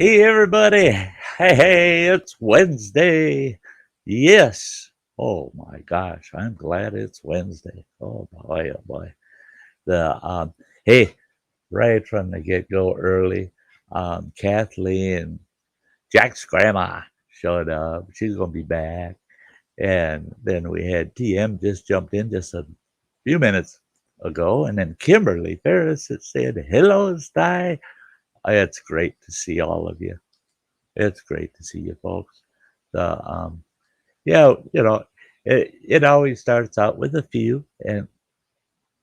Hey, everybody. Hey, it's Wednesday. Yes. Oh, my gosh. I'm glad it's Wednesday. Oh, boy. Oh, boy. Hey, right from the get-go early, Kathleen, Jack's grandma showed up. She's going to be back. And then we had TM just jumped in just a few minutes ago. And then Kimberly Ferris that said, hello, Sty. It's great to see all of you. It's great to see you folks. Yeah, it always starts out with a few, and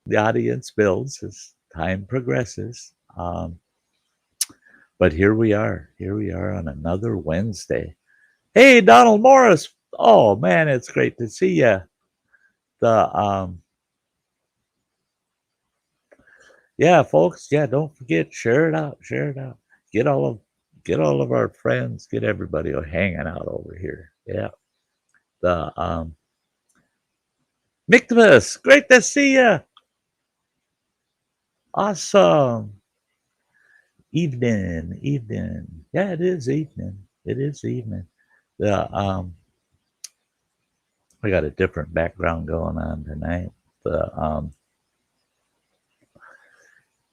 the audience builds as time progresses. But here we are. Here we are on another Wednesday. Hey, Donald Morris. Oh man, it's great to see you. Yeah, folks. Yeah, don't forget, share it out. Share it out. Get all of our friends. Get everybody hanging out over here. Yeah. Mictavus, great to see you. Awesome. Evening. Yeah, it is evening. I got a different background going on tonight.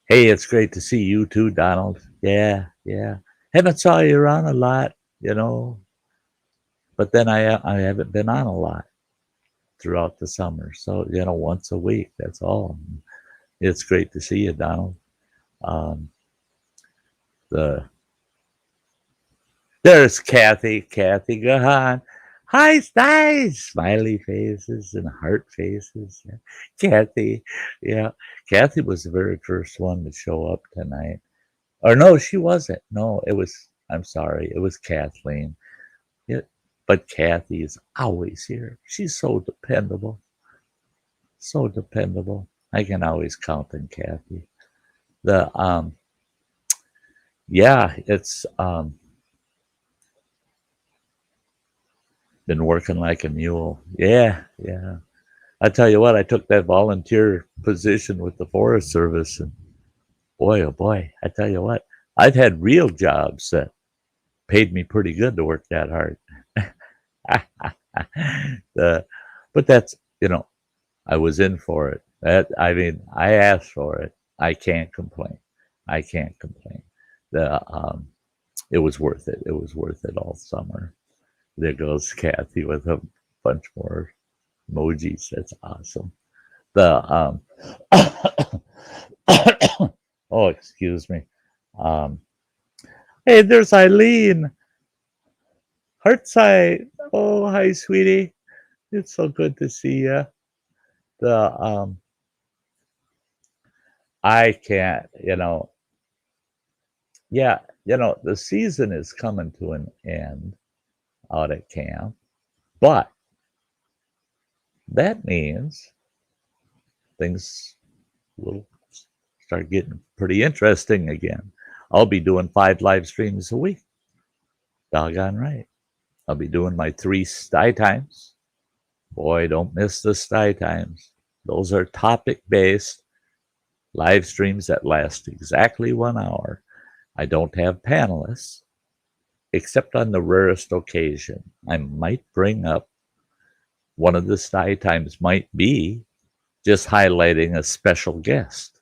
Hey, it's great to see you too, Donald. Yeah. Haven't saw you around a lot, but then I haven't been on a lot throughout the summer. So, once a week, that's all. It's great to see you, Donald. There's Kathy Gahan. Hi, Sty. Smiley faces and heart faces. Kathy, yeah. Kathy was the very first one to show up tonight. Or no, she wasn't. No, I'm sorry, it was Kathleen. But Kathy is always here. She's so dependable. So dependable. I can always count on Kathy. It's been working like a mule. Yeah. I tell you what, I took that volunteer position with the Forest Service, and boy, oh boy, I tell you what, I've had real jobs that paid me pretty good to work that hard. But that's, I was in for it. I asked for it. I can't complain. It was worth it. It was worth it all summer. There goes Kathy with a bunch more emojis. That's awesome. Oh, excuse me. Hey, there's Eileen. Heartside. Oh, hi, sweetie. It's so good to see you. I can't, the season is coming to an end out at camp, but that means things will start getting pretty interesting again. I'll be doing 5 live streams a week. Doggone right. I'll be doing my 3 Sty times. Boy, don't miss the Sty times. Those are topic-based live streams that last exactly 1 hour. I don't have panelists, except on the rarest occasion. I might bring up one of the Sty times might be just highlighting a special guest.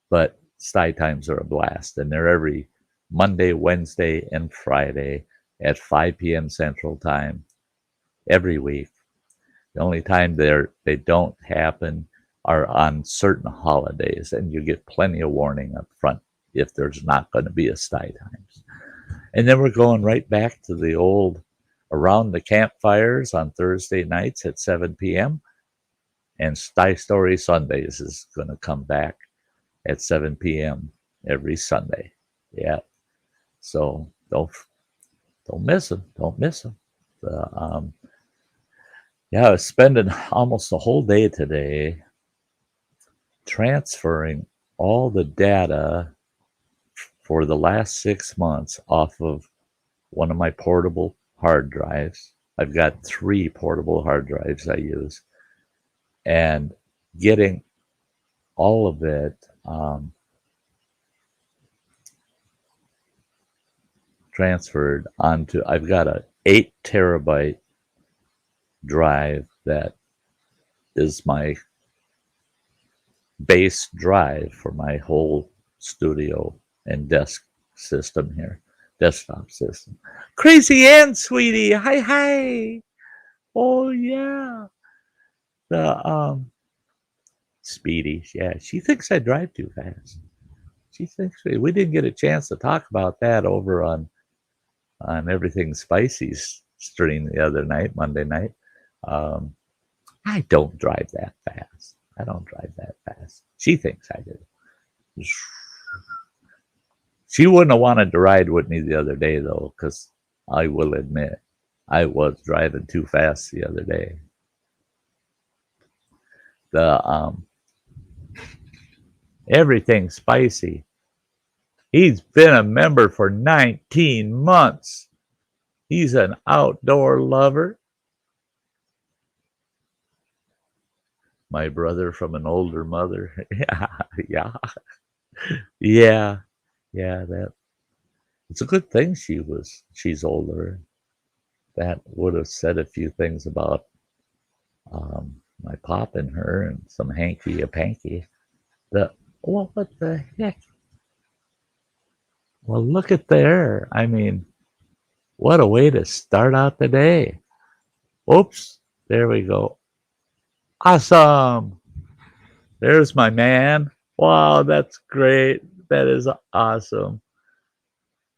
But Sty times are a blast, and they're every Monday, Wednesday, and Friday at 5 p.m. Central Time every week. The only time they don't happen are on certain holidays, and you get plenty of warning up front if there's not going to be a Sty times. And then we're going right back to the old Around the Campfires on Thursday nights at 7 p.m. And Sty Story Sundays is going to come back at 7 p.m. every Sunday. Yeah. So don't miss them. Don't miss them. Yeah, I was spending almost the whole day today transferring all the data for the last 6 months off of one of my portable hard drives. I've got 3 portable hard drives I use, and getting all of it transferred onto. I've got a 8 terabyte drive that is my base drive for my whole studio and desktop system. Crazy Ann, sweetie, hi. Oh yeah, the Speedy, yeah, she thinks I drive too fast. She thinks we didn't get a chance to talk about that over on Everything Spicy's stream the other night, Monday night. I don't drive that fast. She thinks I do. She wouldn't have wanted to ride with me the other day, though, because I will admit I was driving too fast the other day. The Everything Spicy. He's been a member for 19 months. He's an outdoor lover. My brother from an older mother. Yeah. That it's a good thing she's older. That would have said a few things about my pop and her and some hanky a panky. What the heck? Well, look at there. I mean, what a way to start out the day. Oops, there we go. Awesome. There's my man. Wow, that's great. That is awesome.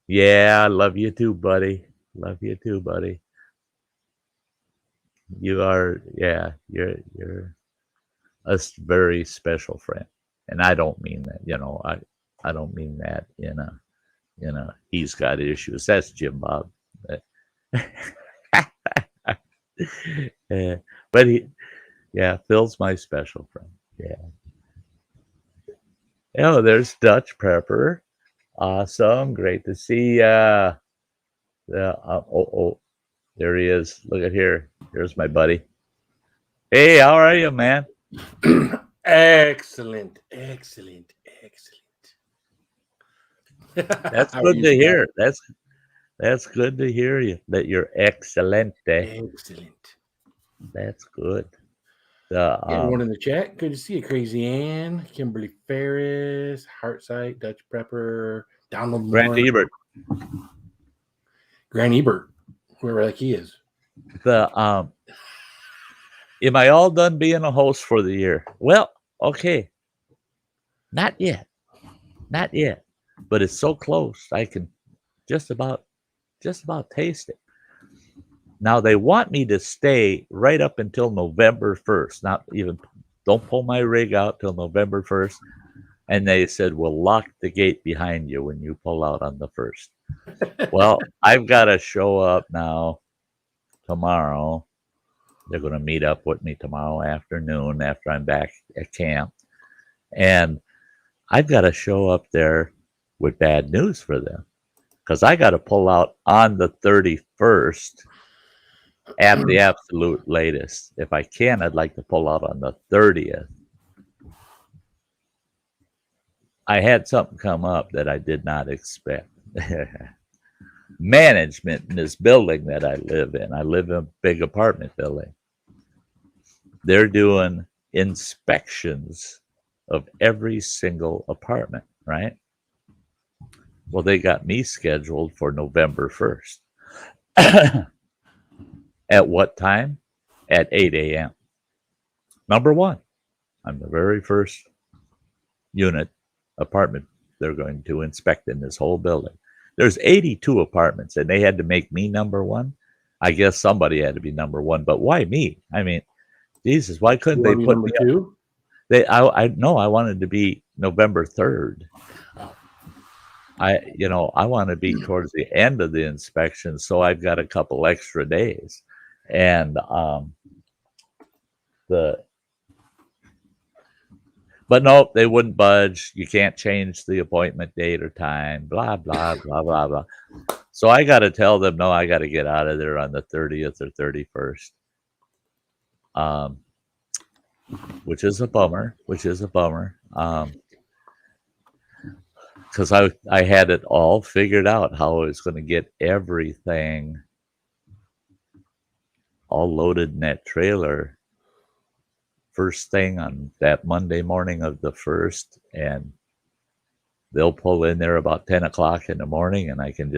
Yeah, I love you too, buddy. You are, yeah, you're a very special friend. And I don't mean that, I don't mean that in a he's got issues. That's Jim Bob. But Phil's my special friend. Yeah. Oh, there's Dutch Prepper. Awesome. Great to see ya. There he is. Look at here. Here's my buddy. Hey, how are you, man? Excellent. That's good to hear. That's good to hear you. That you're excellent. Excellent. That's good. Everyone in the chat. Good to see you, Crazy Ann, Kimberly Ferris, Heartsight, Dutch Prepper, Donald Grant Ebert. Grant Ebert, whoever like he is. Am I all done being a host for the year? Well, okay. Not yet. But it's so close. I can just about taste it. Now they want me to stay right up until November 1st. Not even, don't pull my rig out till November 1st. And they said, we'll lock the gate behind you when you pull out on the 1st. Well, I've got to show up now tomorrow. They're going to meet up with me tomorrow afternoon after I'm back at camp. And I've got to show up there with bad news for them, because I got to pull out on the 31st at the absolute latest. If I can, I'd like to pull out on the 30th. I had something come up that I did not expect. Management in this building that I live in. I live in a big apartment building. They're doing inspections of every single apartment, right? Well, they got me scheduled for November 1st. At what time? At 8 a.m. Number one, I'm the very first apartment they're going to inspect in this whole building. There's 82 apartments, and they had to make me number one. I guess somebody had to be number one, but why me? I mean, Jesus, why couldn't they put me two? I wanted to be November 3rd. I want to be towards the end of the inspection, so I've got a couple extra days, and but no, they wouldn't budge. You can't change the appointment date or time. Blah blah blah blah blah. So I got to tell them, no, I got to get out of there on the 30th or 31st, which is a bummer. Because I had it all figured out how I was going to get everything all loaded in that trailer first thing on that Monday morning of the 1st, and they'll pull in there about 10 o'clock in the morning, and I can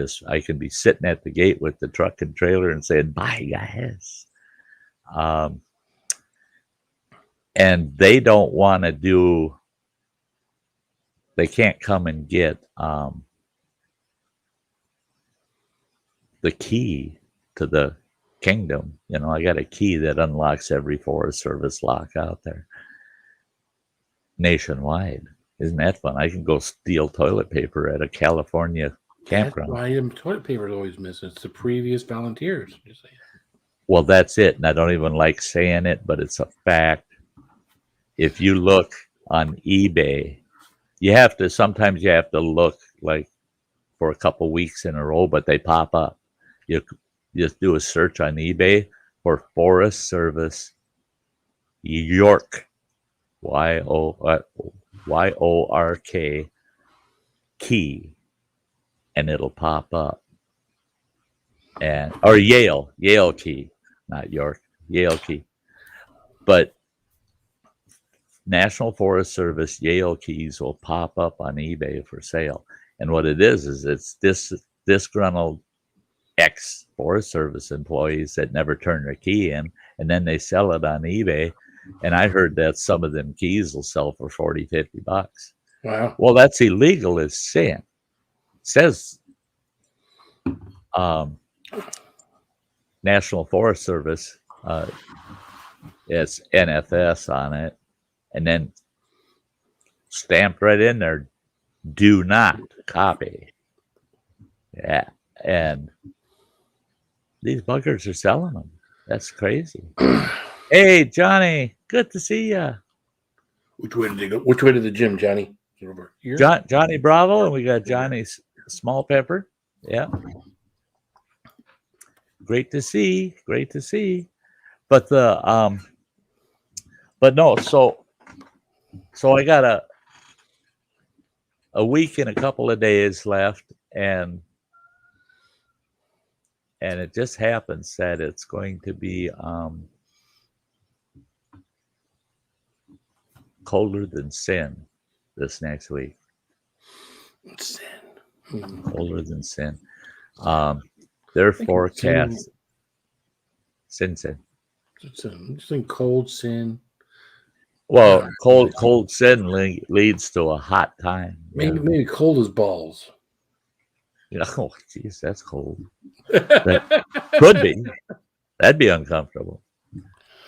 be sitting at the gate with the truck and trailer and saying, bye guys. And they don't want to they can't come and get the key to the kingdom. I got a key that unlocks every Forest Service lock out there nationwide. Isn't that fun? I can go steal toilet paper at a California campground. That's why toilet paper is always missing. It's the previous volunteers. Well, that's it. And I don't even like saying it, but it's a fact. If you look on eBay, sometimes you have to look like for a couple weeks in a row, but they pop up. You just do a search on eBay for Forest Service York, YORK key, and it'll pop up. Or Yale key, not York, Yale key. But National Forest Service Yale keys will pop up on eBay for sale. And what it is it's disgruntled ex-Forest Service employees that never turn their key in, and then they sell it on eBay. And I heard that some of them keys will sell for $40-50. Wow. Well, that's illegal as sin. It says National Forest Service, it's NFS on it, and then stamped right in there, do not copy. Yeah. And these buggers are selling them. That's crazy. Hey, Johnny, good to see you. Which way did they go? Which way to the gym, Johnny? Over here? Johnny Bravo, and we got Johnny Small Pepper. Yeah. Great to see. But but no, so I got a week and a couple of days left, and it just happens that it's going to be colder than sin this next week. Sin. Colder than sin. Their forecast. Sin. Just think cold sin. Well, cold sin leads to a hot time. Maybe cold as balls. Oh, geez, that's cold. That could be. That'd be uncomfortable.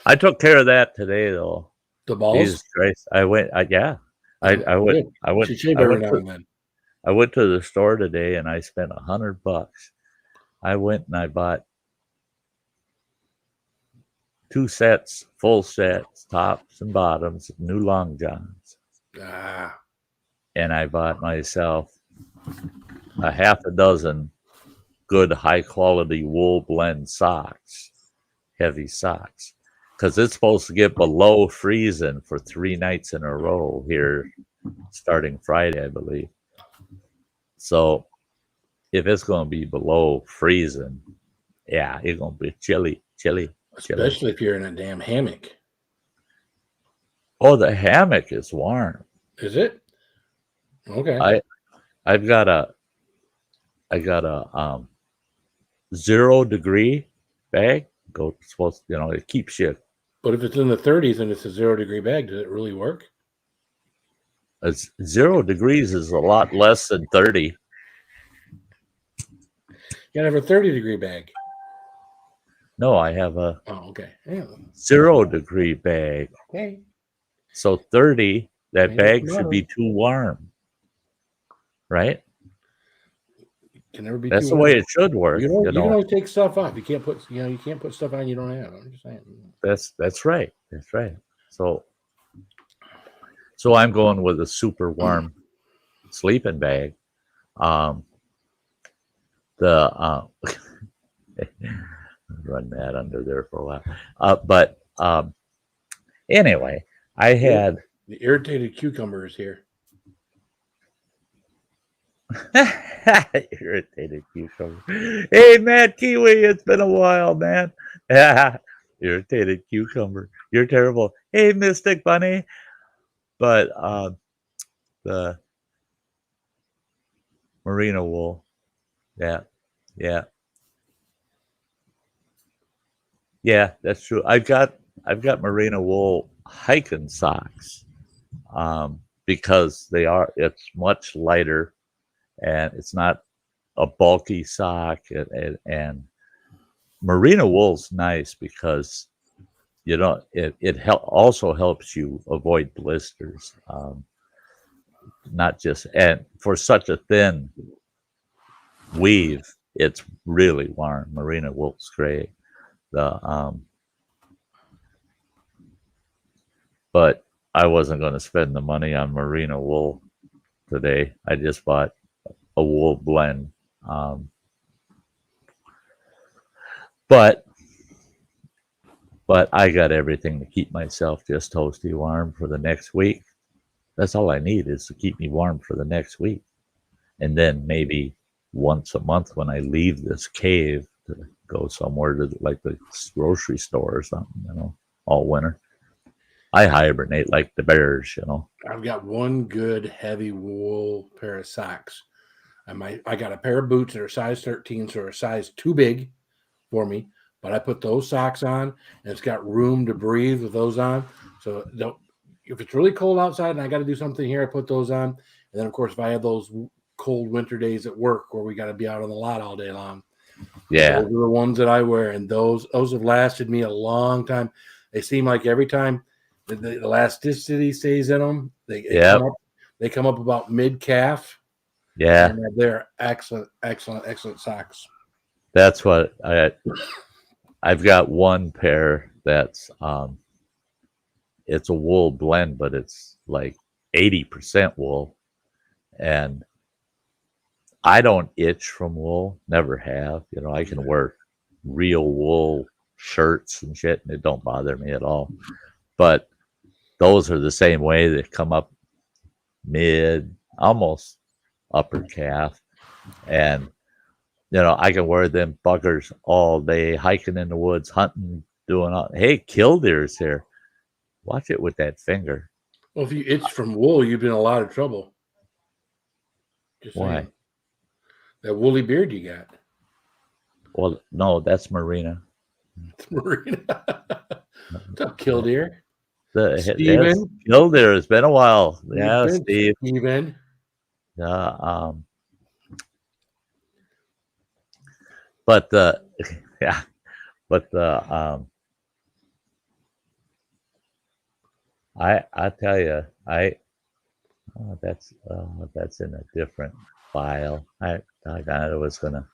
I took care of that today, though. The balls? Jesus Christ! I went. I went. I went to the store today, and I spent $100. I went and I bought 2 sets, full sets, tops and bottoms, new long johns. And I bought myself a half a dozen good high quality wool blend socks, heavy socks, because it's supposed to get below freezing for 3 nights in a row here starting Friday, I believe. So if it's going to be below freezing, yeah, it's going to be chilly. Especially if you're in a damn hammock. Oh, the hammock is warm. Is it? Okay. I got a 0-degree bag. It keeps you. But if it's in the 30s and it's a 0-degree bag, does it really work? 0 degrees is a lot less than 30. You gotta have a 30-degree bag. No, I have a 0-degree bag. Okay. So 30, that bag should be too warm. Right? Can never be That's too the way it should work. You can only take stuff off. You can't put stuff on you don't have. I'm just saying. That's right. That's right. So I'm going with a super warm sleeping bag. The run that under there for a while. But anyway, I had the irritated cucumber is here. Irritated cucumber. Hey, Matt Kiwi, it's been a while, man. Irritated cucumber. You're terrible. Hey, Mystic Bunny. But the merino wool. Yeah. Yeah, that's true. I've got merino wool hiking socks because it's much lighter and it's not a bulky sock, and merino wool's nice because it also helps you avoid blisters. Not just, and for such a thin weave, it's really warm. Merino wool's great. But I wasn't going to spend the money on merino wool today. I just bought a wool blend. But I got everything to keep myself just toasty warm for the next week. That's all I need is to keep me warm for the next week. And then maybe once a month when I leave this cave to go somewhere to like the grocery store or something, all winter. I hibernate like the bears, I've got one good heavy wool pair of socks. I got a pair of boots that are size 13, so are a size too big for me. But I put those socks on, and it's got room to breathe with those on. So if it's really cold outside and I got to do something here, I put those on. And then, of course, if I have those cold winter days at work where we got to be out on the lot all day long, yeah, those are the ones that I wear, and those have lasted me a long time. They seem like every time the elasticity stays in them, they come up about mid calf. Yeah, and they're excellent socks. That's what I've got one pair that's it's a wool blend, but it's like 80% wool, and I don't itch from wool, never have. I can wear real wool shirts and shit, and it don't bother me at all. But those are the same way. They come up mid, almost upper calf, and I can wear them buggers all day, hiking in the woods, hunting, doing all. Hey, killdeer's here. Watch it with that finger. Well, if you itch from wool, you've been in a lot of trouble. Just why? Saying. That woolly beard you got. Well, no, that's Marina. It's Marina. What's up, killdeer? Steven? Killdeer. It's been a while. Yeah, Steve. Steven. But I tell you, that's in a different file. I was gonna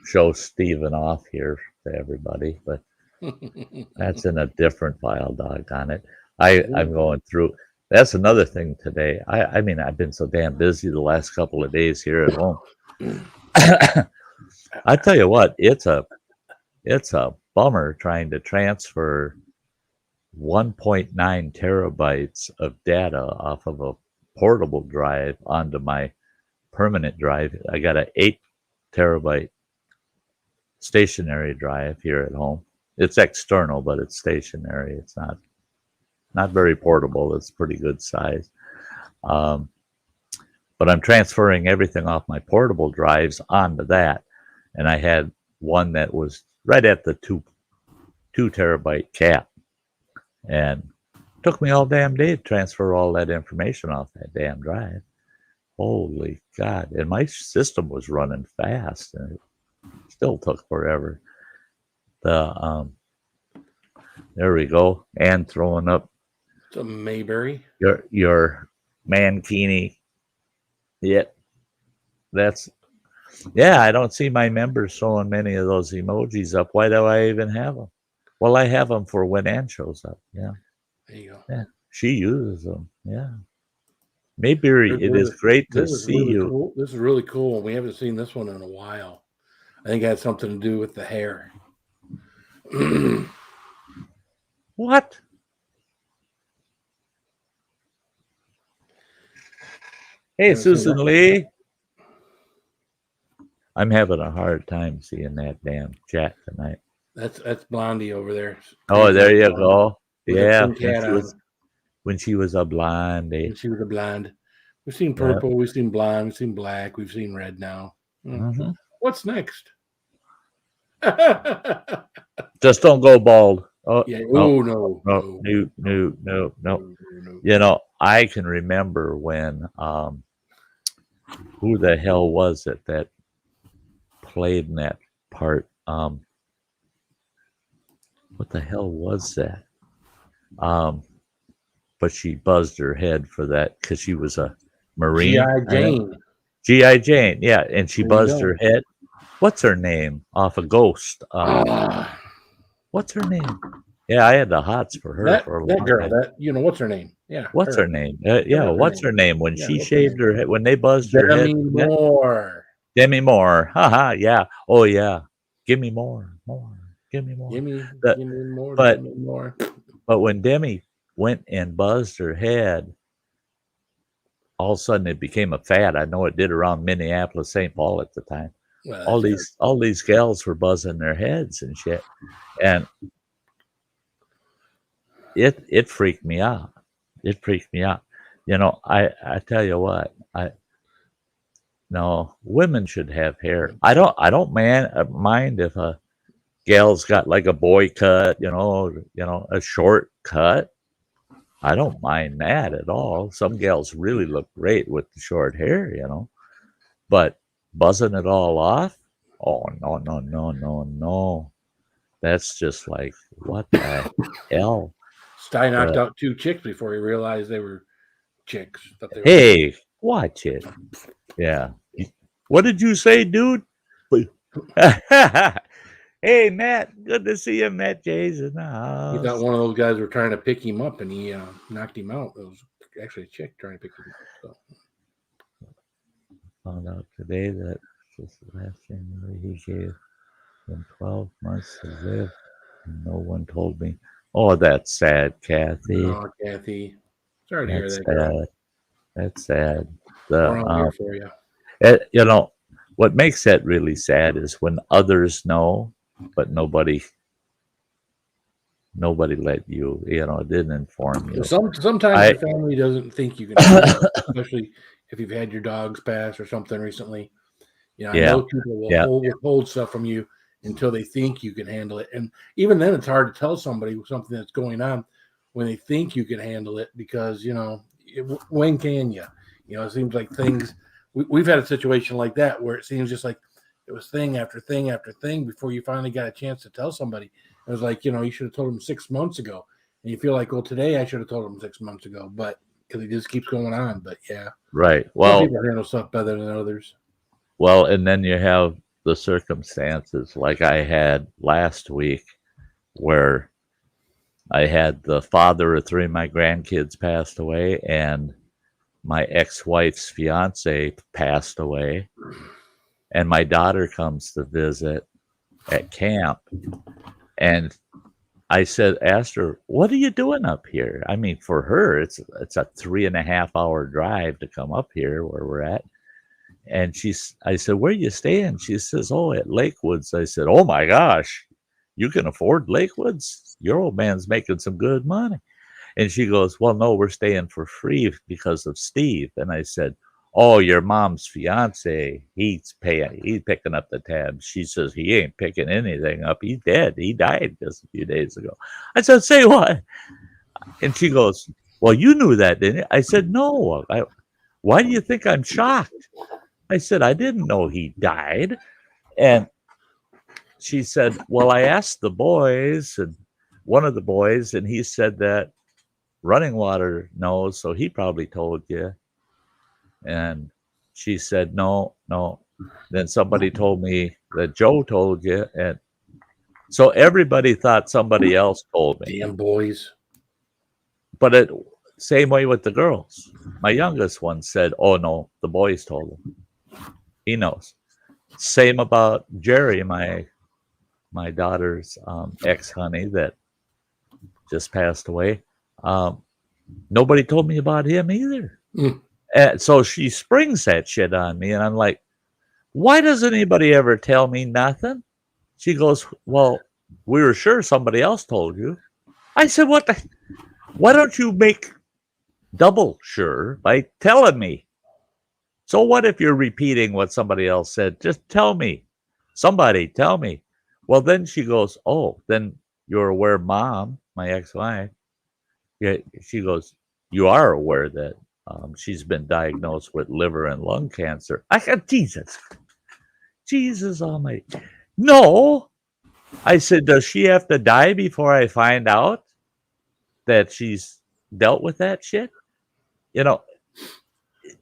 show Steven off here to everybody, but that's in a different file. Doggone it! I'm going through. That's another thing today. I mean, I've been so damn busy the last couple of days here at home. I tell you what, it's a bummer trying to transfer 1.9 terabytes of data off of a portable drive onto my permanent drive. I got an 8 terabyte stationary drive here at home. It's external, but it's stationary. It's not very portable. It's pretty good size. But I'm transferring everything off my portable drives onto that. And I had one that was right at the 2 terabyte cap. And it took me all damn day to transfer all that information off that damn drive. Holy God. And my system was running fast, and it still took forever. There we go. And throwing up it's a Mayberry. Your mankini. Yep. That's Yeah, I don't see my members throwing many of those emojis up. Why do I even have them? Well, I have them for when Ann shows up. Yeah. There you go. Yeah. She uses them. Yeah. Maybe it is great to This is see really you. cool. This is really cool. We haven't seen this one in a while. I think it had something to do with the hair. What? Hey, Susan Lee. I'm having a hard time seeing that damn chat tonight. That's Blondie over there. Oh, there you go. Yeah, when when she was a blondie. When she was a blonde. We've seen purple, we've seen blonde, we've seen black, we've seen red now. Mm-hmm. What's next? Just don't go bald. Oh, yeah. No. You know, I can remember when who the hell was it that played in that part? What the hell was that? But she buzzed her head for that because she was a Marine. G.I. Jane. G.I. Jane, yeah, and she buzzed her head. What's her name? Off a Ghost. What's her name? Yeah, I had the hots for her for a that girl. That what's her name? Yeah. What's her name? What's her name? When she shaved her head, when they buzzed her head. Demi Moore. Haha, yeah. Oh yeah. Give me more. Give me more. Give me more. But, give me more. But when Demi went and buzzed her head, all of a sudden it became a fad. I know it did around Minneapolis, St. Paul at the time. Well, all these gals were buzzing their heads and shit, and it freaked me out. It freaked me out. You know, I tell you what, no, women should have hair. I don't mind if a gal's got like a boy cut, a short cut. I don't mind that at all. Some gals really look great with the short hair, but buzzing it all off? Oh, no. That's just like, what the hell? Sty knocked out 2 chicks before he realized they were chicks. Hey, watch it. Yeah. What did you say, dude? Hey, Matt. Good to see you, Matt Jay's in the house. He thought one of those guys were trying to pick him up, and he knocked him out. It was actually a chick trying to pick him up. So. Found out today that this last January he gave him 12 months to live. And no one told me. Oh, that's sad, Kathy. Oh, Kathy. Sorry to hear that. Girl. That's sad. Here for you. What makes that really sad is when others know, but nobody let you. It didn't inform you. Sometimes your family doesn't think you can, especially if you've had your dogs pass or something recently. I know people will withhold stuff from you until they think you can handle it, and even then, it's hard to tell somebody something that's going on when they think you can handle it because when can you? It seems like things. We've had a situation like that where it seems just like it was thing after thing after thing before you finally got a chance to tell somebody. It was like, you should have told them 6 months ago. And you feel like, well, today I should have told them 6 months ago, but because it just keeps going on. But yeah. Right. Well, some people handle stuff better than others. Well, and then you have the circumstances like I had last week where I had the father of 3 of my grandkids passed away and my ex-wife's fiance passed away, and my daughter comes to visit at camp, and I asked her, "What are you doing up here?" I mean, for her, it's a 3.5-hour drive to come up here where we're at, and I said, "Where are you staying?" She says, "Oh, at Lakewoods." I said, "Oh my gosh, you can afford Lakewoods? Your old man's making some good money." And she goes, "Well, no, we're staying for free because of Steve." And I said, "Oh, your mom's fiance, he's picking up the tab." She says, "He ain't picking anything up. He's dead. He died just a few days ago." I said, "Say what?" And she goes, "Well, you knew that, didn't you?" I said, "No. Why do you think I'm shocked?" I said, "I didn't know he died." And she said, "Well, I asked the boys, and one of the boys, and he said that Running Water knows, so he probably told you." And she said, no, Then somebody told me that Joe told you, and so everybody thought somebody else told me. Damn boys. But it same way with the girls. My youngest one said, "Oh no, the boys told him. He knows." Same about Jerry, my daughter's ex honey that just passed away. Nobody told me about him either. Mm. And so she springs that shit on me, and I'm like, "Why doesn't anybody ever tell me nothing?" She goes, "Well, we were sure somebody else told you." I said, "What the? Why don't you make double sure by telling me? So what if you're repeating what somebody else said? Just tell me. Somebody tell me." Well, then she goes, "Oh, then you're aware, Mom, my ex-wife." Yeah, she goes, "You are aware that she's been diagnosed with liver and lung cancer." I said, Jesus Almighty. No. I said, "Does she have to die before I find out that she's dealt with that shit?" You know,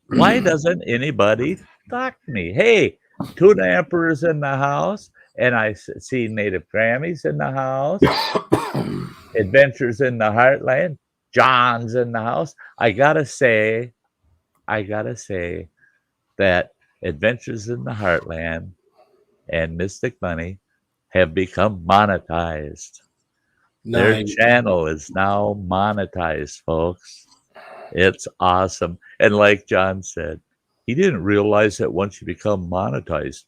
why doesn't anybody talk to me? Hey, Tuna Emperor's in the house, and I see Native Grammys in the house, Adventures in the Heartland, John's in the house. I gotta say that Adventures in the Heartland and Mystic Money have become monetized. Their Nice. channel is now monetized, folks. It's awesome. And like John said, he didn't realize that once you become monetized,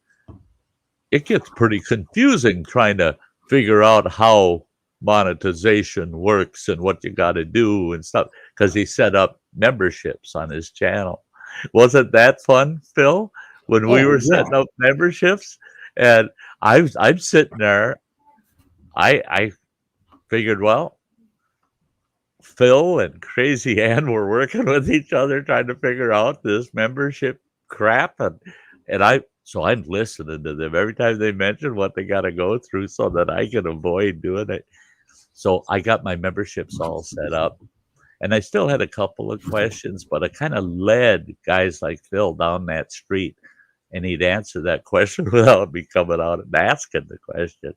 it gets pretty confusing trying to figure out how monetization works and what you got to do and stuff because he set up memberships on his channel. Wasn't that fun, Phil? When we were Yeah. setting up memberships, and I'm sitting there, I figured, well, Phil and Crazy Ann were working with each other trying to figure out this membership crap, and I'm listening to them every time they mention what they got to go through so that I can avoid doing it. So I got my memberships all set up, and I still had a couple of questions, but I kind of led guys like Phil down that street, and he'd answer that question without me coming out and asking the question,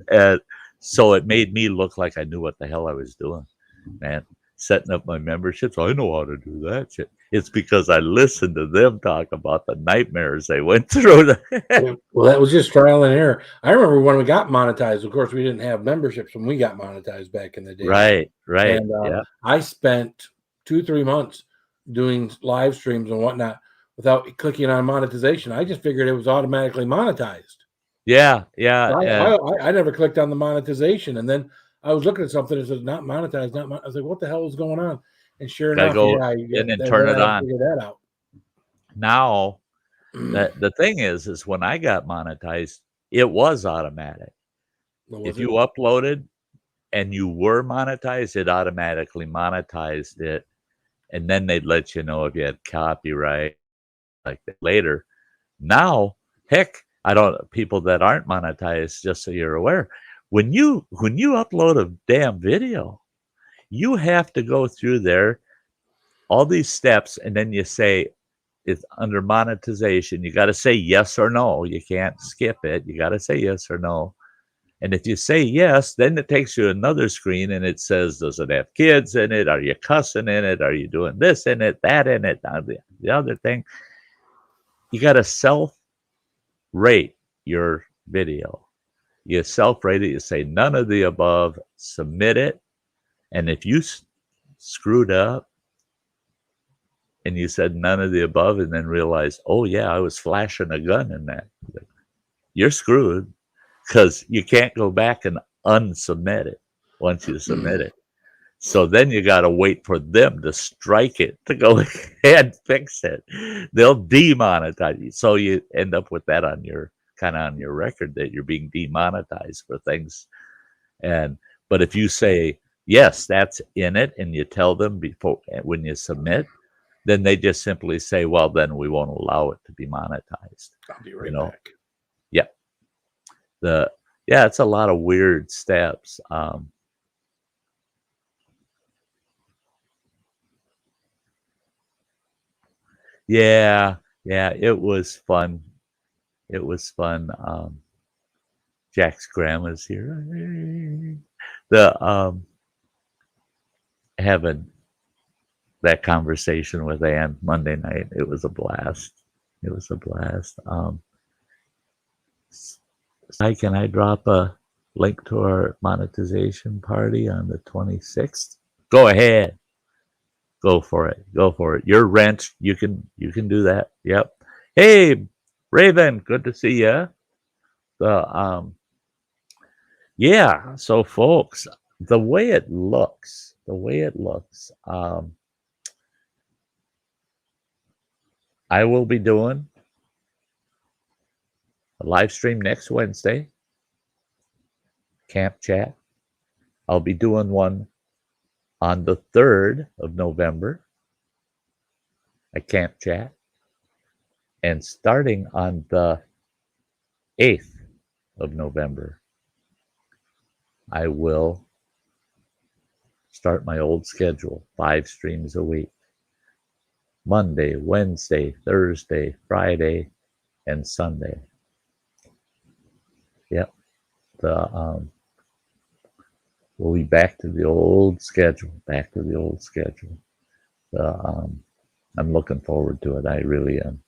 and so it made me look like I knew what the hell I was doing. Man, setting up my memberships, I know how to do that shit. It's because I listened to them talk about the nightmares they went through. Well, that was just trial and error. I remember when we got monetized. Of course, we didn't have memberships when we got monetized back in the day. Right. And Yeah. I spent 2-3 months doing live streams and whatnot without clicking on monetization. I just figured it was automatically monetized. Yeah. I never clicked on the monetization, and then I was looking at something that says not monetized, not. I was like, "What the hell is going on?" And sure Gotta enough, go yeah, in and turn it on. Figure that out. Now, the thing is when I got monetized, it was automatic. If you uploaded and you were monetized, it automatically monetized it, and then they'd let you know if you had copyright like that later. Now, heck, I don't people that aren't monetized, just so you're aware, when you upload a damn video, you have to go through there, all these steps, and then you say it's under monetization. You got to say yes or no. You can't skip it. You got to say yes or no. And if you say yes, then it takes you another screen and it says, does it have kids in it? Are you cussing in it? Are you doing this in it, that in it? The other thing, you got to self rate your video. You self rate it, you say none of the above, submit it. And if you screwed up and you said none of the above and then realize, oh, yeah, I was flashing a gun in that, you're screwed because you can't go back and unsubmit it once you submit it. So then you got to wait for them to strike it to go ahead and fix it. They'll demonetize you. So you end up with that on your kind of on your record that you're being demonetized for things. But if you say, yes, that's in it, and you tell them before when you submit, then they just simply say, well, then we won't allow it to be monetized. I'll be right back. Yeah. It's a lot of weird steps. Yeah, it was fun It was fun. Jack's grandma's here. The having that conversation with Ann Monday night, it was a blast. It was a blast. Can I drop a link to our monetization party on the 26th? Go ahead. Go for it. Go for it. Your rent, you can do that. Yep. Hey, Raven, good to see you. Yeah, so folks, the way it looks, I will be doing a live stream next Wednesday, Camp Chat. I'll be doing one on the 3rd of November, a Camp Chat. And starting on the 8th of November, I will start my old schedule, 5 streams a week. Monday, Wednesday, Thursday, Friday, and Sunday. Yep. We'll be back to the old schedule. I'm looking forward to it. I really am.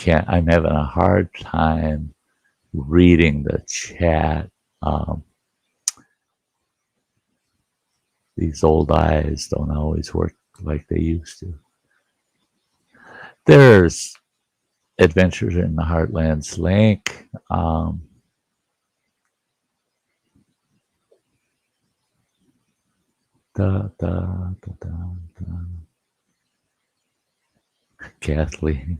I'm having a hard time reading the chat. These old eyes don't always work like they used to. There's Adventures in the Heartlands link. Kathleen,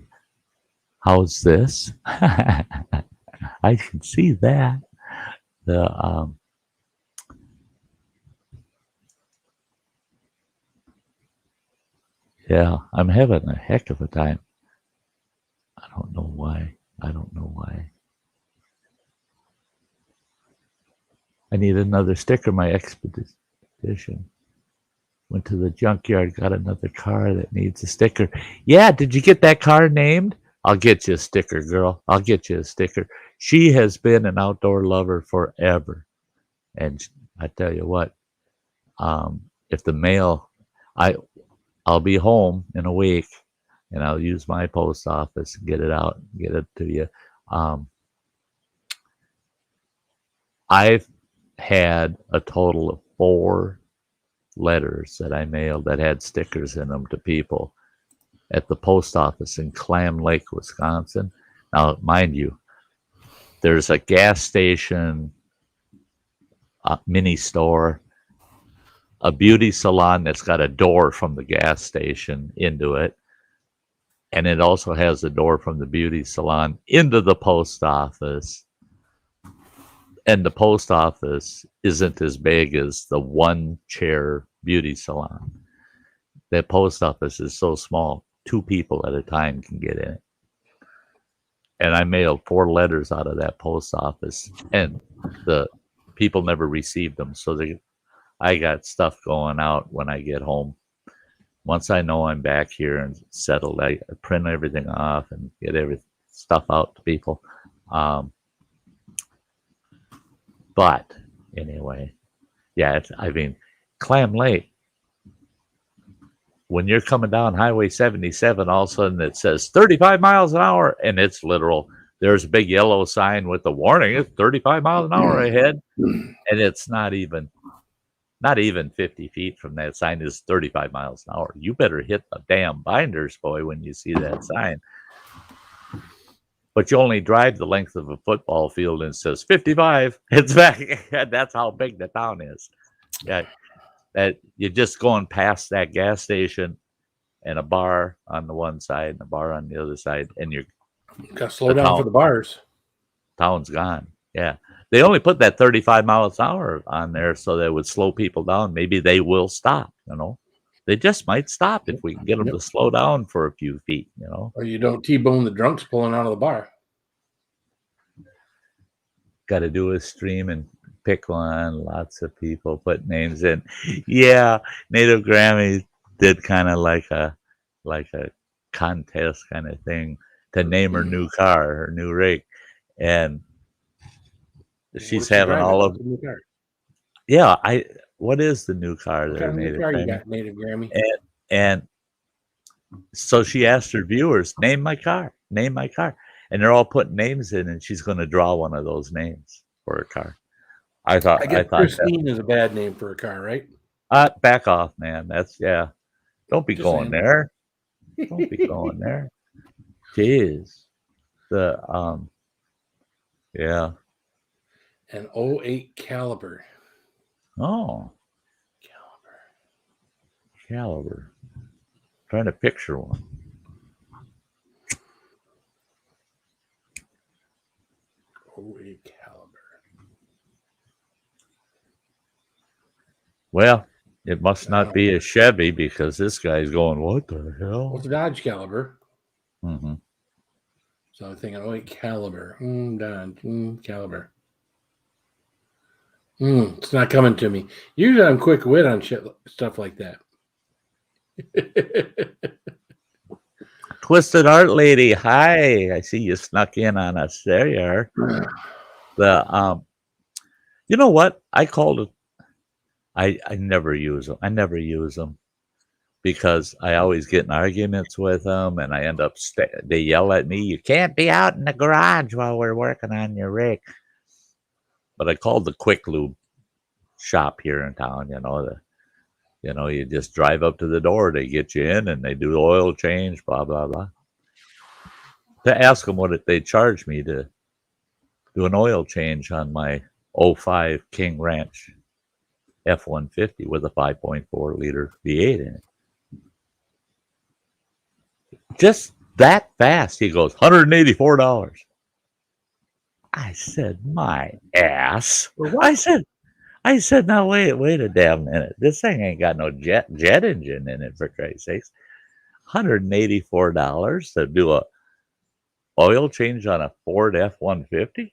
how's this? I can see that. Yeah, I'm having a heck of a time. I don't know why. I need another sticker. My expedition went to the junkyard, got another car that needs a sticker. Yeah, did you get that car named? I'll get you a sticker, girl. I'll get you a sticker. She has been an outdoor lover forever. And I tell you what, if the mail, I'll be home in a week, and I'll use my post office and get it out, get it to you. I've had a total of 4 letters that I mailed that had stickers in them to people at the post office in Clam Lake, Wisconsin. Now, mind you, there's a gas station, a mini store, a beauty salon that's got a door from the gas station into it. And it also has a door from the beauty salon into the post office. And the post office isn't as big as the 1-chair beauty salon. The post office is so small, 2 people at a time can get in it. And I mailed 4 letters out of that post office, and the people never received them. So I got stuff going out when I get home. Once I know I'm back here and settled, I print everything off and get every stuff out to people. But anyway, yeah, Clam Lake, when you're coming down Highway 77, all of a sudden it says 35 miles an hour, and it's literal. There's a big yellow sign with the warning, it's 35 miles an hour ahead, and it's not even 50 feet from that sign is 35 miles an hour. You better hit the damn binders, boy, when you see that sign. But you only drive the length of a football field and it says 55. It's back. That's how big the town is. Yeah, that you're just going past that gas station and a bar on the one side and a bar on the other side, and you're got to slow down for the bars. Town's gone. Yeah, they only put that 35 miles an hour on there so that it would slow people down. Maybe they will stop. They just might stop if we can get them Yep. to slow down for a few feet, you know. Or you don't T-bone the drunks pulling out of the bar. Got to do a stream and pick one. Lots of people put names in. Yeah, Native Grammy did kind of like a contest kind of thing to name her new car, her new rig, and she's having all of. Yeah, what is the new car What there, kind of new Native car you Grammy? got, Native Grammy? And so she asked her viewers, name my car, and they're all putting names in, and she's going to draw one of those names for her car. I thought Christine is a bad name for a car, right? Back off, man. That's Don't be Just going saying. there. Don't be going there. Jeez. The yeah. An 08 Caliber. Oh. Caliber. Trying to picture one. '08 Caliber. Well, it must not be a Chevy because this guy's going, what the hell? What's a Dodge Caliber? Mm-hmm. So I'm thinking, '08 Caliber. Dodge Caliber. It's not coming to me. Usually I'm quick wit on stuff like that. Twisted Art Lady, hi. I see you snuck in on us. There you are. You know what? I called it. I never use them. I never use them because I always get in arguments with them, and I end up. They yell at me. You can't be out in the garage while we're working on your rig. But I called the Quick Lube shop here in town. You just drive up to the door. They get you in, and they do the oil change. Blah blah blah. To ask them what they charge me to do an oil change on my 05 King Ranch F-150 with a 5.4 liter V8 in it. Just that fast. He goes, $184. I said, my ass. I said, now wait a damn minute. This thing ain't got no jet engine in it, for Christ's sakes. $184 to do a oil change on a Ford F-150?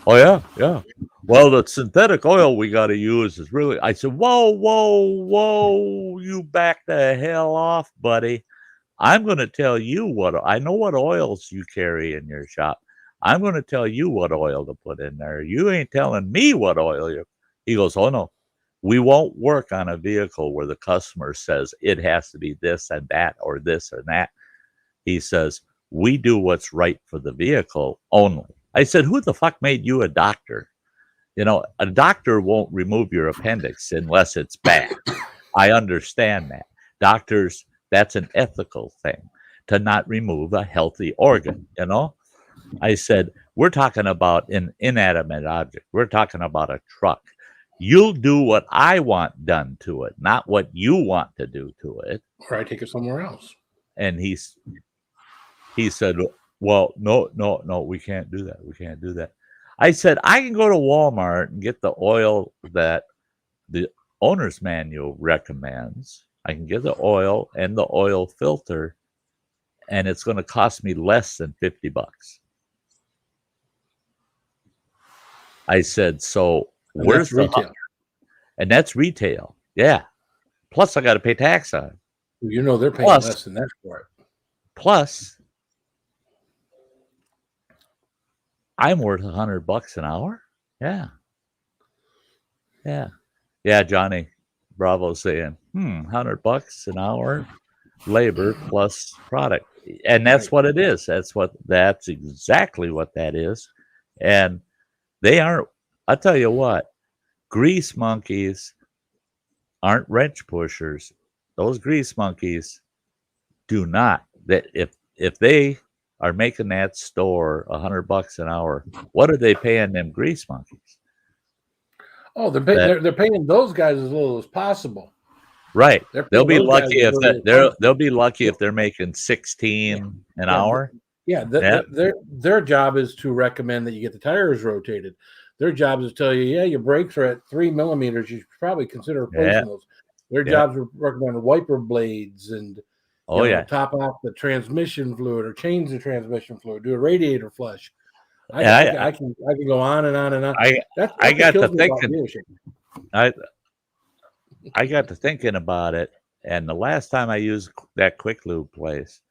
Oh, yeah. Well, the synthetic oil we got to use is really... I said, whoa, you back the hell off, buddy. I'm going to tell you I know what oils you carry in your shop. I'm going to tell you what oil to put in there. You ain't telling me what oil He goes, oh, no. We won't work on a vehicle where the customer says it has to be this and that or this or that. He says, we do what's right for the vehicle only. I said, who the fuck made you a doctor? A doctor won't remove your appendix unless it's bad. I understand that. Doctors, that's an ethical thing to not remove a healthy organ, I said, we're talking about an inanimate object. We're talking about a truck. You'll do what I want done to it, not what you want to do to it. Or I take it somewhere else. And he said, well, no, we can't do that. We can't do that. I said, I can go to Walmart and get the oil that the owner's manual recommends. I can get the oil and the oil filter, and it's going to cost me less than $50. I said, so where's the retail? And that's retail. Yeah. Plus, I got to pay tax on it. They're paying less than that for it. Plus, I'm worth $100 an hour. Yeah. Johnny Bravo saying, $100 an hour, labor plus product, and that's what it is. That's exactly what that is. And they aren't. I tell you what, grease monkeys aren't wrench pushers. Those grease monkeys do not. That if they are making that store $100 an hour, what are they paying them grease monkeys? Oh, they're paying those guys as little as possible. Right. They'll be lucky if they're making 16 an hour. Yeah, their job is to recommend that you get the tires rotated. Their job is to tell you, your brakes are at 3 millimeters. You should probably consider replacing those. Their Yeah. jobs were working on wiper blades and Oh yeah. top off the transmission fluid or change the transmission fluid, do a radiator flush. I And can go on and on and on. I That's I what got to kills me about thinking. dealership. I got to thinking about it, and the last time I used that quick lube place,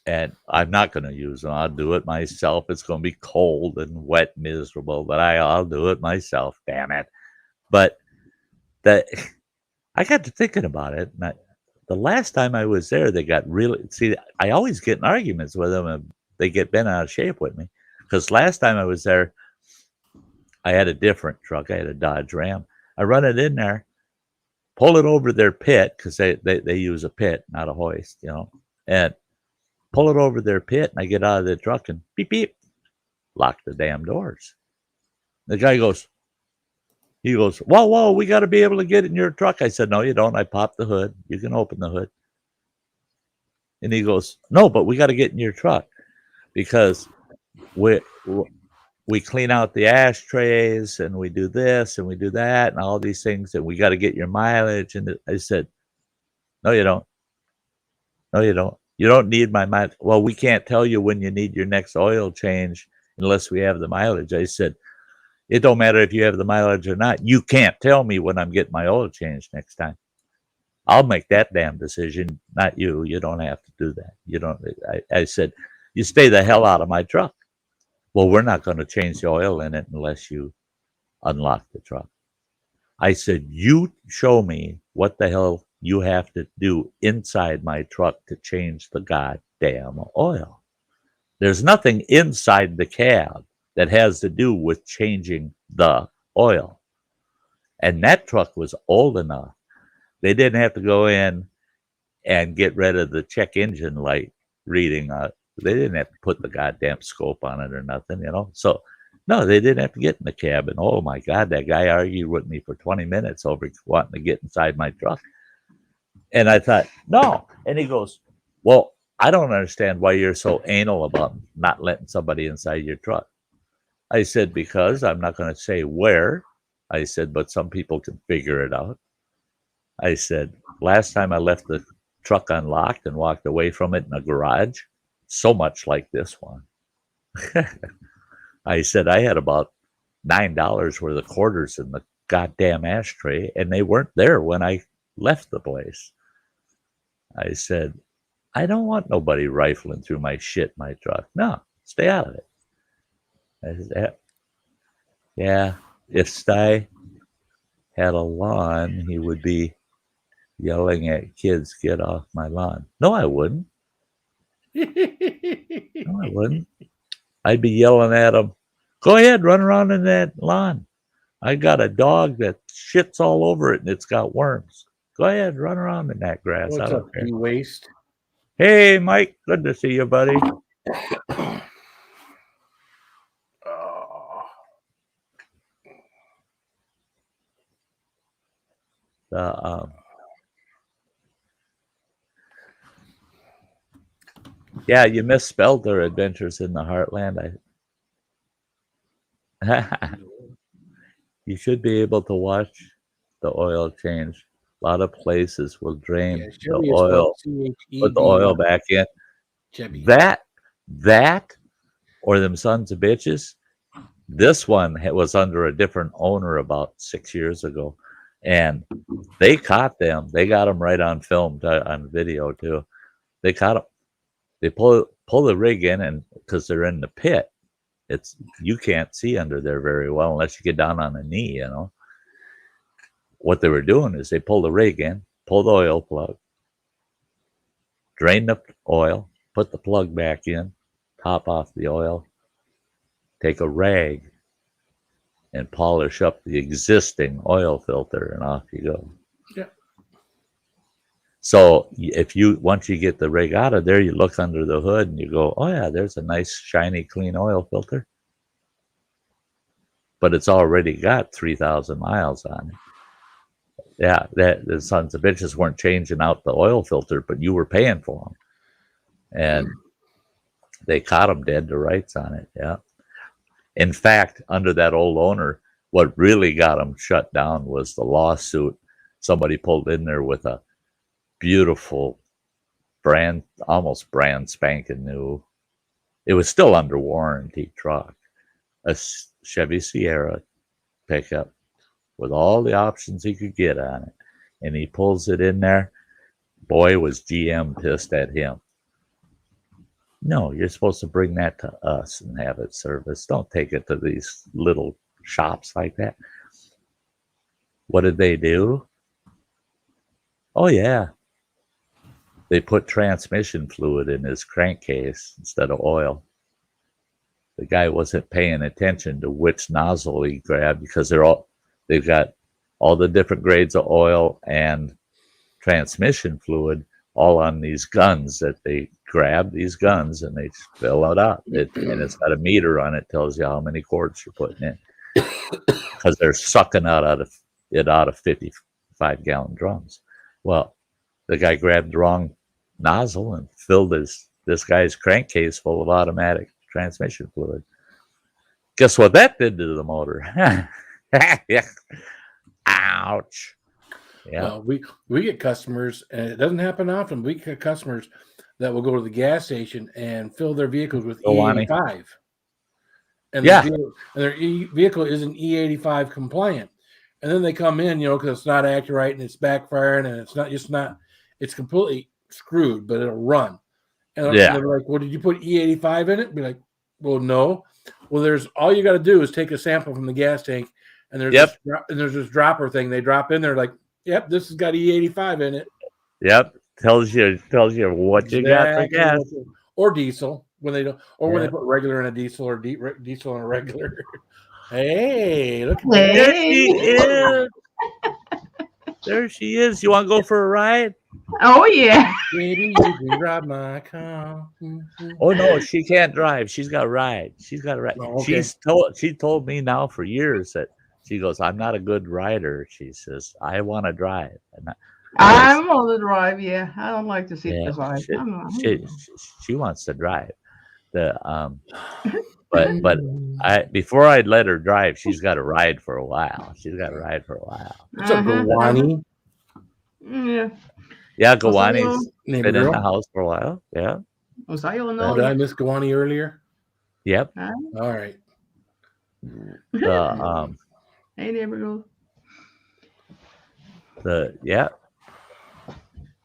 and I'm not going to use them. I'll do it myself. It's going to be cold and wet, miserable, but I'll do it myself. Damn it! But that I got to thinking about it. And the last time I was there, they got really. See, I always get in arguments with them, and they get bent out of shape with me. Because last time I was there, I had a different truck. I had a Dodge Ram. I run it in there, pull it over their pit because they use a pit, not a hoist, and pull it over their pit. And I get out of the truck and beep beep, lock the damn doors. The guy goes, whoa, we got to be able to get in your truck. I said, no, you don't. I popped the hood. You can open the hood. And he goes, no, but we got to get in your truck because we clean out the ashtrays and we do this and we do that and all these things and we got to get your mileage. And I said, no, you don't. No, you don't. You don't need my mileage. Well, we can't tell you when you need your next oil change unless we have the mileage. I said, it don't matter if you have the mileage or not. You can't tell me when I'm getting my oil changed next time. I'll make that damn decision, not you. You don't have to do that. You don't. I said, you stay the hell out of my truck. Well, we're not going to change the oil in it unless you unlock the truck. I said, you show me what the hell you have to do inside my truck to change the goddamn oil. There's nothing inside the cab that has to do with changing the oil. And that truck was old enough. They didn't have to go in and get rid of the check engine light reading. They didn't have to put the goddamn scope on it or nothing, So, no, they didn't have to get in the cab. And oh my God, that guy argued with me for 20 minutes over wanting to get inside my truck. And I thought, no. And he goes, well, I don't understand why you're so anal about not letting somebody inside your truck. I said, because I'm not going to say where. I said, but some people can figure it out. I said, last time I left the truck unlocked and walked away from it in a garage, so much like this one. I said, I had about $9 worth of quarters in the goddamn ashtray, and they weren't there when I left the place. I said, I don't want nobody rifling through my shit in my truck. No, stay out of it. I said, yeah, if Sty had a lawn, he would be yelling at kids, get off my lawn. No, I wouldn't. No, I wouldn't. I'd be yelling at them, go ahead, run around in that lawn. I got a dog that shits all over it and it's got worms. Go ahead, run around in that grass. What's up, e-waste? Hey, Mike, good to see you, buddy. Yeah, you misspelled their Adventures in the Heartland. You should be able to watch the oil change. A lot of places will drain the oil, put the oil back in. That, or them sons of bitches. This one was under a different owner about 6 years ago, and they caught them. They got them right on film, on video too. They caught them. They pull the rig in, and because they're in the pit, you can't see under there very well unless you get down on a knee. What they were doing is they pull the rig in, pull the oil plug, drain the oil, put the plug back in, top off the oil, take a rag and polish up the existing oil filter, and off you go. Yeah. So once you get the rig out of there, you look under the hood and you go, oh yeah, there's a nice shiny clean oil filter. But it's already got 3,000 miles on it. Yeah, the sons of bitches weren't changing out the oil filter, but you were paying for them. And they caught them dead to rights on it, yeah. In fact, under that old owner, what really got them shut down was the lawsuit somebody pulled in there with a beautiful almost brand spanking new. It was still under warranty truck, a Chevy Sierra pickup with all the options he could get on it. And he pulls it in there. Boy, was GM pissed at him. No, you're supposed to bring that to us and have it serviced. Don't take it to these little shops like that. What did they do? Oh, yeah. They put transmission fluid in his crankcase instead of oil. The guy wasn't paying attention to which nozzle he grabbed because they've got all the different grades of oil and transmission fluid all on these guns that they grab these guns and they fill it up. And it's got a meter on it, tells you how many quarts you're putting in because they're sucking out of 55-gallon drums. Well, the guy grabbed the wrong nozzle and filled this guy's crankcase full of automatic transmission fluid. Guess what that did to the motor? Yeah. Ouch. Yeah. Well, we get customers, and it doesn't happen often. We get customers that will go to the gas station and fill their vehicles with E85, and their vehicle isn't E85 compliant. And then they come in, because it's not accurate and it's backfiring and it's completely screwed, but it'll run. And they're like, "Well, did you put E85 in it?" Be like, "Well, no." Well, all you got to do is take a sample from the gas tank, and there's this dropper thing they drop in there, like, "Yep, this has got E85 in it." Yep, tells you what you got for gas or diesel when they don't, or when they put regular in a diesel or diesel in a regular. Hey, look at that. There she is. There she is. You want to go for a ride? Oh, yeah. Baby, you can drive my car. Oh, no, she can't drive. She's got a ride. Oh, okay. She told me now for years that she goes, "I'm not a good rider." She says, "I want to drive." And I'm on the drive, yeah. I don't like to sit beside. She wants to drive. But before I'd let her drive, she's got to ride for a while. What's up, Gawani? Yeah. Yeah, Gawani's been in the house for a while. Yeah. Did I miss Gawani earlier? Yep. All right. Hey, neighbor girl.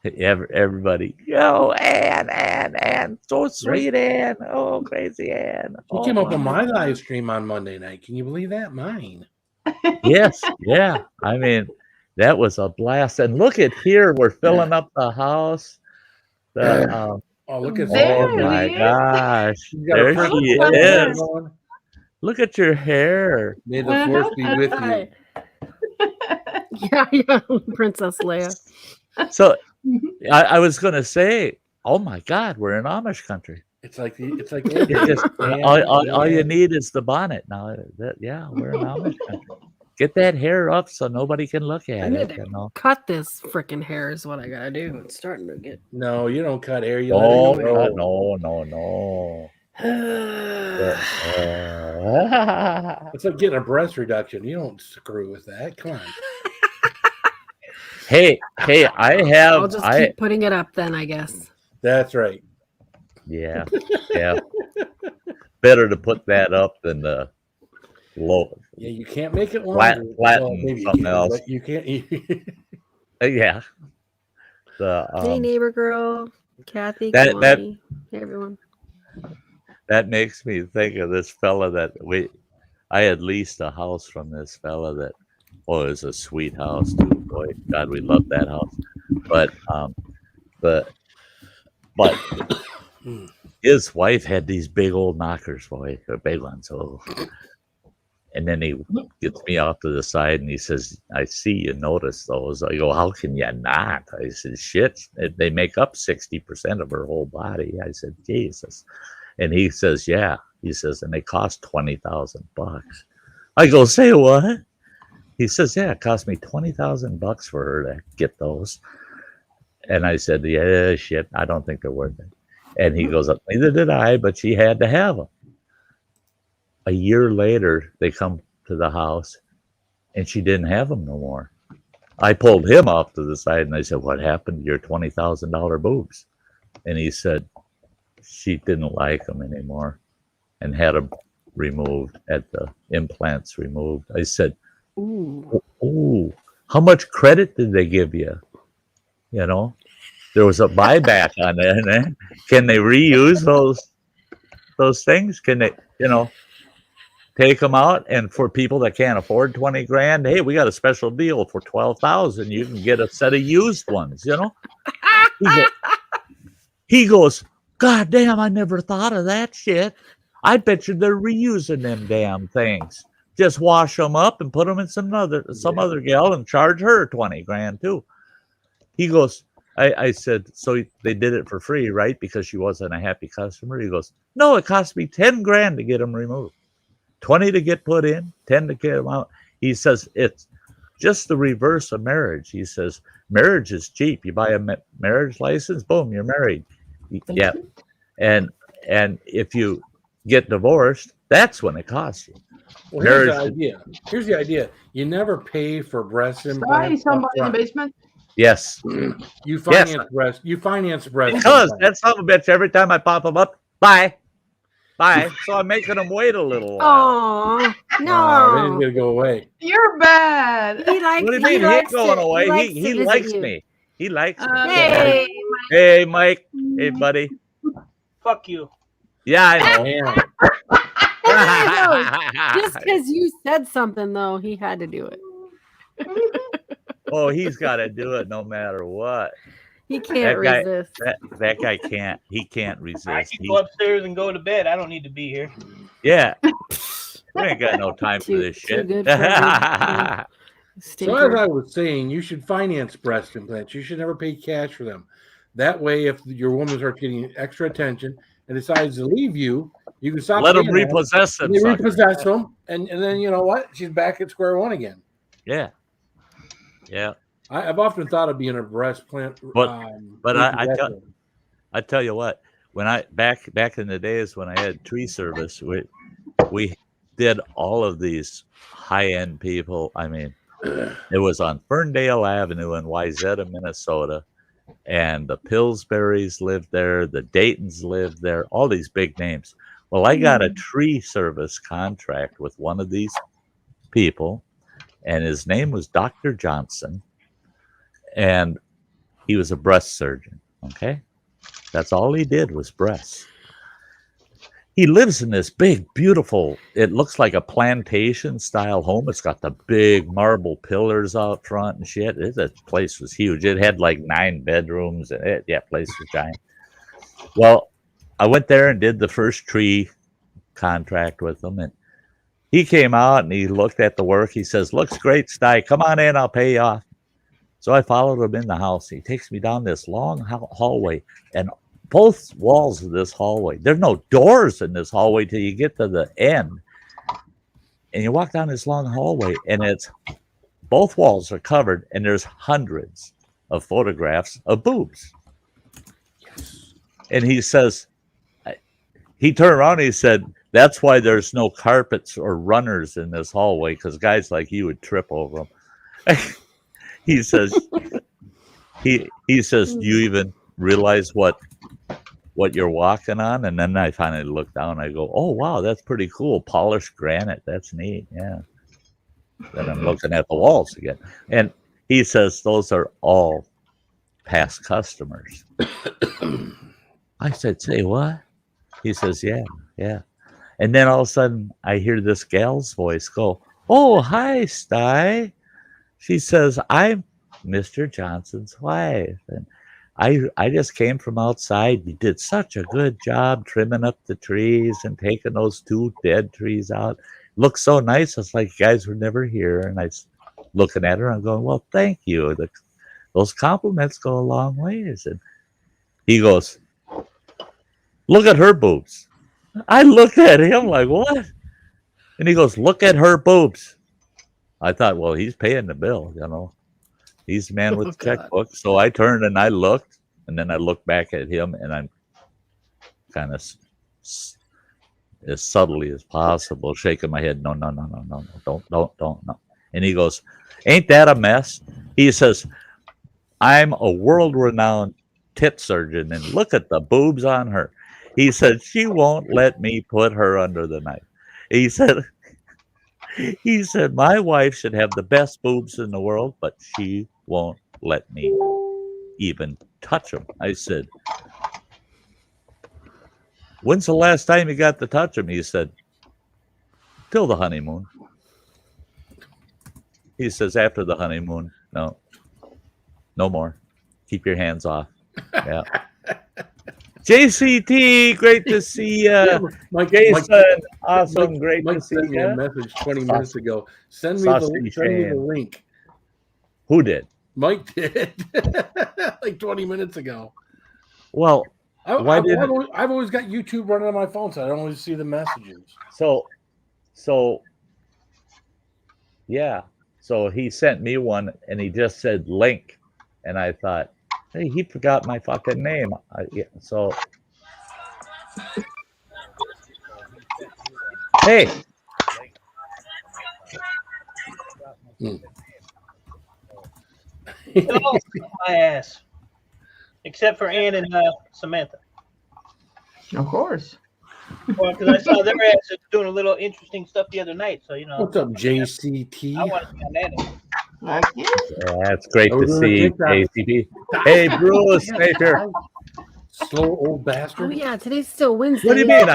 Everybody, yo, Ann, so sweet, Ann. Oh, crazy Ann. She came up on my live stream on Monday night. Can you believe that? Mine. Yes, yeah. I mean, that was a blast. And look at here, we're filling up the house. Oh, look at that. Oh my gosh. There she is. Look at your hair. May the force be with you. Yeah, Princess Leia. So I was gonna say, oh my God, we're in Amish country. It's like all you need is the bonnet. Now we're in Amish country. Get that hair up so nobody can look at it. Cut this freaking hair is what I gotta do. It's starting to get. No, you don't cut hair. You no. It's like getting a breast reduction. You don't screw with that. Come on. Hey, I'll just keep putting it up then, I guess. That's right. Yeah. Better to put that up than the low. Yeah, you can't make it longer. Flatten something else. But you can't. Yeah. Hey, neighbor girl, Kathy, hey, everyone. That makes me think of this fella that I had leased a house from this fella that, it was a sweet house too. Boy, God, we love that house. But his wife had these big old knockers, boy, big ones. Oh. And then he gets me off to the side and he says, "I see you notice those." I go, "How can you not?" I said, "Shit, they make up 60% of her whole body." I said, "Jesus." And he says, "Yeah." He says, "And they cost $20,000. I go, "Say what?" He says, "Yeah, it cost me $20,000 for her to get those." And I said, "Yeah, shit, I don't think they're worth it." And he goes, "Neither did I, but she had to have them." A year later, they come to the house, and she didn't have them no more. I pulled him off to the side and I said, "What happened to your $20,000 boobs?" And he said, "She didn't like them anymore and had them removed, had the implants removed." I said, Ooh. "Oh, how much credit did they give you? You know, there was a buyback on it. And can they reuse those things? Can they, take them out? And for people that can't afford 20 grand, hey, we got a special deal for 12,000. You can get a set of used ones, He goes, "God damn, I never thought of that shit. I bet you they're reusing them damn things. Just wash them up and put them in some other gal and charge her 20 grand too." He goes, I said, "So they did it for free, right? Because she wasn't a happy customer." He goes, "No, it cost me 10 grand to get them removed. 20 to get put in, 10 to get them out." He says, "It's just the reverse of marriage." He says, "Marriage is cheap. You buy a marriage license, boom, you're married." Yeah. And if you get divorced, that's when it costs you. Well, here's the Marriage- idea. Here's the idea. You never pay for breast Sty, implants. somebody in the upfront. basement? Yes. You finance breast. You finance breast. Because implants. that son of a bitch, every time I pop them up, bye. So I'm making them wait a little while. Oh Then he's no! gonna go away. You're bad. He likes. What do you he mean? He ain't likes going to- away. likes He to visit likes you. me. He likes me. Hey, Hey, Mike. Hey, buddy. Fuck you. Yeah, I know. Damn. just because you said something, though, he had to do it. Oh, he's got to do it no matter what. He can't That guy- resist. That guy can't. He can't resist. I can go upstairs and go to bed. I don't need to be here. Yeah. We ain't got no time for Too- this too shit. good for him. So Stinker. as I was saying, you should finance breast implants. You should never pay cash for them. That way, if your woman starts getting extra attention and decides to leave you, you can stop. Let him paying them, repossess and them. they sucker. repossess them, and then you know what? She's back at square one again. Yeah. Yeah. I've often thought of being a breast plant. But I repossessor. I tell you what, when I back in the days when I had tree service, we did all of these high-end people. I mean, it was on Ferndale Avenue in Wayzata, Minnesota, and the Pillsburys lived there, the Daytons lived there, all these big names. Well, I got a tree service contract with one of these people, and his name was Dr. Johnson, and he was a breast surgeon. Okay, that's all he did was breasts. He lives in this big, beautiful, it looks like a plantation style home. It's got the big marble pillars out front and shit. That place was huge. It had like 9 bedrooms. And place was giant. Well, I went there and did the first tree contract with him. And he came out and he looked at the work. He says, "Looks great, Sty. Come on in. I'll pay you off." So I followed him in the house. He takes me down this long hallway, and both walls of this hallway, there's no doors in this hallway till you get to the end. And you walk down this long hallway, and it's both walls are covered, and there's hundreds of photographs of boobs. And he says, he turned around and he said, "That's why there's no carpets or runners in this hallway, because guys like you would trip over them." He says, he says, "Do you even realize what you're walking on?" And then I finally look down. I go, "Oh wow, that's pretty cool. Polished granite. That's neat." Yeah. Then I'm looking at the walls again, and he says, "Those are all past customers." I said, "Say what?" He says, "Yeah, yeah." And then all of a sudden, I hear this gal's voice go, "Oh, hi, Sty." She says, "I'm Mr. Johnson's wife, and I just came from outside. You did such a good job trimming up the trees and taking those 2 dead trees out. Looks so nice. It's like you guys were never here." And I was looking at her. I'm going, "Well, thank you. Those compliments go a long ways." And he goes, "Look at her boobs." I looked at him like, "What?" And he goes, "Look at her boobs." I thought, well, he's paying the bill, He's the man with the checkbook. So I turned and I looked, and then I looked back at him, and I'm kind of as subtly as possible shaking my head. No, don't, no. And he goes, "Ain't that a mess?" He says, I'm a world-renowned tit surgeon, and look at the boobs on her. He said, she won't let me put her under the knife. He said, my wife should have the best boobs in the world, but she won't let me even touch them. I said, when's the last time you got to touch them? He said, till the honeymoon. He says, after the honeymoon, no more. Keep your hands off. Yeah. JCT, great to see you. Jason, awesome, great to see sent me a you. message 20 minutes ago. Send me the link. Who did? Mike did. Like 20 minutes ago. Well, I've always got YouTube running on my phone, so I don't always see the messages. So yeah. So he sent me one, and he just said link, and I thought, hey, he forgot my fucking name. So, hey. My ass. Except for Ann and Samantha. Of course. Well, because I saw their asses doing a little interesting stuff the other night. So, What's up, JCT? I want to be on that. Yeah, it's great to see ACP. Hey, Bruce, Nature. Slow old bastard. Oh yeah, today's still Wednesday. What do you mean?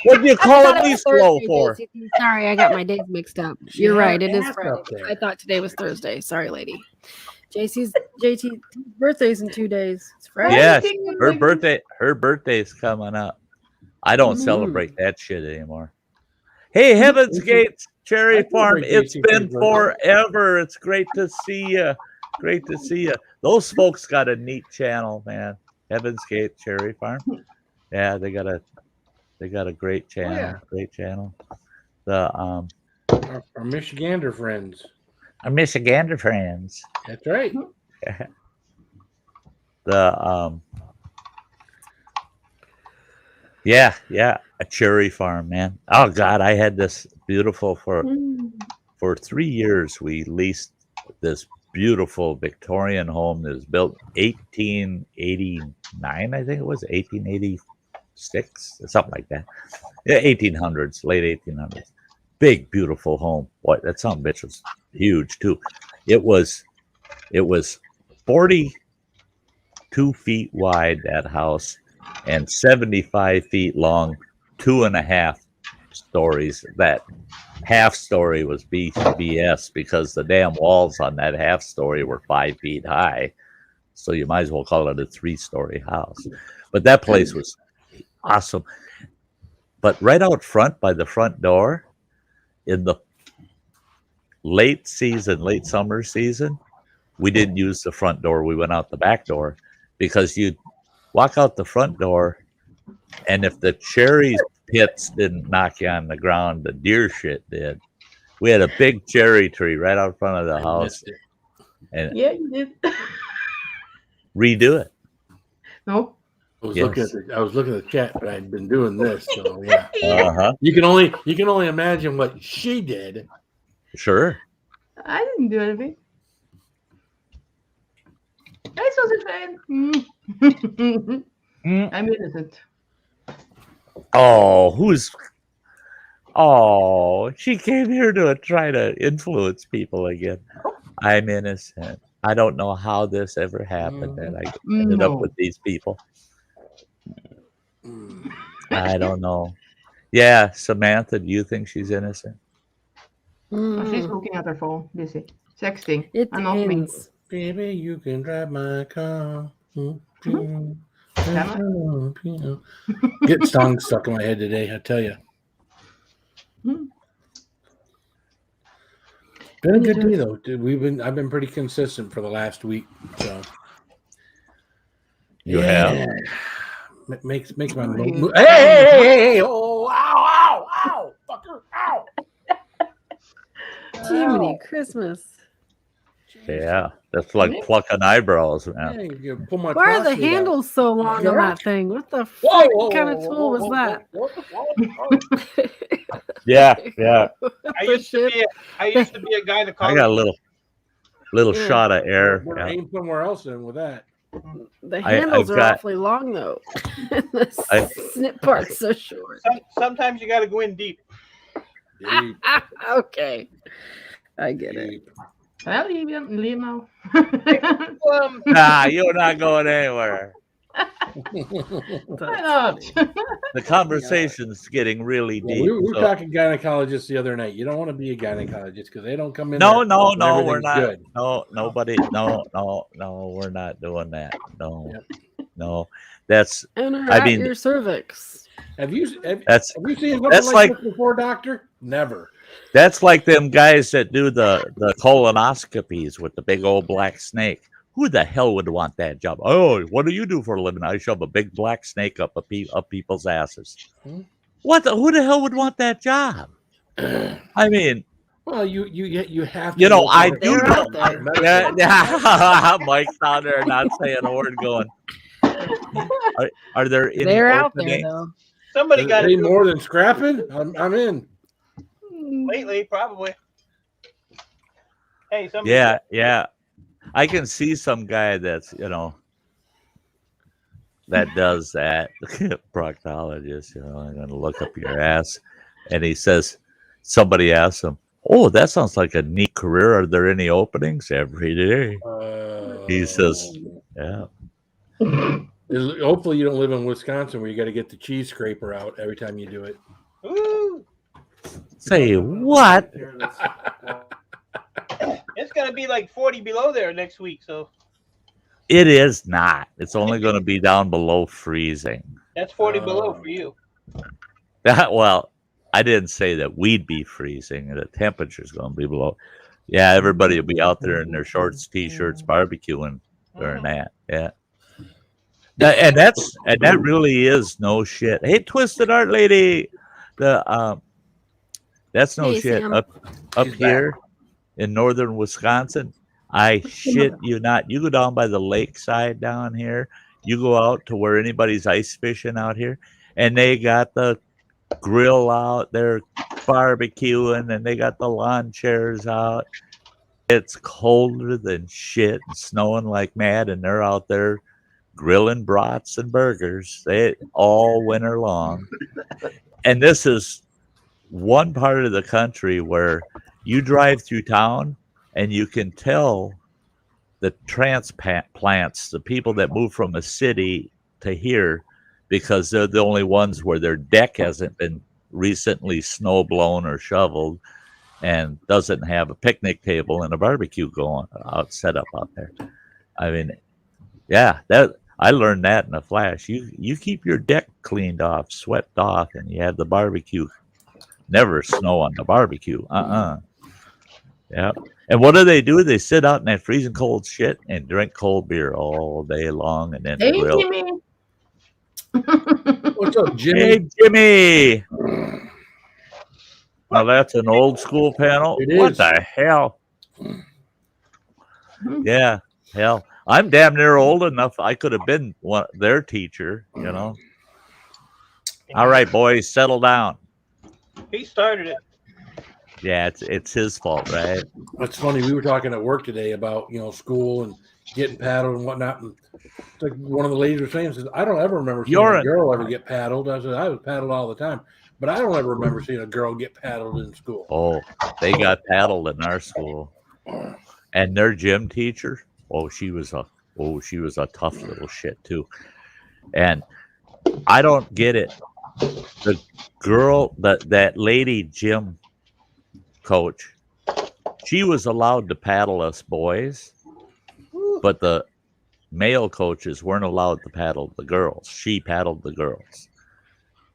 What do you call me slow for? Sorry, I got my days mixed up. You're right. It is ass Friday. up there. I thought today was Thursday. Sorry, lady. JT's birthday's in 2 days. It's Friday. Yes, her birthday's coming up. I don't celebrate that shit anymore. Hey, Heaven's Gates, Cherry Farm. It's been forever. It's great to see you. Great to see you. Those folks got a neat channel, man. Heaven's Gate, Cherry Farm. Yeah, they got a great channel. yeah. Great channel. The Our Michigander friends. our Michigander friends. That's right. The yeah, a cherry farm, man. Oh God, I had this beautiful for 3 years. We leased this beautiful Victorian home that was built 1889, I think it was 1886, something like that. Yeah, 1800s, late 1800s. Big, beautiful home. Boy, that son of a bitch was huge too. It was 42 feet wide, that house, and 75 feet long, 2.5 stories. That half story was BS because the damn walls on that half story were 5 feet high. So you might as well call it a 3-story house. But that place was awesome. But right out front by the front door, in the late summer season, we didn't use the front door. We went out the back door because you'd walk out the front door, and if the cherry pits didn't knock you on the ground, the deer shit did. We had a big cherry tree right out front of the house, and Yeah, you did. redo it. No. I was looking at the chat, but I'd been doing this, so yeah. Uh-huh. You can only imagine what she did. Sure. I didn't do anything. I saw the fan. I'm innocent. She came here to try to influence people again. I'm innocent. I don't know how this ever happened that I ended up with these people. I don't know. Yeah, Samantha, do you think she's innocent? Oh, she's looking at her phone, busy sexting. It And not me. depends. Baby, you can drive my car. Get songs stuck in my head today, I tell you. Been a good day though, dude. I've been pretty consistent for the last week, so You have? Makes my move. Hey! Oh, ow, fucker, ow! Jiminy Christmas. Yeah, that's like plucking eyebrows, man. Hey, you pull my Why are the prostate out. handles so long on that thing? What the Whoa, fuck kind of tool was that? Yeah. I used to be a guy that I called got a little. little Yeah. shot of air. Better Yeah. aim somewhere else then with that. The I- handles I've are got- awfully long though. the I- snip part's so short. Sometimes you got to go in deep. Deep, Okay. I get it. deep. Well, leave now. Nah, you're not going anywhere. Why not? The conversation's getting really Yeah, deep. we were so- talking gynecologists the other night. You don't want to be a gynecologist because they don't come in. No, there no, when no, we're everything's not. good. No, nobody. No, we're not doing that. No, Yep. no. That's And I at mean- your cervix. Have you seen that's something that's like like- this before, doctor? Never. that's like them guys that do the colonoscopies with the big old black snake. Who the hell would want that job? Oh, what do you do for a living? I shove a big black snake up people's asses. Hmm? Who the hell would want that job? I mean, Well, you have to. You know, look I at it do from know- a medical yeah, Mike's down there not saying a word going. Are there any They're out there openings? though. Somebody got Any to do more than scrapping? I'm in. it lately, probably. Hey, somebody. Yeah. I can see some guy that's, that does that. Proctologist, I'm going to look up your ass. And he says, somebody asks him, oh, that sounds like a neat career. Are there any openings? Every day. He says, yeah. Hopefully, you don't live in Wisconsin where you got to get the cheese scraper out every time you do it. Ooh, Say what? it's gonna be like 40 below there next week, so It is not. It's only going to be down below freezing. that's 40 below for you. Well, I didn't say that we'd be freezing. The temperature's going to be below. Yeah, everybody will be out there in their shorts, t-shirts, barbecuing during that. Yeah. And that really is no shit. Hey, Twisted Art Lady, that's no Hey, shit. Sam. Up She's here in northern Wisconsin, I shit you not. You go down by the lakeside down here. You go out to where anybody's ice fishing out here, and they got the grill out there barbecuing, and they got the lawn chairs out. It's colder than shit and snowing like mad, and they're out there grilling brats and burgers all winter long. And this is one part of the country where you drive through town and you can tell the transplants, the people that move from a city to here, because they're the only ones where their deck hasn't been recently snow blown or shoveled and doesn't have a picnic table and a barbecue set up out there. I mean, yeah, that I learned that in a flash. You keep your deck cleaned off, swept off, and you have the barbecue. Never snow on the barbecue. Yeah. And what do? They sit out in that freezing cold shit and drink cold beer all day long, and then Hey, grill. Jimmy. What's up, Jimmy? Hey, Jimmy. Now that's an old school panel. It What is. the hell? Yeah, hell. I'm damn near old enough. I could have been their teacher, All right, boys, settle down. He started it. Yeah, it's his fault, right? It's funny. We were talking at work today about school and getting paddled and whatnot. And it's like one of the ladies was saying, says, "I don't ever remember seeing a girl ever get paddled." I said, "I was paddled all the time, but I don't ever remember seeing a girl get paddled in school." Oh, they got paddled in our school, and their gym teacher. She was a tough little shit too, and I don't get it. The girl, that lady gym coach, she was allowed to paddle us boys, but the male coaches weren't allowed to paddle the girls. She paddled the girls.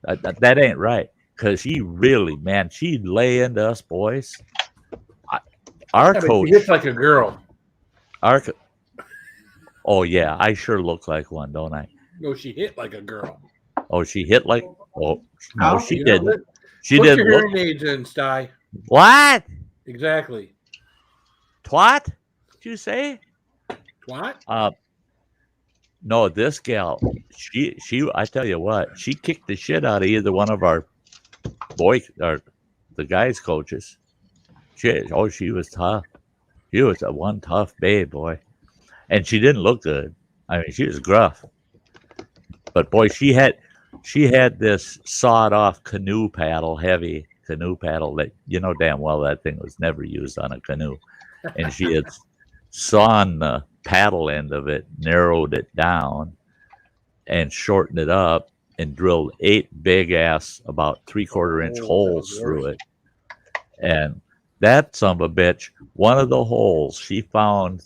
That ain't right, because she really, man, she'd lay into us boys. Our coach, She hits like a girl. Oh yeah, I sure look like one, don't I? No, she hit like a girl. Oh, she hit like. Oh no, Oh, she You know, didn't. She Put didn't your look. hearing aids in, Sty. What? Exactly. Twat? Did you say? What? No, this gal, she. I tell you what, she kicked the shit out of either one of our the guys' coaches. She was tough. She was a one tough babe, boy. And she didn't look good. I mean, she was gruff. But boy, she had this sawed off canoe paddle, heavy canoe paddle that you know damn well that thing was never used on a canoe. And she had sawn the paddle end of it, narrowed it down, and shortened it up and drilled 8 big ass about 3/4 inch holes through it. And that son of a bitch, one of the holes she found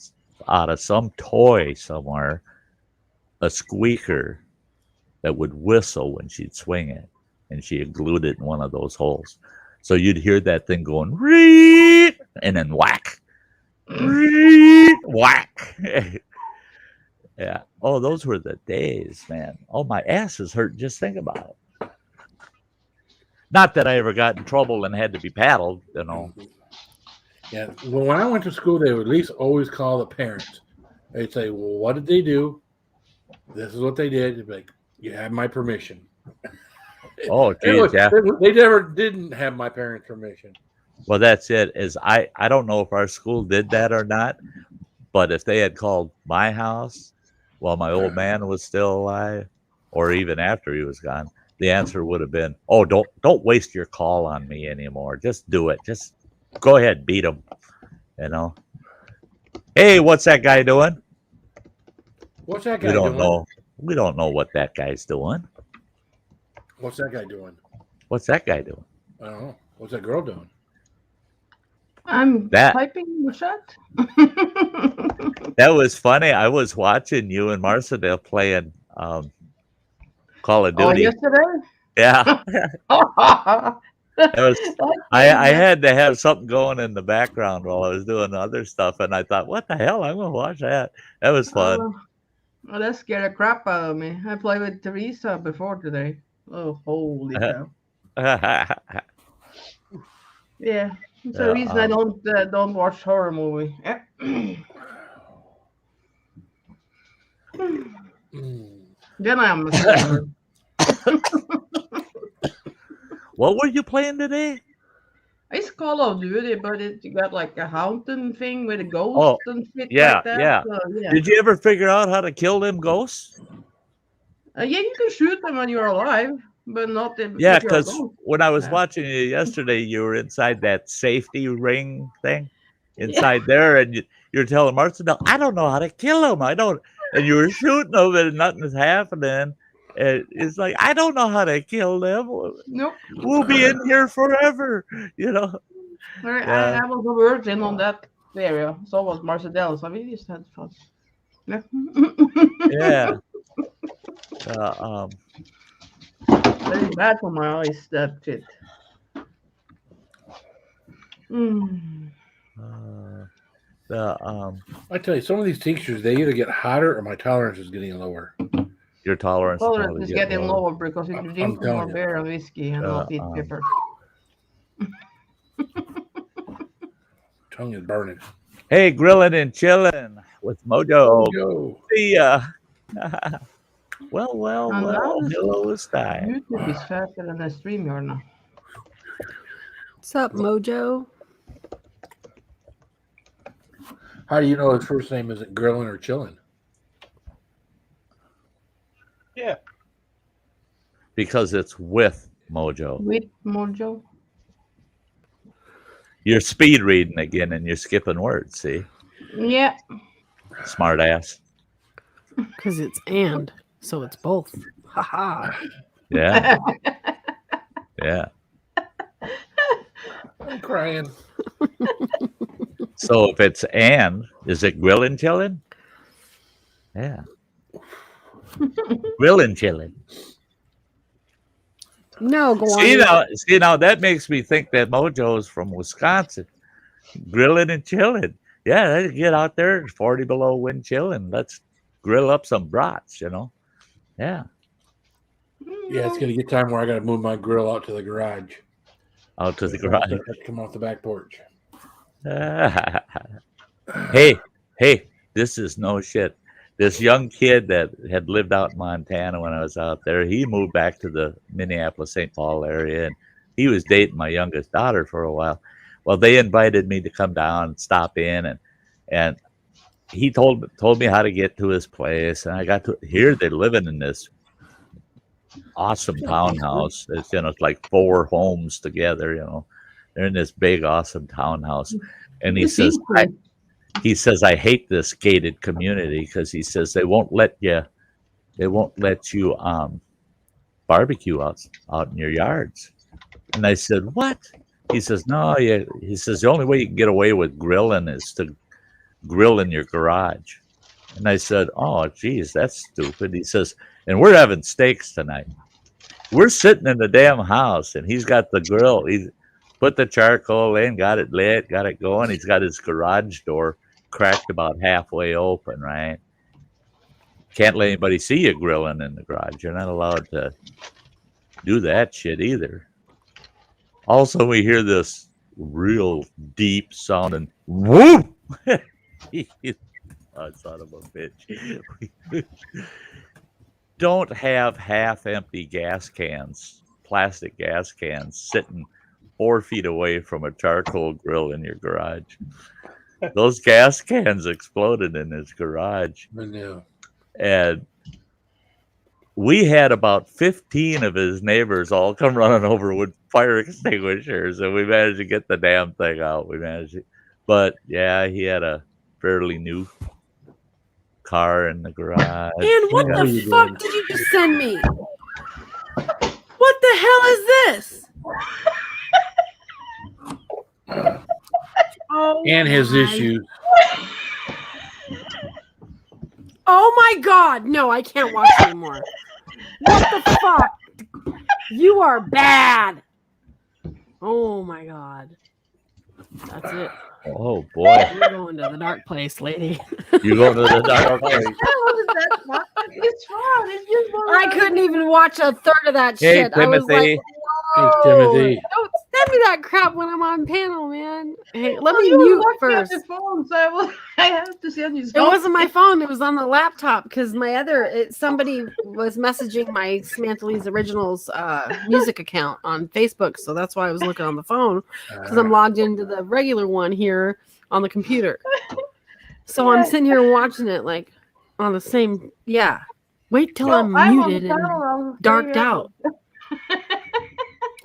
out of some toy somewhere, a squeaker that would whistle when she'd swing it. And she had glued it in one of those holes. So you'd hear that thing going, reet, and then whack, reet, whack. Yeah. Oh, those were the days, man. Oh, my ass is hurt just think about it. Not that I ever got in trouble and had to be paddled, you know. Yeah. Well, when I went to school, they would at least always call the parents. They'd say, "Well, what did they do? This is what they did." They'd be like, "You have my permission." Oh, geez, yeah. They never didn't have my parents' permission. Well, that's it. Is I don't know if our school did that or not, but if they had called my house while my old man was still alive, or even after he was gone, the answer would have been, "Oh, don't waste your call on me anymore. Just do it. Just go ahead, beat him." You know. Hey, what's that guy doing? What's that guy We don't doing? know. We don't know what that guy's doing. What's that guy doing? What's that guy doing? I don't know. What's that girl doing? I'm That- typing the chat. That was funny. I was watching you and Marcel playing Call of Oh, Duty. yesterday? Yeah. That was I had to have something going in the background while I was doing other stuff, and I thought, what the hell? I'm gonna watch that. That was fun. Well, that scared the crap out of me. I played with Teresa before today. Oh, holy cow. Yeah. It's the reason I don't watch horror movie. Then I'm a scared. What were you playing today? It's Call of Duty, but you got like a haunting thing with a ghost Oh, and shit yeah, like that. yeah. So, yeah. Did you ever figure out how to kill them ghosts? Yeah, you can shoot them when you're alive, but not if Yeah, if you're a because ghost. when I was Yeah. watching you yesterday, you were inside that safety ring thing inside there, and you're telling Martha, "No, I don't know how to kill them. I don't." And you were shooting them, and nothing's happening. And it's like, I don't know how to kill them. Nope. We'll be in here forever, you know. Yeah. I was a virgin on that area. So was Marcel. So we just had fun. Yeah. Yeah. Very bad for my eyes, that shit. I tell you, some of these tinctures, they either get hotter or my tolerance is getting lower. Your tolerance will Tolerance probably is get getting lower. lower because you I'm drink more telling you. beer and whiskey and not eat pepper. Tongue is burning. Hey, grilling and chilling with Mojo. Yo. See ya. Well, And now this hello, Sty. YouTube is faster than the StreamYard now. What's up, Mojo? How do you know his first name isn't grilling or chilling? Yeah. Because it's with Mojo. With Mojo. You're speed reading again and you're skipping words, see? Yeah. Smart ass. Because it's and, so it's both. Haha. Yeah. Yeah. I'm crying. So if it's and, is it grilling chilling? Yeah. Grilling chilling. No, go on. See now that makes me think that Mojo is from Wisconsin. Grilling and chilling. Yeah, let's get out there, 40 below wind chilling. Let's grill up some brats, you know. Yeah. Yeah, it's gonna get time where I gotta move my grill out to the garage. Out to the garage. Come off the back porch. Hey, this is no shit. This young kid that had lived out in Montana when I was out there, he moved back to the Minneapolis, St. Paul area, and he was dating my youngest daughter for a while. Well, they invited me to come down and stop in, and And he told me how to get to his place, and I got to here. They're living in this awesome townhouse. It's it's like 4 homes together. They're in this big awesome townhouse, and he says I hate this gated community because he says they won't let you barbecue out in your yards. And I said, what? He says, no, yeah. He says the only way you can get away with grilling is to grill in your garage. And I said, oh, geez, that's stupid. He says, and we're having steaks tonight. We're sitting in the damn house, and he's got the grill. He put the charcoal in, got it lit, got it going. He's got his garage door cracked about halfway open, right? Can't let anybody see you grilling in the garage. You're not allowed to do that shit either. Also, we hear this real deep sound and whoop! Oh, son of a bitch. Don't have half-empty gas cans, plastic gas cans, sitting 4 feet away from a charcoal grill in your garage. Those gas cans exploded in his garage. I know. And we had about 15 of his neighbors all come running over with fire extinguishers, and we managed to get the damn thing out. But yeah, he had a fairly new car in the garage. And what Yeah, the you fuck did. did you just send me? What the hell is this? Oh, And his my- issues. Oh my god, no, I can't watch anymore. What the fuck? You are bad. Oh my god. That's it. Oh boy, You're going to the dark place, lady. you going to the dark place? How is that fun? It's fun. It's just one I of those- couldn't even watch a third of that Hey, shit. I was like, Timothy. Hey, "Whoa, Timothy. don't send me that crap when I'm on panel, man." Hey, let Well, me you were mute looking at first. the phone, so I have to send you It something. wasn't my phone. It was on the laptop because somebody was messaging my Samantha Lee's Originals music account on Facebook. So that's why I was looking on the phone because I'm logged into the regular one here on the computer. So I'm sitting here watching it like on the same. Yeah. Wait till I'm on muted the and panel, I'll darked figure out.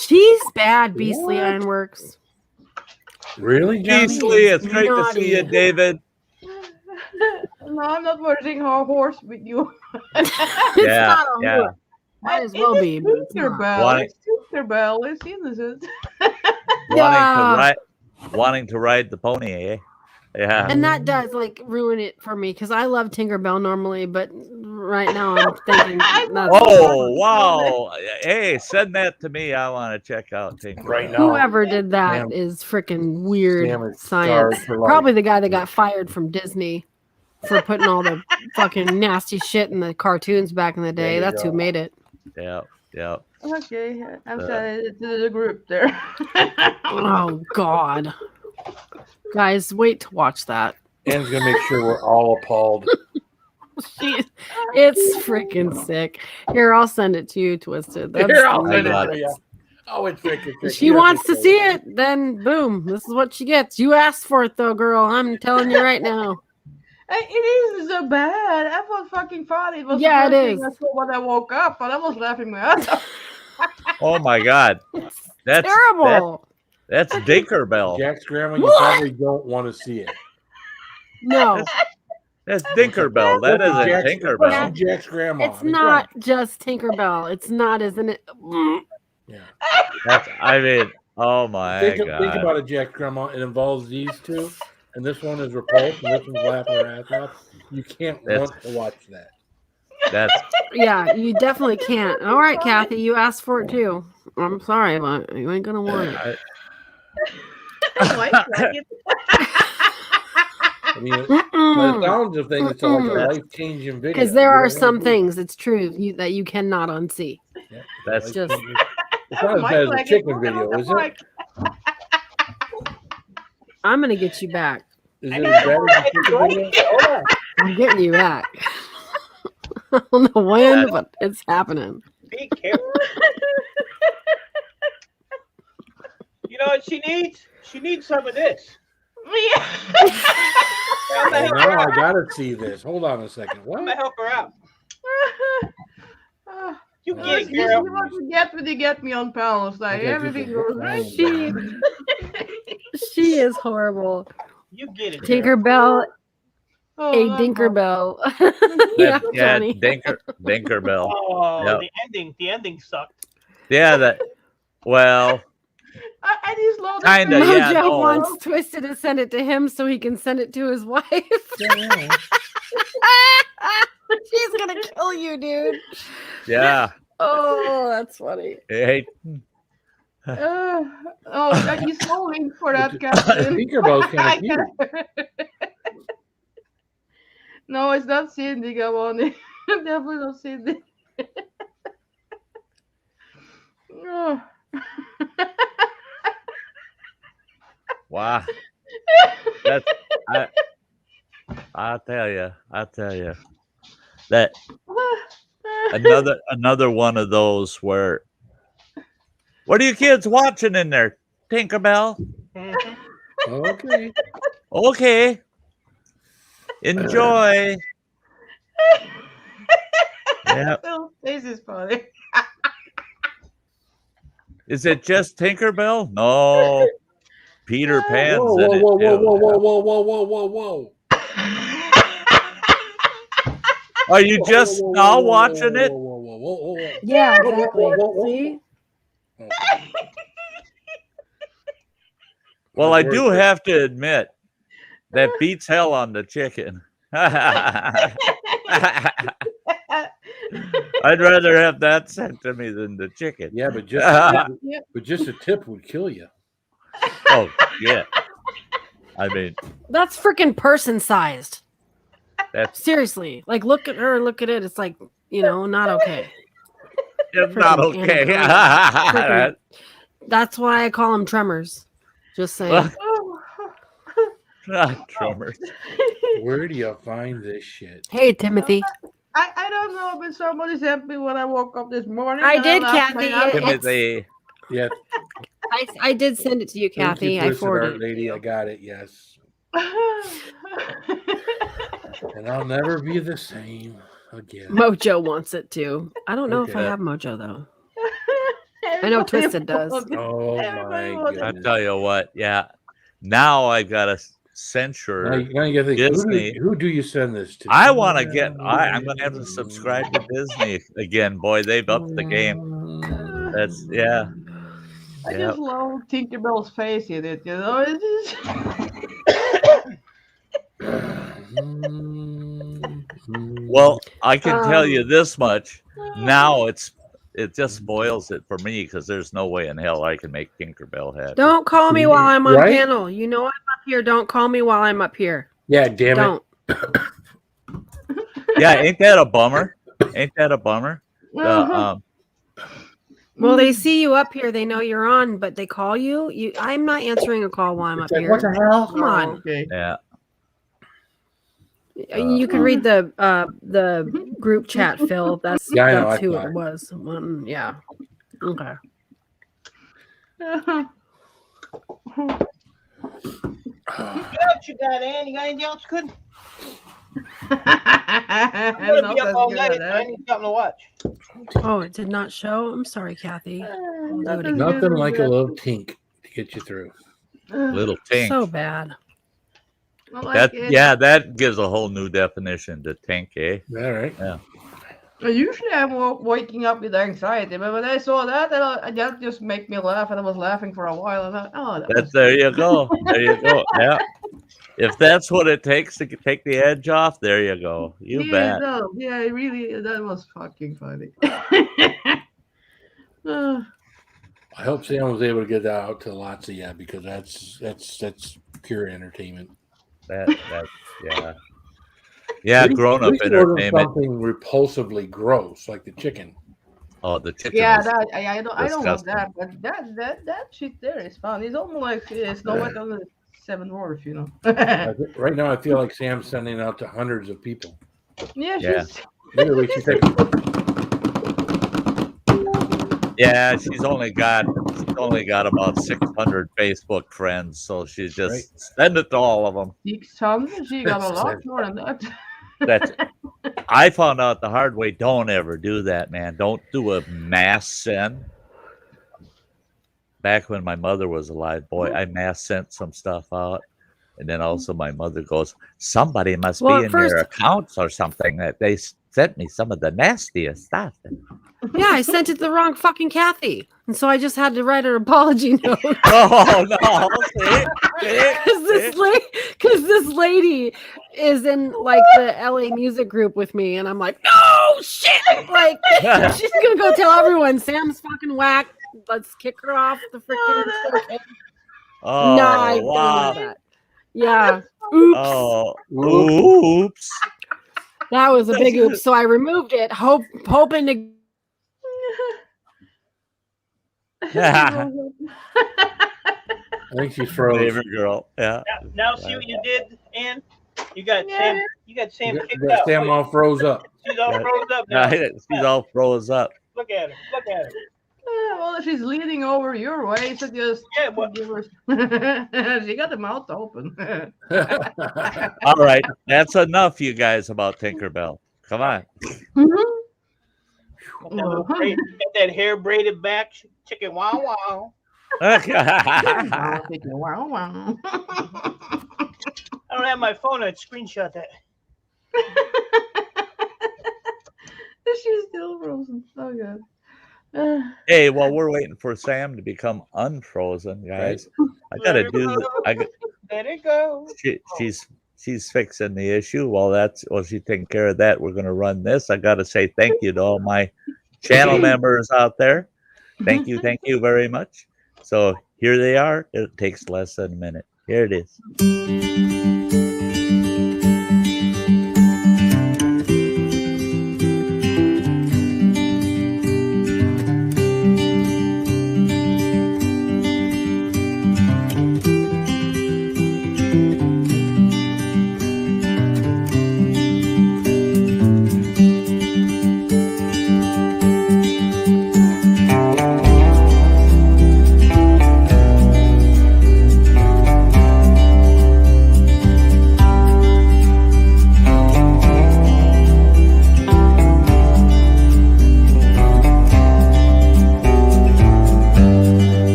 She's bad, Beastly What? Ironworks. Really, Johnny? Beastly, it's great to see you, Naughty. David. No, I'm not watching our horse with you. It's Yeah, not a yeah. horse. Might as well be, but it's not. Tinkerbell. Why- It's Tinkerbell. It's innocent. Yeah. Wanting to ride the pony, eh? Yeah. And that does like ruin it for me because I love Tinkerbell normally, but right now I'm thinking not Oh wow! Hey, send that to me. I want to check out Tinker. Right now. whoever did that Sam- is freaking weird Sam is science. scarred for life. Probably the guy that got fired from Disney for putting all the fucking nasty shit in the cartoons back in the There day. you That's go. who made it. Yeah, yeah. Okay, I'm sending it to the group there. Oh God, guys, wait to watch that. Anne's gonna make sure we're all appalled. It's freaking sick. Here, I'll send it to you, Twisted. That's Here, I'll send it to to you. Oh, it's freaking. If she wants to see it, then boom, this is what she gets. You asked for it though, girl. I'm telling you right now. It isn't so bad. I was fucking funny. It was Yeah, the it first thing is. I saw when I woke up, but I was laughing my ass off. Oh my God, that's Terrible. that's Dinkerbell. Jack's grandma, you probably don't want to see it. No, That's Dinkerbell. That isn't Jack's, Tinkerbell. Jack's grandma. it's not just Tinkerbell. It's not, isn't it? Yeah. I mean, oh my Think God. about it, Jack's grandma. It involves these two, and this one is repulsed, and this one's laughing her ass off. You can't That's- want to watch that. That's Yeah, you definitely can't. All right, Kathy, you asked for it too. I'm sorry, but you ain't gonna want it. Like it. I mean, by the sounds of things, it's like a life-changing video. Because there You are don't some wanna do things, it's true, that you cannot unsee. it. Yeah, That's just- life-changing. It's not as bad as the chicken video, is it? I'm gonna get you back. Is it as bad as the chicken video? I'm getting you back. I don't know when, but it's happening. Be careful. You know what she needs? She needs some of this. I'm gonna Oh, help now her I out. gotta see this. Hold on a second. I'm What? gonna help her out. You Oh, get This it, is girl. what you get when you get me on panels. Like Okay, everything just goes a- right. She she is horrible. You get it, girl. Tinkerbell, Oh, a that's Dinkerbell. That, yeah, yeah, Johnny. Dinkerbell. Oh, Yep. the ending sucked. Yeah, that. Well, I just love Kinda, that. yeah, Mojo no. wants Twisted to send it to him so he can send it to his wife. Yeah. She's gonna kill you, dude. yeah. Oh, that's funny. Hey, You falling for that, Well, Captain. Tinkerbell's kind of cute. No, it's not Cindy. Come on, definitely not Cindy. Oh. wow. That's I'll tell you. That another one of those where. What are you kids watching in there? Tinkerbell. Mhm. Okay. Okay. Enjoy. Yeah. This is funny. Is it just Tinkerbell? No. Peter Pan's Whoa, in whoa, it whoa, whoa, too. whoa, whoa, whoa, whoa, whoa, whoa, whoa. Are you just Whoa, whoa, now whoa, whoa, watching whoa, it? whoa, whoa, whoa, whoa, whoa. Yeah, Whoa, whoa, exactly. whoa, whoa, whoa. See? Okay. Well, My I word, do but- have to admit that beats hell on the chicken. I'd rather have that sent to me than the chicken. Yeah, but just a tip would kill you. Oh, yeah. I mean, That's freaking person sized. that's Seriously. Like, look at her and look at it. It's like, not okay. it's not Freaking okay. Freaking- That's why I call them tremors. Just saying. Drummers. Where do you find this shit? Hey, Timothy. I don't know, but somebody sent me when I woke up this morning. I and did, laughed my Kathy. ass off. Timothy. Yeah. I did send it to you, Thank Kathy. you, I Twisted forwarded Art it. Lady. I got it. Yes. And I'll never be the same again. Mojo wants it too. I don't know if I Okay. have Mojo though. I know Twisted does. Oh Everybody my wants it. I goodness. tell you what, yeah. Now I gotta Now censure you gotta think, Disney. who do you send this to? I want to get. I'm going to have to subscribe to Disney again. Boy, they've upped the game. That's yeah. I Yep. just love Tinkerbell's face in it, It's just... Well, I can tell you Um, this much. Now it just spoils it for me because there's no way in hell I can make Tinkerbell happy. Don't call me while I'm on Right? panel. You know I'm up here. Don't call me while I'm up here. Yeah, damn Don't. Yeah, ain't that a bummer? Ain't that a bummer? Well, they see you up here. They know you're on, but they call you. I'm not answering a call while I'm up here. What the hell? Come on. Okay. Yeah. You can read the group chat, Phil. That's Yeah, I know, that's I who saw it it. was. Yeah. Okay. What else you got, Ann? You got anything else good? I'm I'm gonna not be up as all good night. at I that. need something to watch. Oh, it did not show. I'm sorry, Kathy. Not do it as again. good Nothing as like a that. little tink to get you through. Little Tink. So bad. I like That it. yeah, that gives a whole new definition to Tink, eh? All right. Usually I'm waking up with anxiety, but when I saw that, that just made me laugh, and I was laughing for a while. And I, oh, that was There you go. There you go. Yeah. If that's what it takes to take the edge off, there you go. You yeah, bet. no, yeah, really, that was fucking funny. I hope Sam was able to get that out to lots of you because that's pure entertainment. That's yeah. Yeah, At least- grown at up least it wasn't entertainment. something repulsively gross like the chicken. Oh, the chicken. Yeah, was- I don't want disgusting. that, but that shit there is fun. It's almost like Snow White on the Seven Dwarfs, Right now, I feel like Sam's sending out to hundreds of people. Yeah, Yeah. she's Literally, she's like, Yeah, she's only got about 600 Facebook friends, so she just send it to all of them. 600? She got a lot more than that. That's I found out the hard way. Don't ever do that, man. Don't do a mass send. Back when my mother was alive, boy, I mass sent some stuff out. And then also my mother goes, somebody must Well, be in their accounts or something that they sent me some of the nastiest stuff. Yeah, I sent it to the wrong fucking Kathy. And so I just had to write an apology note. Oh, no. Because this lady is in like the LA music group with me. And I'm like, no, shit. Like, she's going to go tell everyone Sam's fucking whack. Let's kick her off the freaking. Oh, no, I wow. don't do that. Yeah. Oops. Oh, oops. That was a big oops. So I removed it, hoping to. I think she's frozen. Favorite girl. Yeah. Now see what you did, Ann? You got Sam. You got Sam kicked Got out. Sam all froze up. She's all froze up now. She's all froze up. Look at her. Look at her. Well, she's leaning over your way, so just give her. She got the mouth open. All right, that's enough, you guys, about Tinkerbell. Come on. Get that hair braided back, chicken wow wow. Wow, wow. I don't have my phone. I'd screenshot that. She's still frozen. Oh god. Hey, while we're waiting for Sam to become unfrozen, guys, I gotta do. Let it go. She's fixing the issue. While she's taking care of that, we're gonna run this. I gotta say thank you to all my channel members out there. Thank you very much. So here they are. It takes less than a minute. Here it is.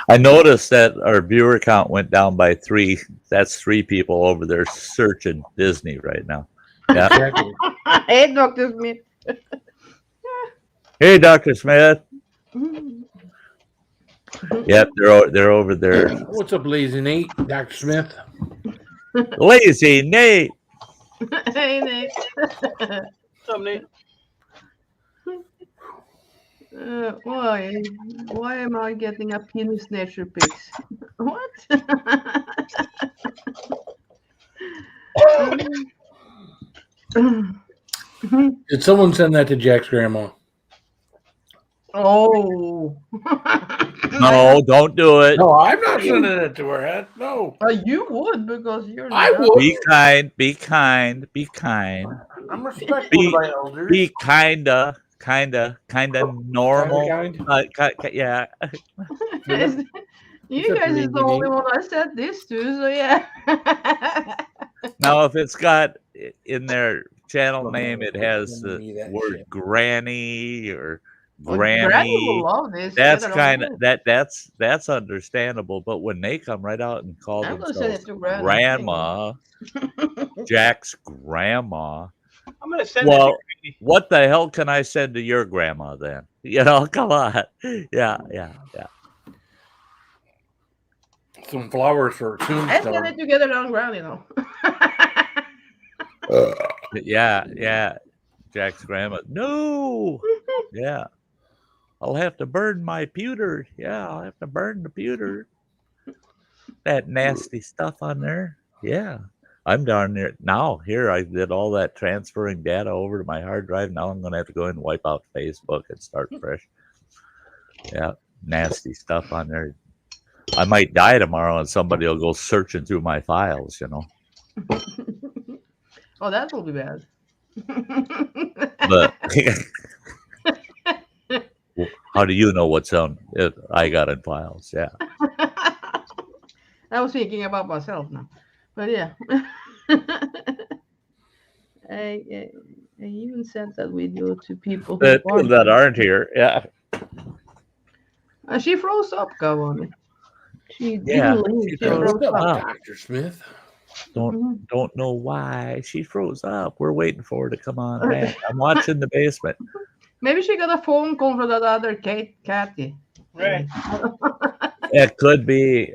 I noticed that our viewer count went down by 3. That's 3 people over there searching Disney right now. Yeah. Exactly. Hey, Dr. Smith. Hey, Dr. Smith. Yep, they're over there. What's up, Lazy Nate? Dr. Smith. Lazy Nate. Hey, Nate. What's up, Nate? Why am I getting a penis nature pics? What? Did someone send that to Jack's grandma? Oh. No, don't do it. No, I'm not sending it to her. No. You would because you're. I would. Be kind. Be kind. Be kind. I'm respectful to my elders. Be kinda normal. Yeah. You guys is the only one I said this to, so yeah. Now, if it's got in their channel name, it has the word granny or Granny granny. will love this. That's kind of that's understandable. But when they come right out and call I'm gonna send themselves it to Granny. grandma, Jack's grandma. I'm gonna send Well, it. what the hell can I send to your grandma then? You know, come on. Yeah. Some flowers for a Let's get tombstone. it together on ground, you know. Yeah. Jack's grandma. No. Yeah. I'll have to burn my pewter. Yeah, I'll have to burn the pewter. That nasty stuff on there. Yeah. I'm darn near now. Here, I did all that transferring data over to my hard drive. Now I'm going to have to go in and wipe out Facebook and start fresh. Yeah, nasty stuff on there. I might die tomorrow, and somebody will go searching through my files. Oh, that will be bad. But how do you know what's on it? I got in files? Yeah. I was thinking about myself now, but yeah. I even sent that video to people that aren't here. Yeah. She froze up, Gavoni. She Yeah, didn't leave. she She froze froze up. up. Dr. Smith. Don't know why she froze up. We're waiting for her to come on back. I'm watching the basement. Maybe she got a phone call from that other Kathy. Right. It could be.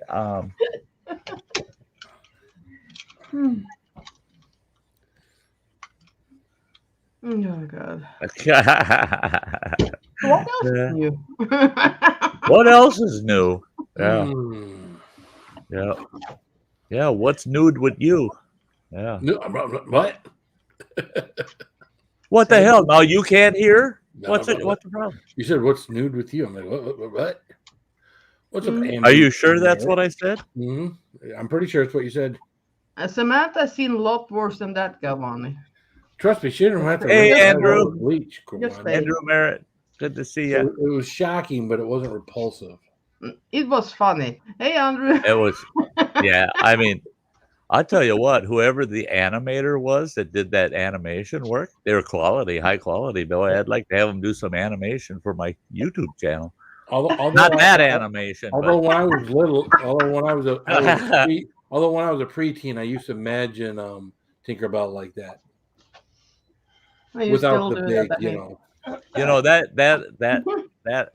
Oh God. Yeah. What else is new? What else is new? Yeah. Hmm. Yeah. Yeah. What's nude with you? Yeah. No, what? What the hell? Now you can't hear? No, What's but- it? What's the problem? You said what's nude with you? I'm like, what? What's up, Andy? Are you sure that's what I said? Hmm. I'm pretty sure it's what you said. Samantha's seen a lot worse than that, Gavoni. Trust me, she didn't have to. Hey, rinse it out Andrew. with bleach. Come Just on. say- Andrew Merritt. Good to see It, you. it was shocking, but it wasn't repulsive. It was funny. Hey, Andrew. It was. Yeah. I mean, I'll tell you what. Whoever the animator was that did that animation work, they were quality, high quality. Though I'd like to have them do some animation for my YouTube channel. Although Not that animation. Although But when I was little, although when I was a preteen, I used to imagine Tinkerbell like that You without still the do big, that, I you think. know. that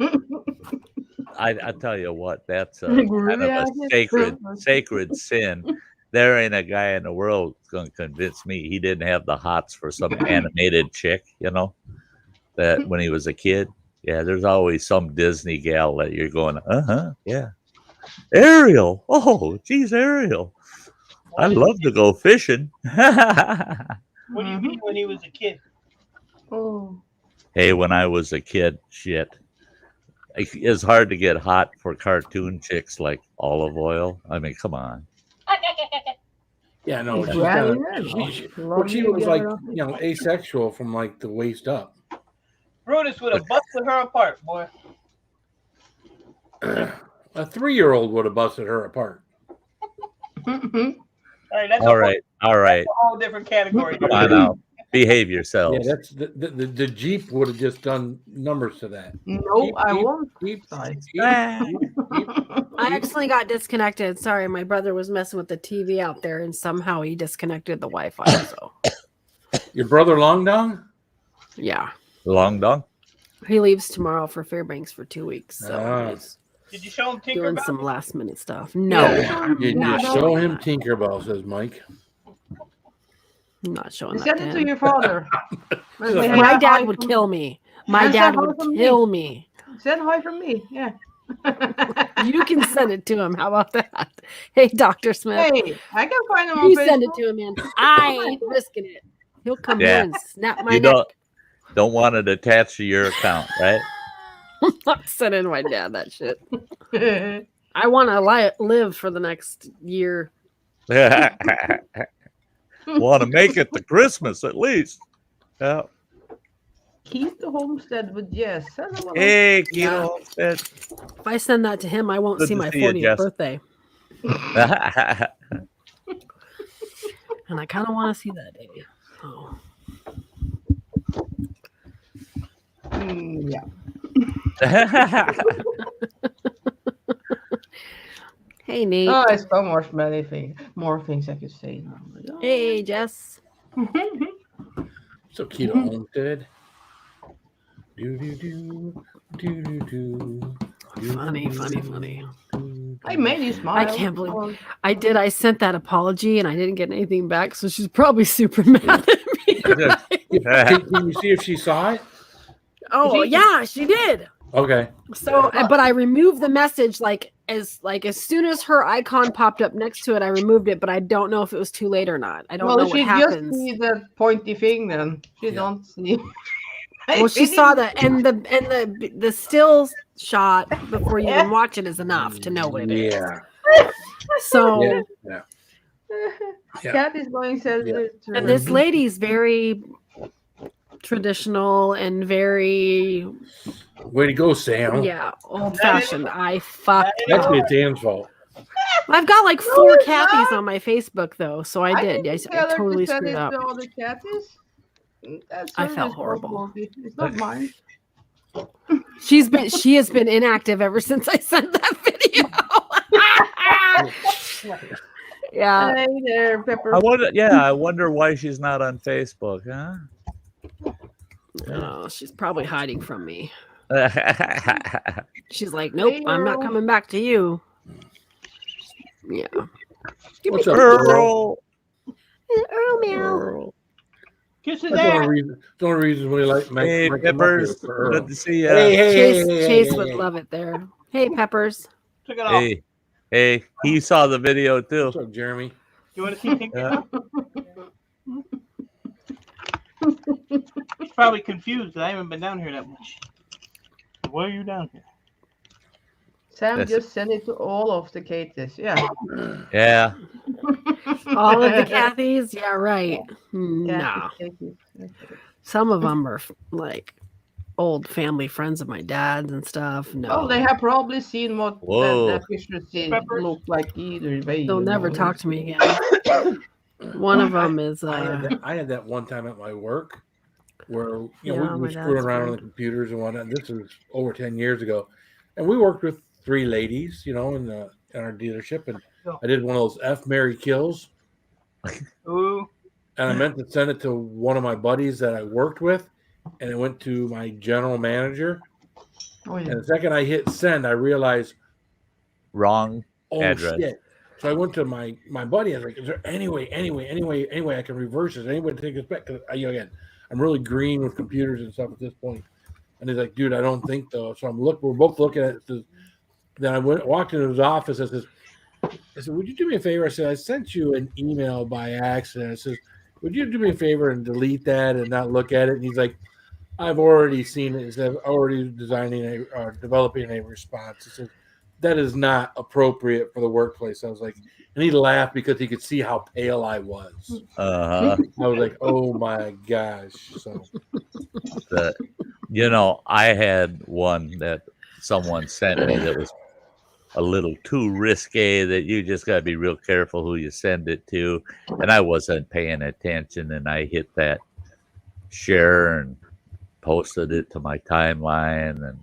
I tell you what, that's kind of a sacred sin. There ain't a guy in the world going to convince me he didn't have the hots for some animated chick, that when he was a kid. Yeah, there's always some Disney gal that you're going, yeah. Ariel. Oh, geez, Ariel. I'd love to go fishing. What do you mean when he was a kid? Oh. Hey, when I was a kid, shit. It's hard to get hot for cartoon chicks like Olive Oil. I mean, come on. Yeah, no, She's she's rather kinda- than- she- Love but she you was together. like, asexual from like the waist up. Brutus would have busted her apart, boy. A 3-year-old would have busted her apart. All right, that's All right. a whole different category. Come on now. Behave Yeah, yourselves. that's the Jeep would have just done numbers to that. No, I won't. Jeep. I actually got disconnected. Sorry, my brother was messing with the TV out there, and somehow he disconnected the Wi-Fi. So Your brother Long Dong? yeah, Long dong. he leaves tomorrow for Fairbanks for 2 weeks. So Ah. he's Did you show him doing Tinkerbell? some last minute stuff. No, You I'm not show showing him that. Tinkerbell, says Mike. I'm not showing that. Send to it him. to your father. And say, My "Hi dad would from- kill me. My And dad say hi would from me. kill me. Send hi from me. Yeah. You can send it to him. How about that? Hey, Dr. Smith. Hey, I can find him on You Facebook. send it to him, man. I ain't risking it. He'll come Yeah. here and snap my You neck. don't want it attached to your account, right? I'm not sending my dad that shit. I want to live for the next year. Want to make it to Christmas at least. Yeah. Keep the homestead with Jess. Send him a Hey, Yeah. Keto. If I send that to him, I won't Good see to my see you, 40th Jess. birthday. And I kind of want to see that day. Oh. Yeah. Hey, Nate. Oh, it's so much many things. More things I could say now. Like, oh. Hey, Jess. So Keto Homestead. Do do do do do do. Funny. I made you smile. I can't believe I did. I sent that apology and I didn't get anything back. So she's probably super mad at me. Can you see if she saw it? Oh, She- yeah, she did. Okay. So, but I removed the message as soon as her icon popped up next to it, I removed it, but I don't know if it was too late or not. I don't know what she happens. just see the pointy thing then. She don't see. Well, she saw the still shot before you even watch it is enough to know what it is. Yeah. So, Yeah. Cat is going to. and this lady's very traditional and very Way to go, Sam. old fashioned. Actually, it's Sam's fault. I've got like 4 Kathys on my Facebook though, so I did. I totally send screwed it up. to all the Kathys. I felt horrible. It's not mine. She has been inactive ever since I sent that video. Yeah. Hey there, Pepper. I wonder why she's not on Facebook, huh? Oh, she's probably hiding from me. She's like, nope, I'm not coming back to you. Yeah. What's up, Earl? Earl meow. Kisses That's there. the only reason we like Hey, Peppers. Good to see you. Chase would love it there. Hey, Peppers. Took it off. Hey, he saw the video too. What's up, Jeremy? You want to see Pink? Yeah. He's probably confused. I haven't been down here that much. Why are you down here? Sam just sent it to all of the Kathys. Yeah. Yeah. All of the Kathys? Yeah, right. No. Kathys. Some of them are like old family friends of my dad's and stuff. No. Oh, they have probably seen what Whoa. that picture look like either way. They'll never talk to me again. One of them is I had that one time at my work where we my were dad's screwing around on friend. the computers and whatnot. This was over 10 years ago, and we worked with 3 ladies, in our dealership, and I did one of those F Mary kills, Ooh. and I meant to send it to one of my buddies that I worked with, and it went to my general manager. Oh, yeah. And the second I hit send, I realized, Wrong oh address. shit. So I went to my buddy. I was like, "Is there any way I can reverse this? Any way to take this back?" Because again, I'm really green with computers and stuff at this point. And he's like, "Dude, I don't think though." So we're both looking at it. Then I walked into his office. I said, "Would you do me a favor?" I said, "I sent you an email by accident." I said, "Would you do me a favor and delete that and not look at it?" And he's like, "I've already seen it. I'm already developing a response." He said, "That is not appropriate for the workplace." I was like, and he laughed because he could see how pale I was. Uh-huh. I was like, "Oh my gosh!" So, I had one that someone sent me that was a little too risque, that you just got to be real careful who you send it to. And I wasn't paying attention, and I hit that share and posted it to my timeline, and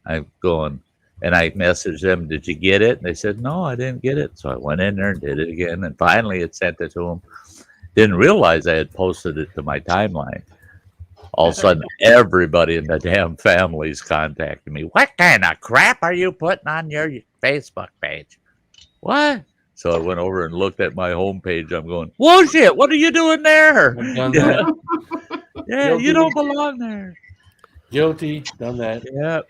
I'm going, and I messaged them, "Did you get it?" And they said, "No, I didn't get it." So I went in there and did it again, and finally it sent it to them. Didn't realize I had posted it to my timeline. All of a sudden, everybody in the damn family's contacting me. "What kind of crap are you putting on your Facebook page?" "What?" So I went over and looked at my homepage. I'm going, "Whoa, shit! What are you doing there?" I've done that. Yeah, you don't belong there. Guilty. Done that. Yeah.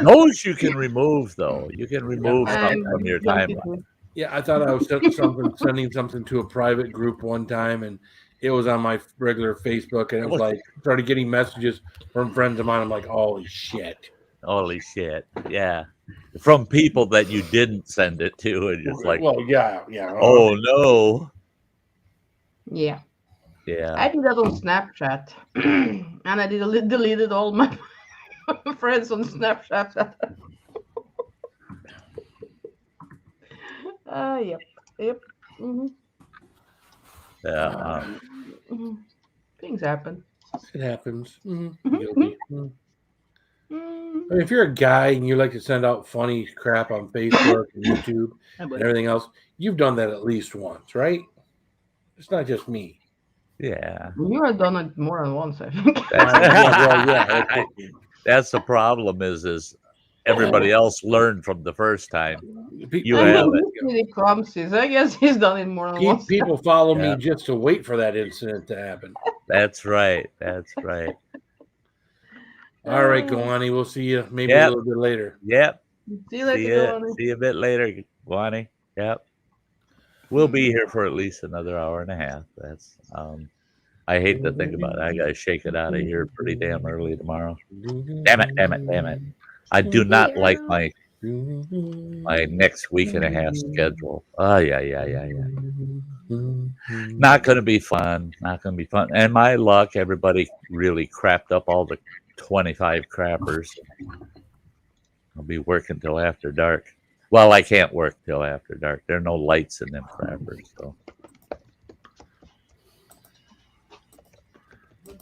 Those you can remove, though. You can remove something from your timeline. Yeah, I thought I was sending something to a private group one time, and it was on my regular Facebook, and it was like started getting messages from friends of mine. I'm like, "Holy shit!" Holy shit! Yeah, from people that you didn't send it to, and just like, well, yeah. Oh no. Yeah. Yeah. I did that on Snapchat, and I deleted all my friends on Snapchat. Yep. Mm-hmm. Yeah. Things happen. It happens. Mm-hmm. Guilty. Mm. I mean, if you're a guy and you like to send out funny crap on Facebook and YouTube and everything else, you've done that at least once, right? It's not just me. Yeah. You have done it more than once, I think. Yeah. That's the problem. Is everybody else learned from the first time? You I have know it. he's really clumsy, so I guess he's done it more than once. People follow me just to wait for that incident to happen. That's right. That's right. All right, Galani. We'll see you maybe Yep. a little bit later. Yep. See you later, See Giovanni. you a bit later, Guani. Yep. We'll be here for at least another hour and a half. That's I hate to think about it. I gotta shake it out of here pretty damn early tomorrow. Damn it. I do not like my next week and a half schedule. Oh yeah. Not gonna be fun. Not gonna be fun. And my luck, everybody really crapped up all the 25 crappers. I'll be working till after dark. Well, I can't work till after dark. There are no lights in them crappers, so.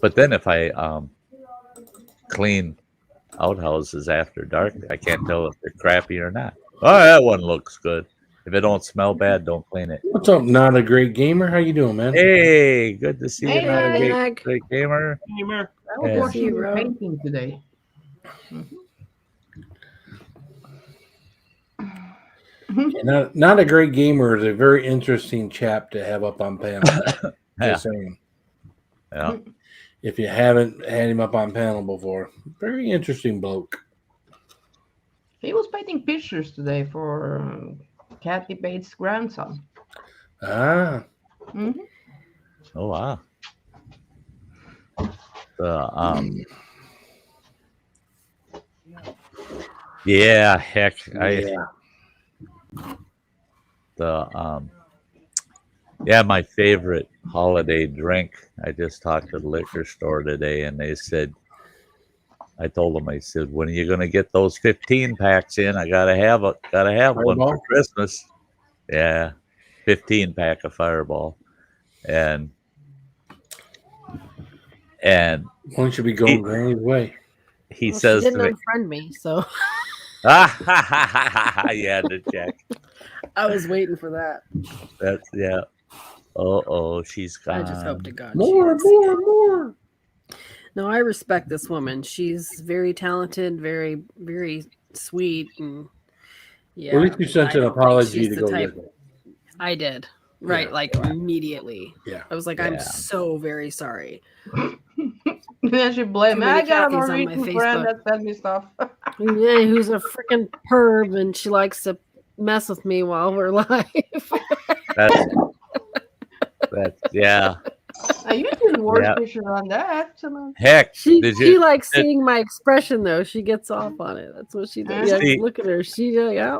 But then if I clean outhouses after dark, I can't tell if they're crappy or not. Oh, that one looks good. If it don't smell bad, don't clean it. What's up, Not a Great Gamer? How you doing, man? Hey, good to see Hey, you, not a Nick. great gamer. Gamer. I was Yeah. watching you Zero. painting today. Not a Great Gamer is a very interesting chap to have up on panel. Yeah. Just saying. Yeah. If you haven't had him up on panel before, very interesting bloke. He was painting pictures today for Kathy Bates' grandson. Ah, Mhm. Oh wow. Yeah, heck, yeah. my favorite holiday drink. I just talked to the liquor store today, and they said, I told them, I said, when are you going to get those 15 packs in? I gotta have one for Fireball? Christmas. Yeah, 15 pack of Fireball, and One should be going Granny's way. he Well, says she to didn't me, unfriend me, so you had to check. I was waiting for that. That's yeah. Oh, she's gone. I just hope to God. More. No, I respect this woman. She's very talented, very, very sweet, and yeah. At least you sent I an don't think apology she's to the go type- get it. I did. Right, Yeah. like immediately. Yeah. I was like, Yeah. I'm so very sorry. Then she blamed Too me. many I got a Kathys on my Norwegian friend Facebook. that sent me stuff. Yeah, who's a freaking perv, and she likes to mess with me while we're live. That's yeah. You did worse Yeah. picture on that. So Heck, She did she you? likes did- seeing my expression though. She gets off on it. That's what she does. Yeah, See- look at her. She yeah.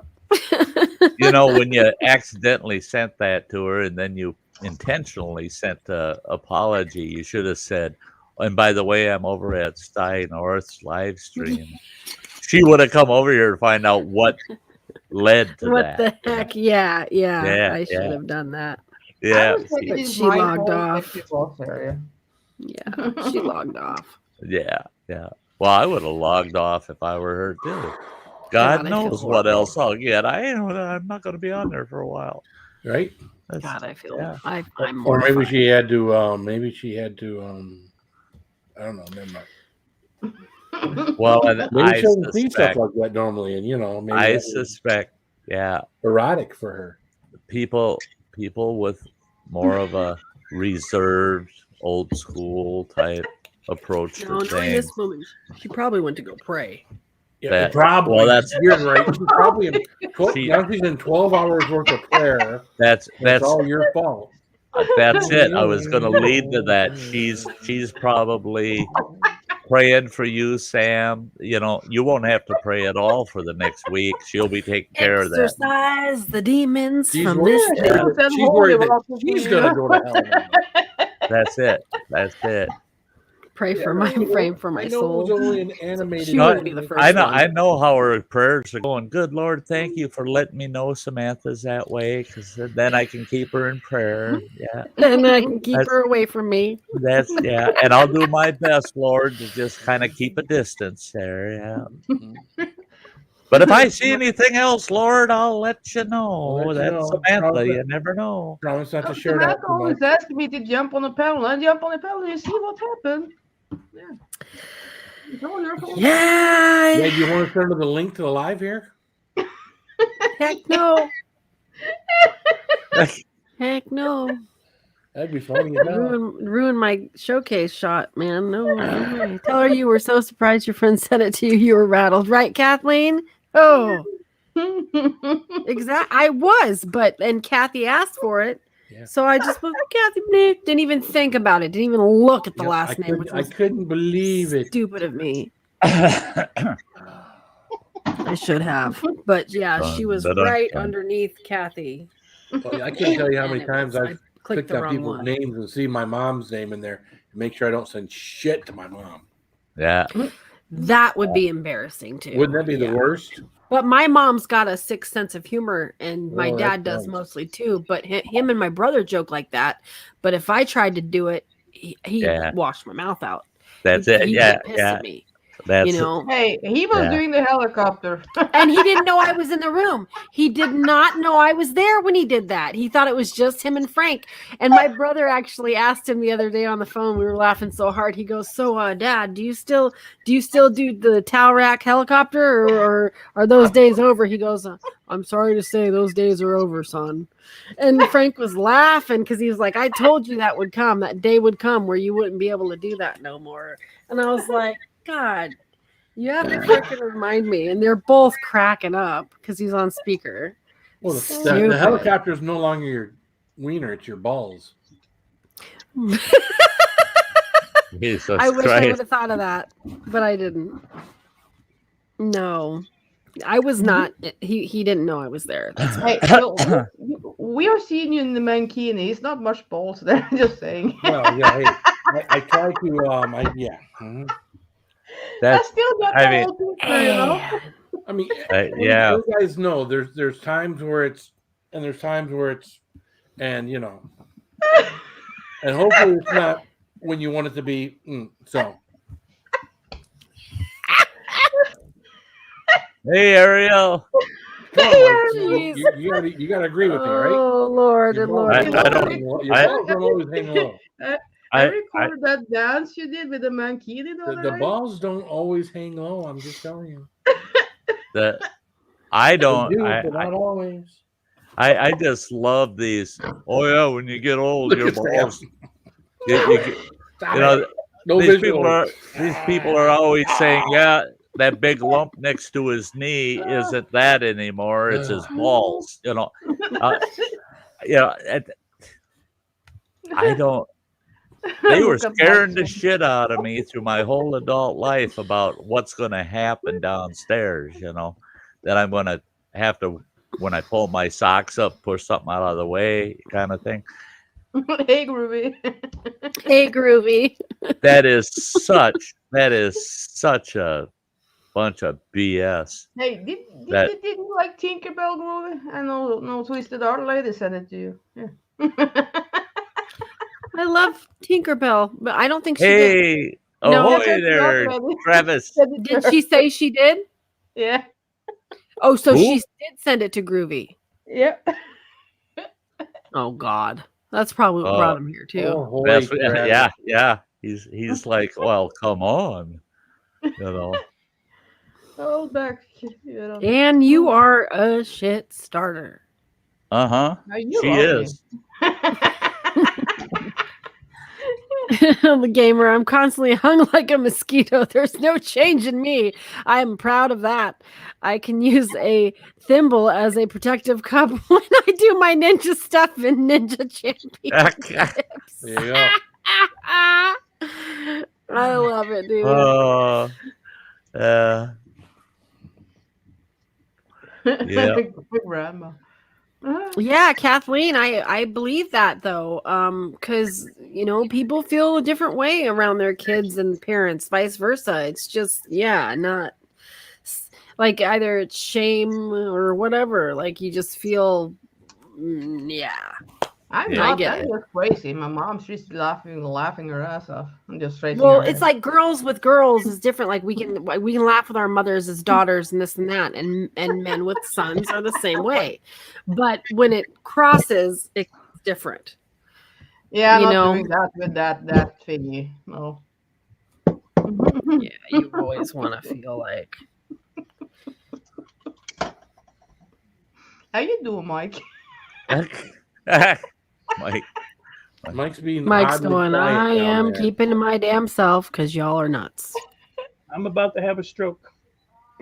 You know, when you accidentally sent that to her, and then you intentionally sent an apology, you should have said, and by the way, I'm over at Sty North's live stream. She would have come over here to find out what led to What that. the heck? Yeah, Yeah, I should yeah. have done that. Yeah. I was thinking But it's she my logged fault off. that she lost her, Yeah, she logged off. Yeah. Well, I would have logged off if I were her too. God God, I feel knows what horrible. else I'll get. I'm not going to be on there for a while. Right? That's- God, I feel yeah. I'm Or maybe mortified. she had to I don't know, never mind. yeah. Well, and Maybe I she doesn't see stuff suspect, like that normally, and maybe I that was suspect, yeah, erotic for her. people with more of a reserved, old school type approach No, to knowing things. this woman, she probably went to go pray. Yeah, That- probably. well, that's- you're right. She's probably in 12, She- now she's in 12 hours worth of prayer. That's It's all your fault. that's it. I was going to lead to that. She's probably praying for you, Sam. You know, you won't have to pray at all for the next week. She'll be taking care of that. Exorcise the demons She's from worried, this. Yeah. that, she's worried that she's going to go to hell. now. That's it. Pray for Yeah, my I know it was soul. only an animated. She wouldn't be the first. I know how her prayers are going. Good Lord, thank you for letting me know Samantha's that way, because then I can keep her in prayer. Yeah, And I can keep That's- her away from me. and I'll do my best, Lord, to just kind of keep a distance there. Yeah. But if I see anything else, Lord, I'll let you know. I'll let you That's know. Samantha. Probably. You never know. Promise not to share that. Samantha always asking me to jump on the pedal. I jump on the pedal. You see what happened? Yeah. It's all your fault. Yeah. Yeah, do you want to send her the link to the live here? Heck no. Heck no. That'd be funny. As hell. Ruin my showcase shot, man. No way. Tell her you were so surprised your friend sent it to you. You were rattled, right, Kathleen? Oh, exactly. I was, and Kathy asked for it. Yeah. So I just put Kathy. Didn't even think about it. Didn't even look at the last name, which was I couldn't believe it. stupid of me. I should have, but yeah, she was right underneath Kathy. Well, I can't tell you how many times I've clicked clicked on people's names and see my mom's name in there and make sure I don't send shit to my mom. Yeah. That would be embarrassing too. Wouldn't that be the worst? But my mom's got a sick sense of humor, and my dad does mostly too. But him and my brother joke like that. But if I tried to do it, he washed my mouth out. That's He'd it. get pissed at me. That's Hey, he was doing the helicopter. And he didn't know I was in the room. He did not know I was there when he did that. He thought it was just him and Frank. And my brother actually asked him the other day on the phone. We were laughing so hard. He goes, "So, Dad, do you still do the towel rack helicopter, or are those days over?" He goes, "I'm sorry to say those days are over, son." And Frank was laughing because he was like, "I told you that would come. That day would come where you wouldn't be able to do that no more." And I was like, God, you have to freaking remind me. And they're both cracking up because he's on speaker. Well, the helicopter is no longer your wiener; it's your balls. Jesus I wish I Christ. would have thought of that, but I didn't. No, I was not. He didn't know I was there. That's Hey, so we are seeing you in the mankini. It's not much balls there. Just saying. Well, yeah. Hey, I try to. Mhm. That's still got I the mean- whole picture, you know? I mean, yeah. you guys know there's times where it's and there's times where it's and you know, and hopefully it's not when you want it to be. So Hey, Ariel. come on, Mike, you gotta agree with me, right? Oh Lord and Lord. I don't- Your balls don't always hang low. I recorded that dance you did with the mankini. The balls don't always hang low. I'm just telling you. I They don't. do, but not always. I just love these. Oh yeah, when you get old, Look your at balls. Stop You know, it. No these visual. people are always saying, yeah, that big lump next to his knee isn't that anymore. It's his balls. You know, I don't. They were scaring the shit out of me through my whole adult life about what's going to happen downstairs. You know, that I'm going to have to, when I pull my socks up, push something out of the way, kind of thing. Hey, Groovy. Hey, Groovy. That is such a bunch of BS. Hey, did you like Tinkerbell, Groovy? I know, no Twisted Art Lady sent it to you. Yeah. I love Tinkerbell, but I don't think she did. Hey, No, ahoy there, Travis. Did she say she did? Yeah. Oh, so Who? she did send it to Groovy. Yeah. Oh God, that's probably what brought him here too. Oh, holy That's, crap. yeah. He's like, well, come on, you know. Hold back. You know. And you are a shit starter. Uh-huh. Now you She are is. The gamer, I'm constantly hung like a mosquito. There's no change in me. I am proud of that. I can use a thimble as a protective cup when I do my ninja stuff in Ninja Championships. There you go. I love it, dude. Yeah. Grandma. Yeah, Kathleen, I believe that though, because you know people feel a different way around their kids and parents, vice versa. It's just not like either it's shame or whatever. Like you just feel, I'm I not. get I'm it. just crazy. My mom, she's laughing her ass off. I'm just straight. Well, it's like girls with girls is different. Like we can laugh with our mothers as daughters and this and that, and men with sons are the same way. But when it crosses, it's different. yeah, I'm you not know. doing that with that thingy. No. Yeah, you always want to feel like. How you doing, Mike? Mike. Mike's being Mike's oddly going, quiet I down am there. keeping to my damn self because y'all are nuts. I'm about to have a stroke.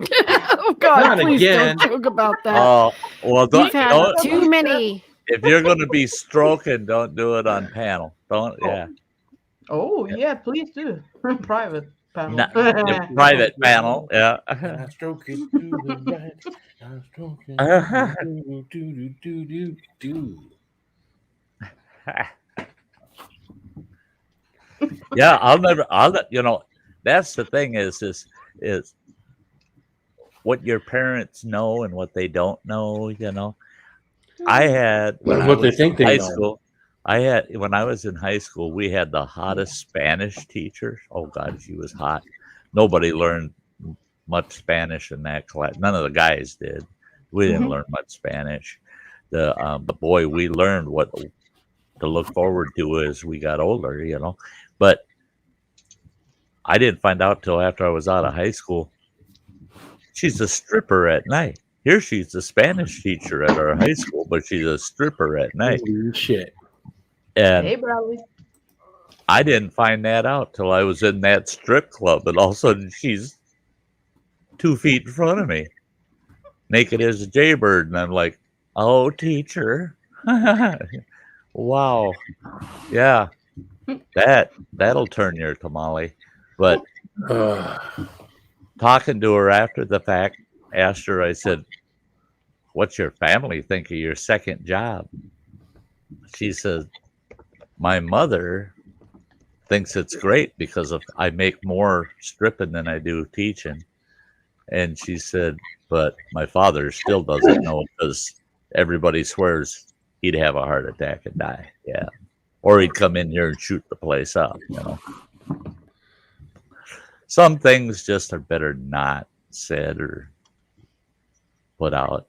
Oh, God, Not please again. don't joke about that. Oh, well, You've had don't, too many. if you're going to be stroking, don't do it on panel. Don't, yeah. Oh, yeah, please do. Private panel. Not the private panel, yeah. I stroke it to the right. I stroke it do. Yeah, that's the thing is what your parents know and what they don't know, I had when I What they was think in they high know. school, when I was in high school, we had the hottest Spanish teacher. Oh God, she was hot. Nobody learned much Spanish in that class. None of the guys did. We didn't learn much Spanish. But boy, we learned what to look forward to as we got older, But I didn't find out till after I was out of high school. She's a stripper at night. Here she's a Spanish teacher at our high school, but she's a stripper at night. Holy shit. And Hey, Bradley. I didn't find that out till I was in that strip club, and all of a sudden she's 2 feet in front of me, naked as a jaybird, and I'm like, "Oh, teacher, wow, yeah, that'll turn your tamale." But talking to her after the fact, asked her, I said, "What's your family think of your second job?" She said, "My mother thinks it's great because I make more stripping than I do teaching." And she said, "But my father still doesn't know because everybody swears he'd have a heart attack and die." Yeah. Or he'd come in here and shoot the place up, Some things just are better not said or put out,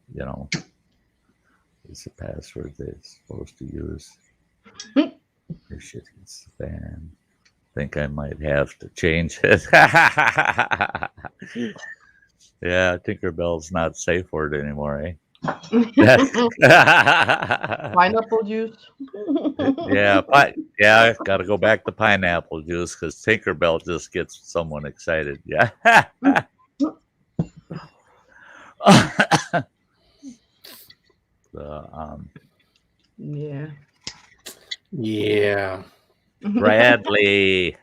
It's a password they're supposed to use. This shit hits the fan. Think I might have to change it. Yeah, Tinkerbell's not safe word anymore, eh? Pineapple juice. Yeah, got to go back to pineapple juice because Tinkerbell just gets someone excited. Yeah. Yeah. Yeah. Bradley.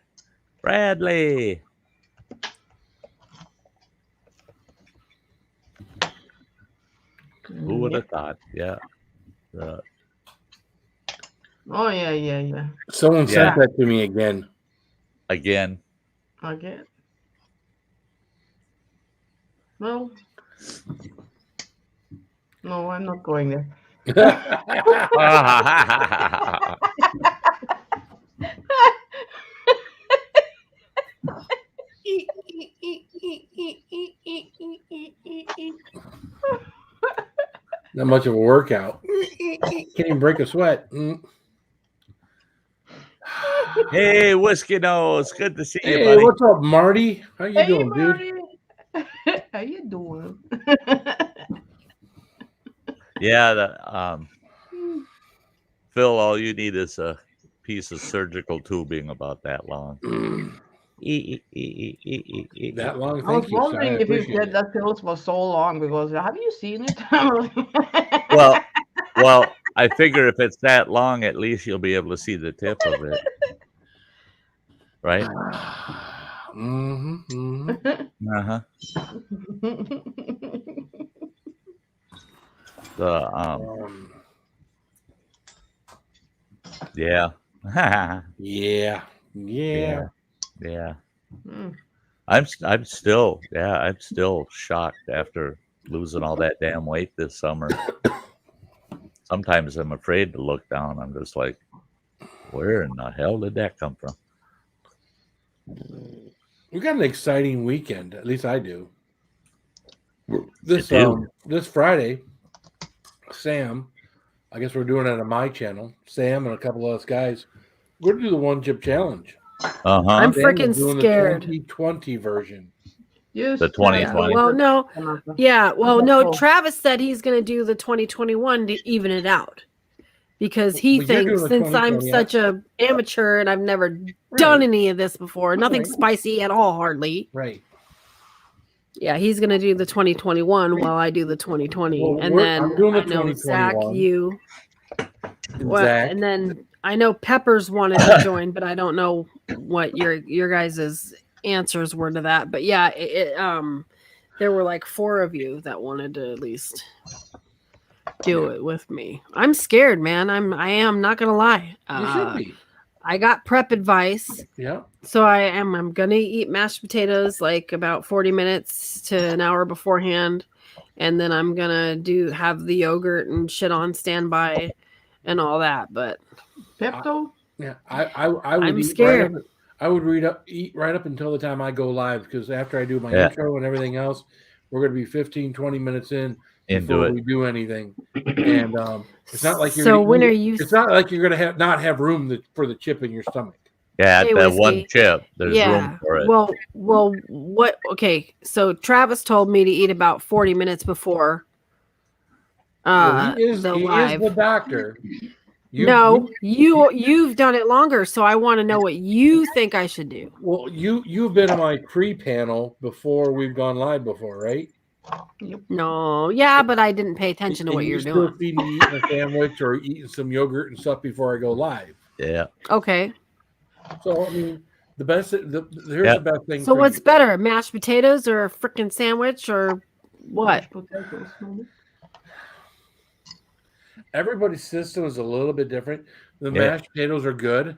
Who would have thought? Yeah. Oh, yeah. Someone Yeah. sent that to me again. Again. Okay. No. No, I'm not going there. Not much of a workout. Can't even break a sweat. Hey, Whiskey Nose. Good to see you, Hey, buddy. what's up, Marty? How you doing, Marty. dude? How you doing? Yeah, Phil, all you need is a piece of surgical tubing about that long. That long? I was Thank you, Sty. I wondering if you appreciate said it. that pills was so long because have you seen it? Well, I figure if it's that long, at least you'll be able to see the tip of it. Right? Uh-huh. Yeah. Yeah. I'm still shocked after losing all that damn weight this summer. Sometimes I'm afraid to look down. I'm just like, where in the hell did that come from? We got an exciting weekend. At least I do. This Friday, Sam, I guess we're doing it on my channel. Sam and a couple of us guys, we're gonna do the 1 chip challenge. I'm Sam freaking is doing scared. The 2020 version. Yes, The 2020. Well, no. Yeah. Well, no. Oh. Travis said he's going to do the 2021 to even it out. because he But you're doing thinks the since I'm 2020 such a amateur and I've never done any of this before, nothing Right. spicy at all, hardly. Right. Yeah, he's gonna do the 2021 while I do the 2020, Well, and I'm then doing the I know Zach, 2021. you, And what, Zach. and then I know Peppers wanted to join, but I don't know what your guys' answers were to that. But yeah, there were like 4 of you that wanted to at least do it with me. I'm scared, man. I am not gonna lie. You should be. I got prep advice. Yeah. So I'm gonna eat mashed potatoes like about 40 minutes to an hour beforehand, and then I'm gonna have the yogurt and shit on standby and all that. But Pepto? Yeah. I would I'm eat scared. Right up, I would eat right up until the time I go live, because after I do my Yeah. intro and everything else, we're going to be 15, 20 minutes in Into before it. we do anything. And it's not like you're So gonna when eat- are you? It's not like you're going to not have room for the chip in your stomach. Yeah, Hey, at that one Whiskey. chip, there's room for it. Well, what? Okay, so Travis told me to eat about 40 minutes before Well, he is the the live. doctor. You've done it longer, so I want to know what you think I should do. Well, you've been on my pre-panel before we've gone live before, right? No, yeah, but I didn't pay attention to And what you're still doing. feed me eating a sandwich or eating some yogurt and stuff before I go live. Yeah. Okay, So I mean, here's Yep. the best thing. so for what's you. better, mashed potatoes or a freaking sandwich or what? Mashed potatoes, maybe. Everybody's system is a little bit different. The Yeah. mashed potatoes are good.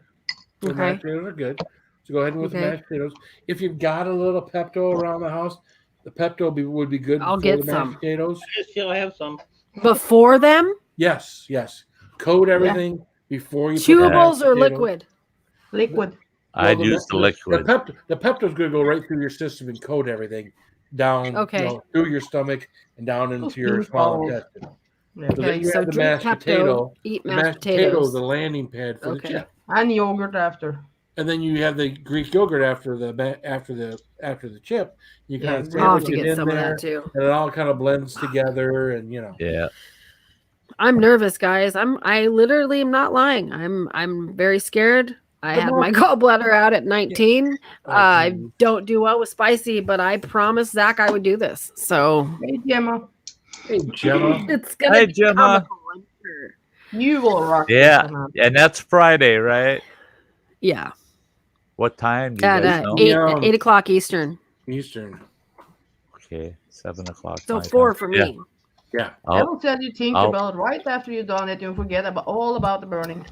The Okay. mashed potatoes are good. So go ahead and with the Okay. mashed potatoes. If you've got a little Pepto around the house, the Pepto would be good. I'll before get the mashed some. potatoes. I still have some. Before them, Yes. Coat everything before you put the chewables mashed or potatoes. liquid? Liquid. I'd use the liquid. The Pepto's going to go right through your system and coat everything down, Okay. through your stomach and down into Those your bean small balls. intestine. Yeah. So then Okay, you so have the drink mashed Pepto, potato. eat The mashed mashed potato is potatoes. the landing pad for the Okay. chip, And yogurt after. and then you have the Greek yogurt after the chip. You Yeah, kind of exactly. I'll have sandwich to it get in some of there, that too. and it all kind of blends together. And Yeah. I'm nervous, guys. I literally am not lying. I'm very scared. I had my gallbladder out at 19. I don't do well with spicy, but I promised Zach I would do this. So Hey, Gemma. Hey Gemma, it's gonna Hey, be Gemma. comical, I'm sure. You will rock. Yeah. this one up. And that's Friday, right? Yeah. What time do you At guys know? 8 o'clock Eastern. Eastern. Okay, 7 o'clock. So my 4 time. for Yeah. me. Yeah. I I'll, will tell you think I'll- about it right after you've done it and forget all about the burning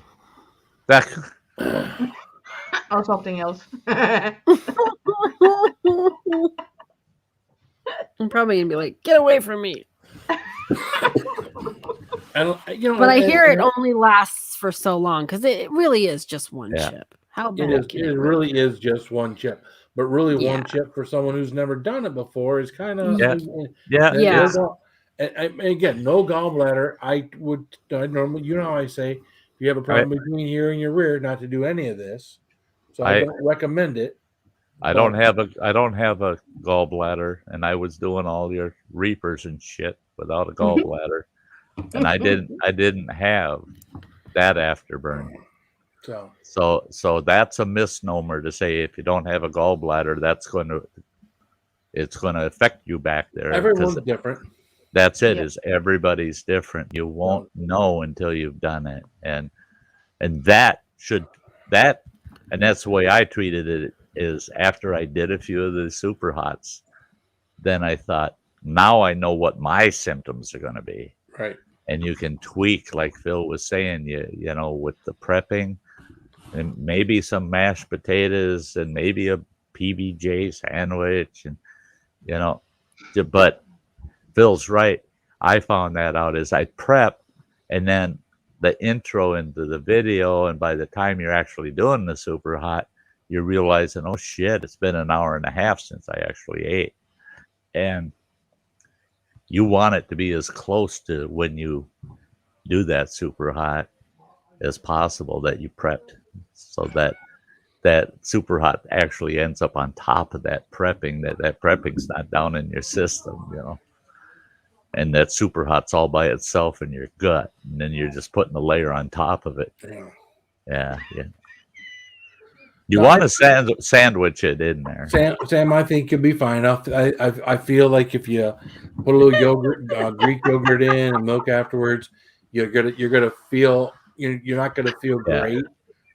that, or something else. I'm probably gonna be like, get away from me. And But I hear it only lasts for so long because it really is just one Yeah. chip. How It bad is. can It it really is just one chip, but really Yeah. one chip for someone who's never done it before is kind of Yeah. yeah. Yeah. And again, no gallbladder. I normally, how I say, if you have a problem between here and your rear, not to do any of this. So I don't recommend it. I don't have a gallbladder, and I was doing all your reapers and shit without a gallbladder, and I didn't have that afterburn. So that's a misnomer to say if you don't have a gallbladder, it's going to affect you back there. Everyone's different. That's it. Yep. Is everybody's different. You won't know until you've done it, and that's the way I treated it. Is after I did a few of the super hots, then I thought, now I know what my symptoms are going to be. Right. And you can tweak, like Phil was saying, you know, with the prepping, and maybe some mashed potatoes, and maybe a PBJ sandwich, and but Phil's right. I found that out as I prep, and then the intro into the video, and by the time you're actually doing the super hot, you're realizing, oh shit, it's been an hour and a half since I actually ate. And you want it to be as close to when you do that super hot as possible that you prepped, so that super hot actually ends up on top of that prepping, that prepping's not down in your system, and that super hot's all by itself in your gut, and then you're just putting a layer on top of it. Yeah. You No, want to sandwich it in there. Sam, I think you'll be fine. I feel like if you put a little yogurt, Greek yogurt in, and milk afterwards, you're gonna feel you're not gonna feel great.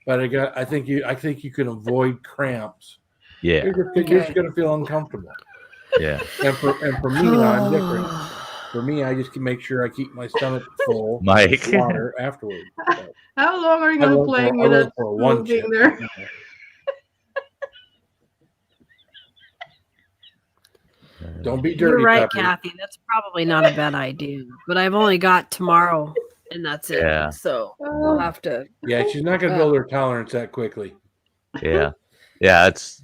But I think you can avoid cramps. Yeah. You're just gonna feel uncomfortable. Yeah. And for me, I'm different. For me, I just can make sure I keep my stomach full Mike. with water afterwards. But How long are you going to be playing with it? for one chip. There? Don't be dirty. You're right, Pepper. Kathy. That's probably not a bad idea. But I've only got tomorrow, and that's it. Yeah. So we'll have to. Yeah, she's not going to build her tolerance that quickly. Yeah. It's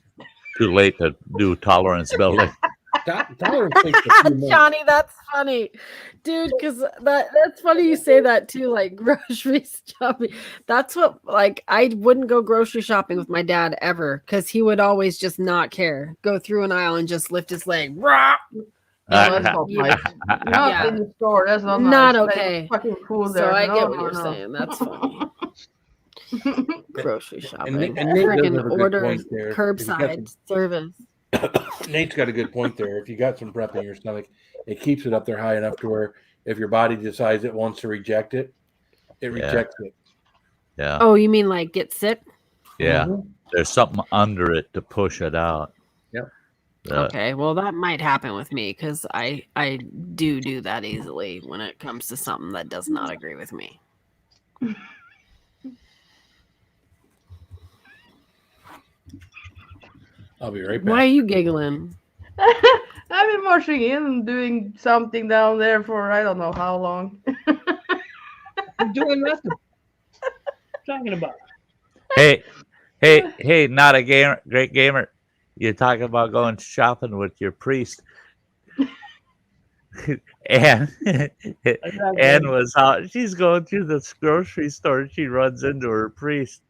too late to do tolerance building. Tolerance takes a few months. Johnny, that's funny, dude. Because that's funny you say that too. Like grocery shopping. That's what I wouldn't go grocery shopping with my dad ever because he would always just not care. Go through an aisle and just lift his leg. That's not nice. Not in the store. That's not Not nice. okay. Fucking cool So there. I No, get what no, you're no. saying. That's funny. Grocery shopping. And Nate does Freaking have a good order point there. If you got curbside service. Nate's got a good point there. If you got some prep in your stomach, it keeps it up there high enough to where if your body decides it wants to reject it, it rejects it. Yeah. Oh, you mean like get sick? Yeah. Mhm. There's something under it to push it out. Yep. Okay, well that might happen with me because I do that easily when it comes to something that does not agree with me. I'll be right back. Why are you giggling? I've been watching him doing something down there for I don't know how long. I'm doing nothing. Talking about. Hey, not a gamer, great gamer. You're talking about going shopping with your priest. Anne was out. She's going through this grocery store. She runs into her priest.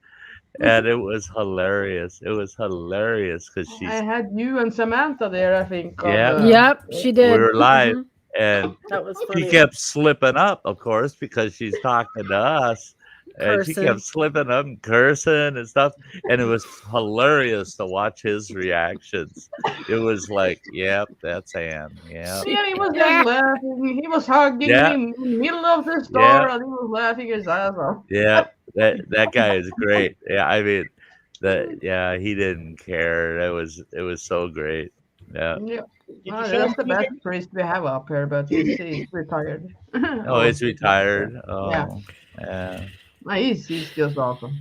And it was hilarious. It was hilarious because she's. I had you and Samantha there, I think. on Yeah. the- Yep, she did. We were live, Mhm. and That was she funny. kept slipping up, of course, because she's talking to us. And she Cursing. kept slipping up and cursing and stuff. And it was hilarious to watch his reactions. It was like, yep, that's Ann. Yeah. Yeah, he was just laughing. He was hugging Yeah. me in the middle of the store, Yeah. and he was laughing his ass off. Yeah. That guy is great. Yeah, I mean he didn't care. It was so great. Yeah. Yeah. Did you Well, show that's the him best Peter? priest we have up here, but he's retired. Oh, he's retired. Oh, Yeah. yeah. No, he's just awesome.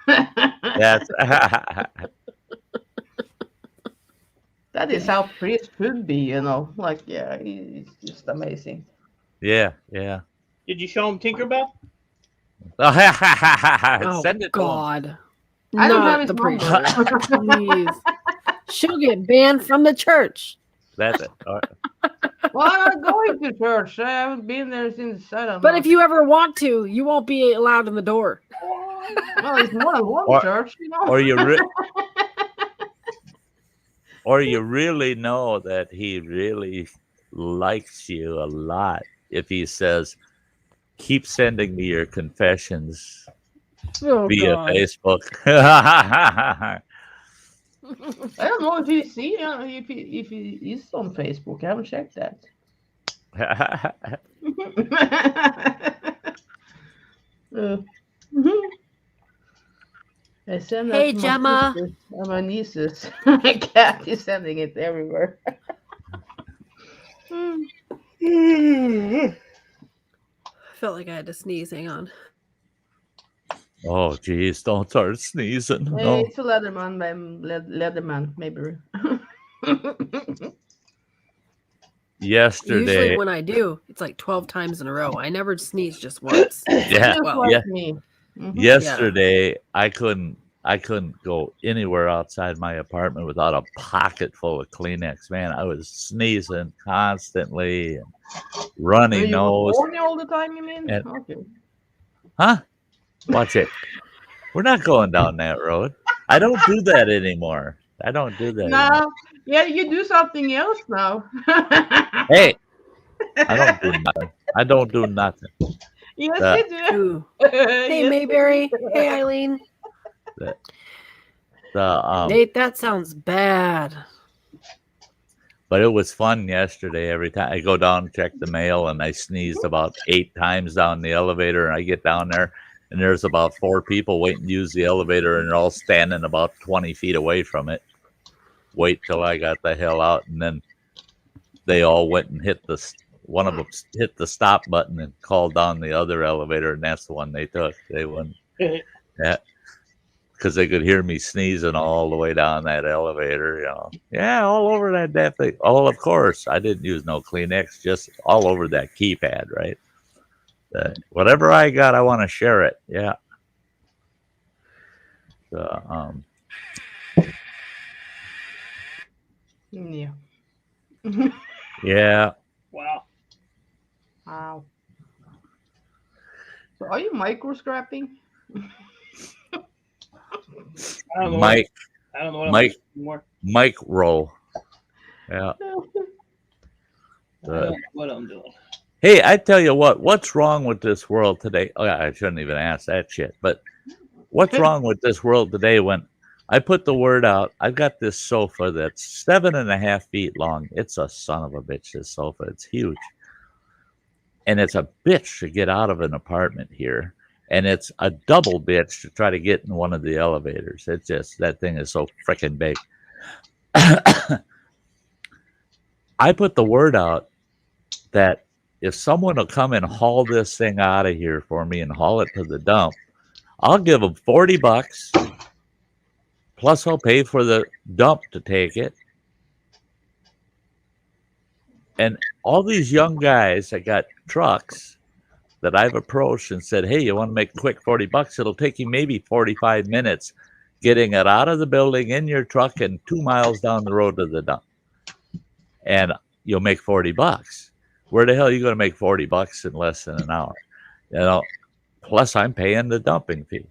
That's That is how priest could be, you know. Like, yeah, he's just amazing. yeah. Did you show him Tinkerbell? Oh Send it to him. God! I don't have Not his the priest. number. Please. She'll get banned from the church. That's it. All right. Well, I'm not going to church. I haven't been there since I don't know. But if you ever want to, you won't be allowed in the door. well, it's more than one Or- church, you know. or you really know that he really likes you a lot if he says, keep sending me your confessions Oh, via God. Facebook. I don't know if he's if he is on Facebook. I haven't checked that. Mhm. I send that Hey, to my Gemma. sisters and my nieces. My cat is sending it everywhere. I felt like I had to sneeze. Hang on. Oh, geez, don't start sneezing. Hey, No. it's a Leatherman, Leatherman, maybe. Yesterday. Usually when I do, it's like 12 times in a row. I never sneeze just once. Yeah. Just well, like yeah. me. Mhm. Yesterday, I couldn't go anywhere outside my apartment without a pocket full of Kleenex. Man, I was sneezing constantly and Are runny you nose. horny all the time, you mean? And- Okay. Huh? Watch it. We're not going down that road. I don't do that anymore. I don't do that. anymore. No, yeah, you do something else now. Hey, I don't do nothing. I don't do nothing. Yes, Uh, you do. Ooh. Hey, Yes, Mayberry. Hey, Eileen. But Nate, that sounds bad. it was fun yesterday. Every time I go down and check the mail, and I sneezed about 8 times down the elevator, and I get down there, and there's about 4 people waiting to use the elevator, and they're all standing about 20 feet away from it. Wait till I got the hell out, and then they all went and one of them hit the stop button and called down the other elevator, and that's the one they took. They went, yeah, because they could hear me sneezing all the way down that elevator. Yeah, all over that thing. Oh, of course, I didn't use no Kleenex, just all over that keypad, right? Whatever I got, I want to share it. Yeah. Yeah. Yeah. Wow. Wow. So are you micro scrapping? I don't know. Mike, I don't know what Mike, I'm doing anymore. Mike roll. Yeah. I don't know what I'm doing. Hey, I tell you what's wrong with this world today? Oh, I shouldn't even ask that shit. But what's wrong with this world today when I put the word out? I've got this sofa that's 7.5 feet long. It's a son of a bitch, this sofa. It's huge. And it's a bitch to get out of an apartment here. And it's a double bitch to try to get in one of the elevators. It's just, that thing is so freaking big. I put the word out that if someone will come and haul this thing out of here for me and haul it to the dump, I'll give them $40. Plus, I'll pay for the dump to take it. And all these young guys that got trucks that I've approached and said, hey, you want to make a quick $40? It'll take you maybe 45 minutes getting it out of the building in your truck and 2 miles down the road to the dump. And you'll make $40. Where the hell are you going to make $40 in less than an hour? Plus I'm paying the dumping fee.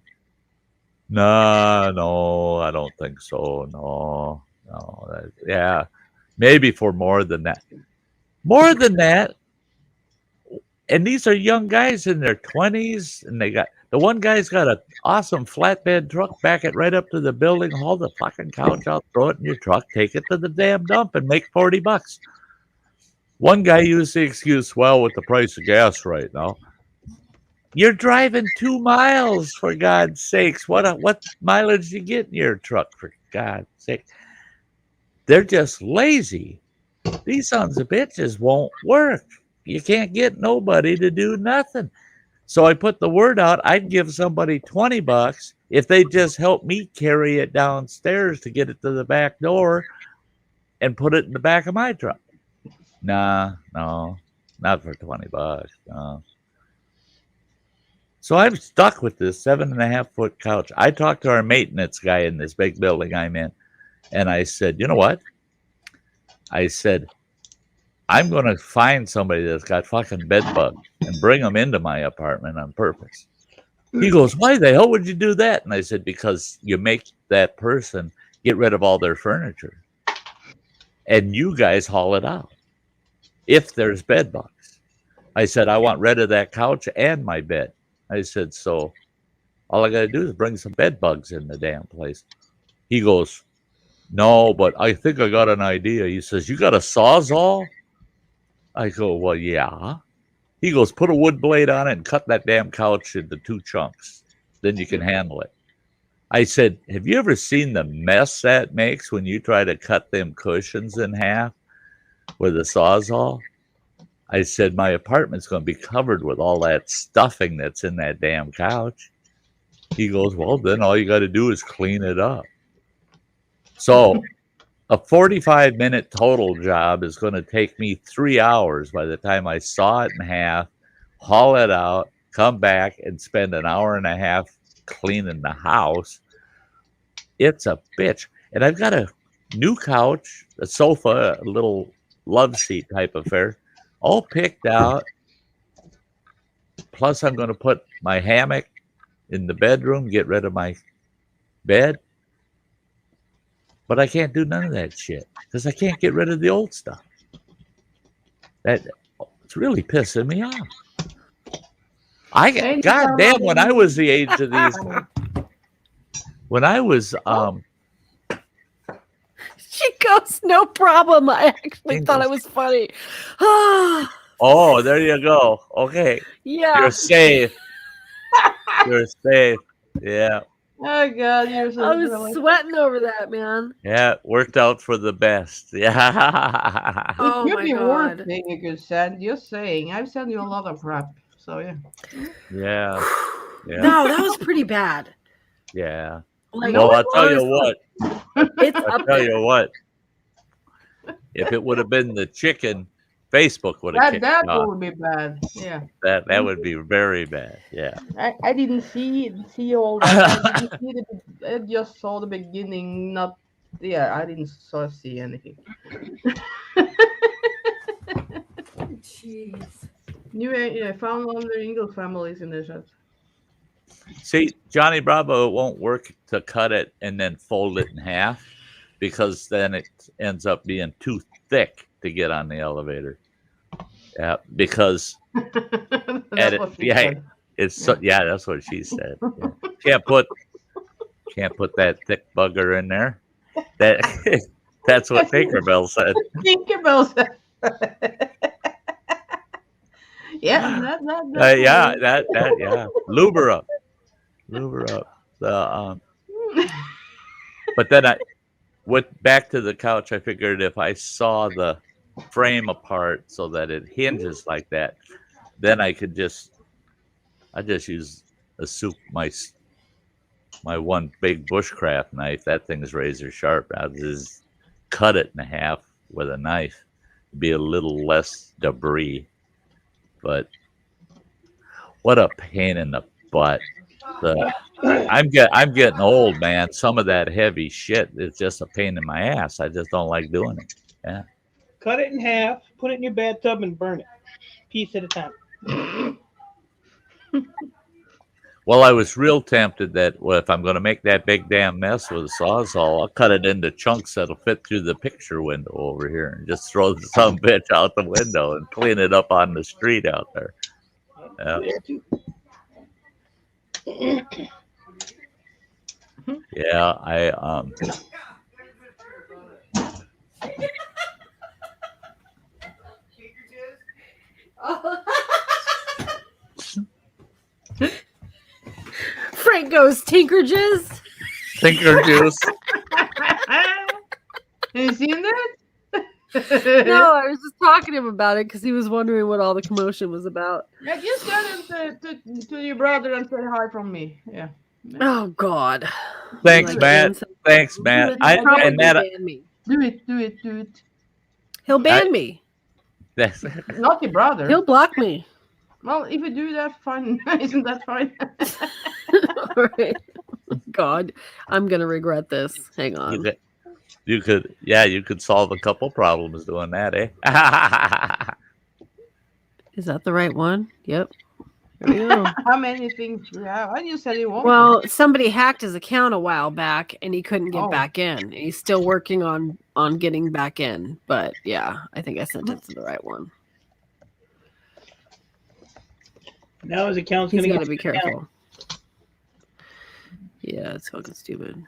No, I don't think so. No. Yeah, maybe for more than that. More than that. And these are young guys in their 20s, and the one guy's got an awesome flatbed truck, back it right up to the building, haul the fucking couch out, throw it in your truck, take it to the damn dump, and make $40. One guy used the excuse, well, with the price of gas right now, you're driving 2 miles, for God's sakes. What mileage you get in your truck, for God's sake? They're just lazy. These sons of bitches won't work. You can't get nobody to do nothing. So I put the word out. I'd give somebody $20 if they just help me carry it downstairs to get it to the back door and put it in the back of my truck. No, not for $20. No. So I'm stuck with this 7.5 foot couch. I talked to our maintenance guy in this big building I'm in, and I said, you know what? I said, I'm going to find somebody that's got fucking bed bugs and bring them into my apartment on purpose. He goes, why the hell would you do that? And I said, because you make that person get rid of all their furniture. And you guys haul it out if there's bed bugs. I said, I want rid of that couch and my bed. I said, so all I got to do is bring some bed bugs in the damn place. He goes, no, but I think I got an idea. He says, you got a Sawzall? I go, well, yeah. He goes, put a wood blade on it and cut that damn couch into 2 chunks. Then you can handle it. I said, have you ever seen the mess that makes when you try to cut them cushions in half with a Sawzall? I said, my apartment's going to be covered with all that stuffing that's in that damn couch. He goes, well, then all you got to do is clean it up. So a 45-minute total job is going to take me 3 hours by the time I saw it in half, haul it out, come back, and spend an hour and a half cleaning the house. It's a bitch. And I've got a new couch, a sofa, a little love seat type affair, all picked out. Plus, I'm going to put my hammock in the bedroom, get rid of my bed. But I can't do none of that shit because I can't get rid of the old stuff. It's really pissing me off. Anytime goddamn, when I I'm- was the age of these, when I was She goes, no problem. I actually thought it was funny. oh, there you go. Okay. Yeah. You're safe. You're safe. Yeah. Oh God, you're so I was silly. sweating over that, man. Yeah. It worked out for the best. Yeah. It Oh could my be worse God. thing you could send. Just saying, I've sent you a lot of crap. So yeah. Yeah. Yeah. No, that was pretty bad. Yeah. Like, No, Well, I'll tell you honestly, what. it's I'll up tell there. you what. If it would have been the chicken, Facebook would have kicked that it off. would be bad. Yeah. That would be very bad. Yeah. I didn't see all that. I didn't see I just saw the beginning. Not yeah. I didn't see anything. Jeez. You found one of the Eagle families in the chat. See, Johnny Bravo, it won't work to cut it and then fold it in half because then it ends up being too thick to get on the elevator. Yeah, because That's what she said. it's so, yeah, that's what she said. Yeah. Can't put that thick bugger in there. That's what Tinkerbell said. Tinkerbell said. Yeah, yeah. Lube her up. But then I went back to the couch. I figured if I saw the frame apart so that it hinges like that, then I just use my one big bushcraft knife. That thing's razor sharp. I'll just cut it in half with a knife. Be a little less debris. But what a pain in the butt. I'm getting old, man. Some of that heavy shit is just a pain in my ass. I just don't like doing it. Yeah. Cut it in half, put it in your bathtub, and burn it, piece at a time. Well, I was real tempted that if I'm going to make that big damn mess with a Sawzall, I'll cut it into chunks that'll fit through the picture window over here and just throw some bitch out the window and clean it up on the street out there. Yeah. Yeah, Frank goes, Tinker Jizz. Tinker Juice. Have you seen that? No, I was just talking to him about it because he was wondering what all the commotion was about. Yeah, just tell him to your brother and say hi from me. Yeah. Oh God. Thanks, Like Matt. doing some- Thanks, Matt. He'll probably And that ban me. Do it. He'll ban me. that's Not your brother. He'll block me. Well, if you do that, fine. Isn't that fine? All right. God, I'm gonna regret this. Hang on. you could solve a couple problems doing that, eh? Is that the right one? Yep. There we go. How many things do you have? I just said you won't. Well, somebody hacked his account a while back and he couldn't get Oh. back in. He's still working on getting back in. But yeah, I think I sent it to the right one. Now his account's He's going got to to be careful. Yeah, it's fucking stupid.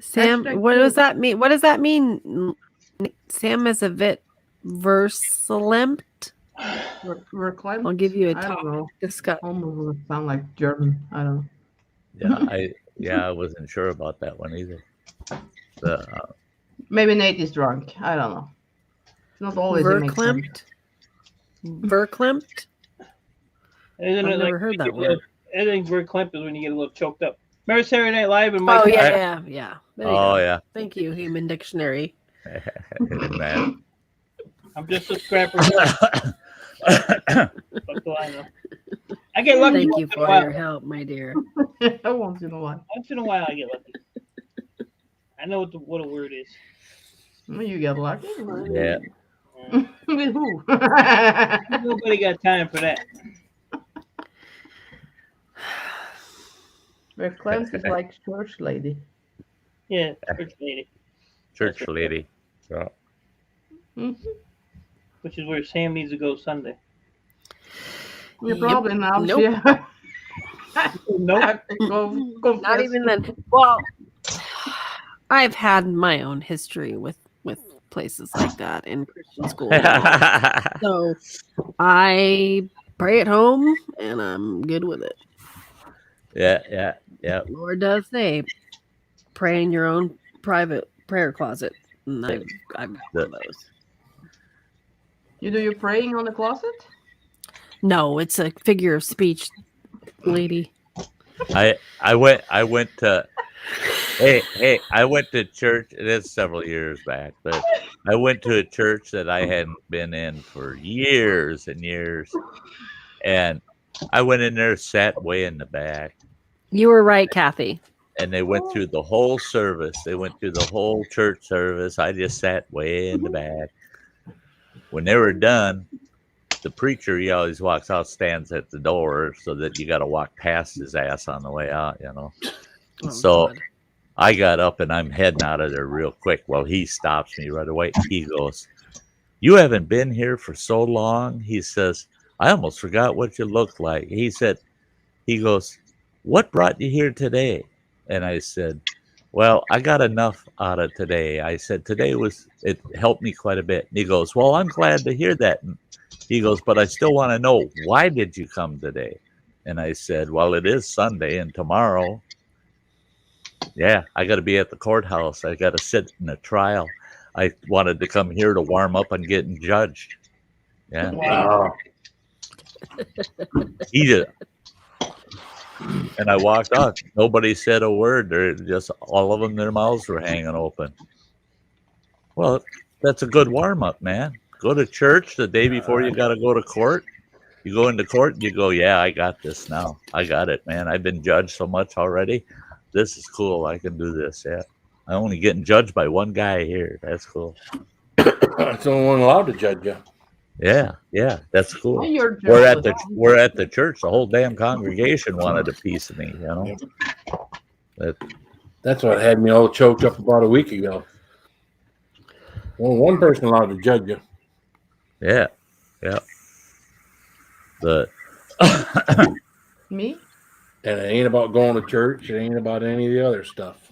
Sam, Hashtag what cool. does that mean? What does that mean? Sam is a bit versalimpt. We're climbing. I'll give you a I don't top know. discuss. Almost would sound like German. I don't know. I wasn't sure about that one either. Maybe Nate is drunk. I don't know. It's not always it makes sense. Verklempt? Isn't I've it never like heard that you get word. I think verklempt is when you get a little choked up. Remember Saturday Night Live and Mike? Oh yeah. There you go. yeah. Thank you, Human Dictionary. Man. I'm just a scrapper. What do I know? I get lucky. Thank once you in a for while. your help, my dear. Once in a while. Once in a while, I get lucky. I know what a word is. Well, you get lucky. Yeah. With who? Nobody got time for that. Where Clance is like church lady. Yeah, church lady. church lady. So, Mhm. Which is where Sam needs to go Sunday. You're Yep. probably now. Nope. Yeah. Nope. Have to go Not confess. even then. Well, I've had my own history with places like that in Christian school. So I pray at home and I'm good with it. yeah. Lord does say pray in your own private prayer closet. And I've got one of those. You do your praying on the closet? No, it's a figure of speech, lady. I went to I went to church. It is several years back, but I went to a church that I hadn't been in for years and years, and I went in there, sat way in the back, You were right, Kathy. and they went through the whole service. They went through the whole church service. I just sat way in the back. When they were done, the preacher, he always walks out, stands at the door, so that you got to walk past his ass on the way out, you know. Oh, So God. I got up and I'm heading out of there real quick. Well, he stops me right away. He goes, "You haven't been here for so long." He says, "I almost forgot what you looked like." He goes, "What brought you here today?" And I said, "Well, I got enough out of today." I said, it helped me quite a bit. And he goes, "Well, I'm glad to hear that." And he goes, "But I still want to know, why did you come today?" And I said, "Well, it is Sunday, and tomorrow, yeah, I got to be at the courthouse. I got to sit in a trial. I wanted to come here to warm up on getting judged." Yeah, Wow. he did. And I walked out. Nobody said a word. They're just all of them, their mouths were hanging open. Well, that's a good warm up, man. Go to church the day before you got to go to court. You go into court and you go, "Yeah, I got this now. I got it, man. I've been judged so much already. This is cool. I can do this." Yeah. I'm only getting judged by one guy here. That's cool. It's the only one allowed to judge you. Yeah, that's cool. You're We're at the jealous. church. The whole damn congregation wanted a piece of me, you know. That's what had me all choked up about a week ago. Only one person allowed to judge you. Yeah. But Me? And it ain't about going to church. It ain't about any of the other stuff.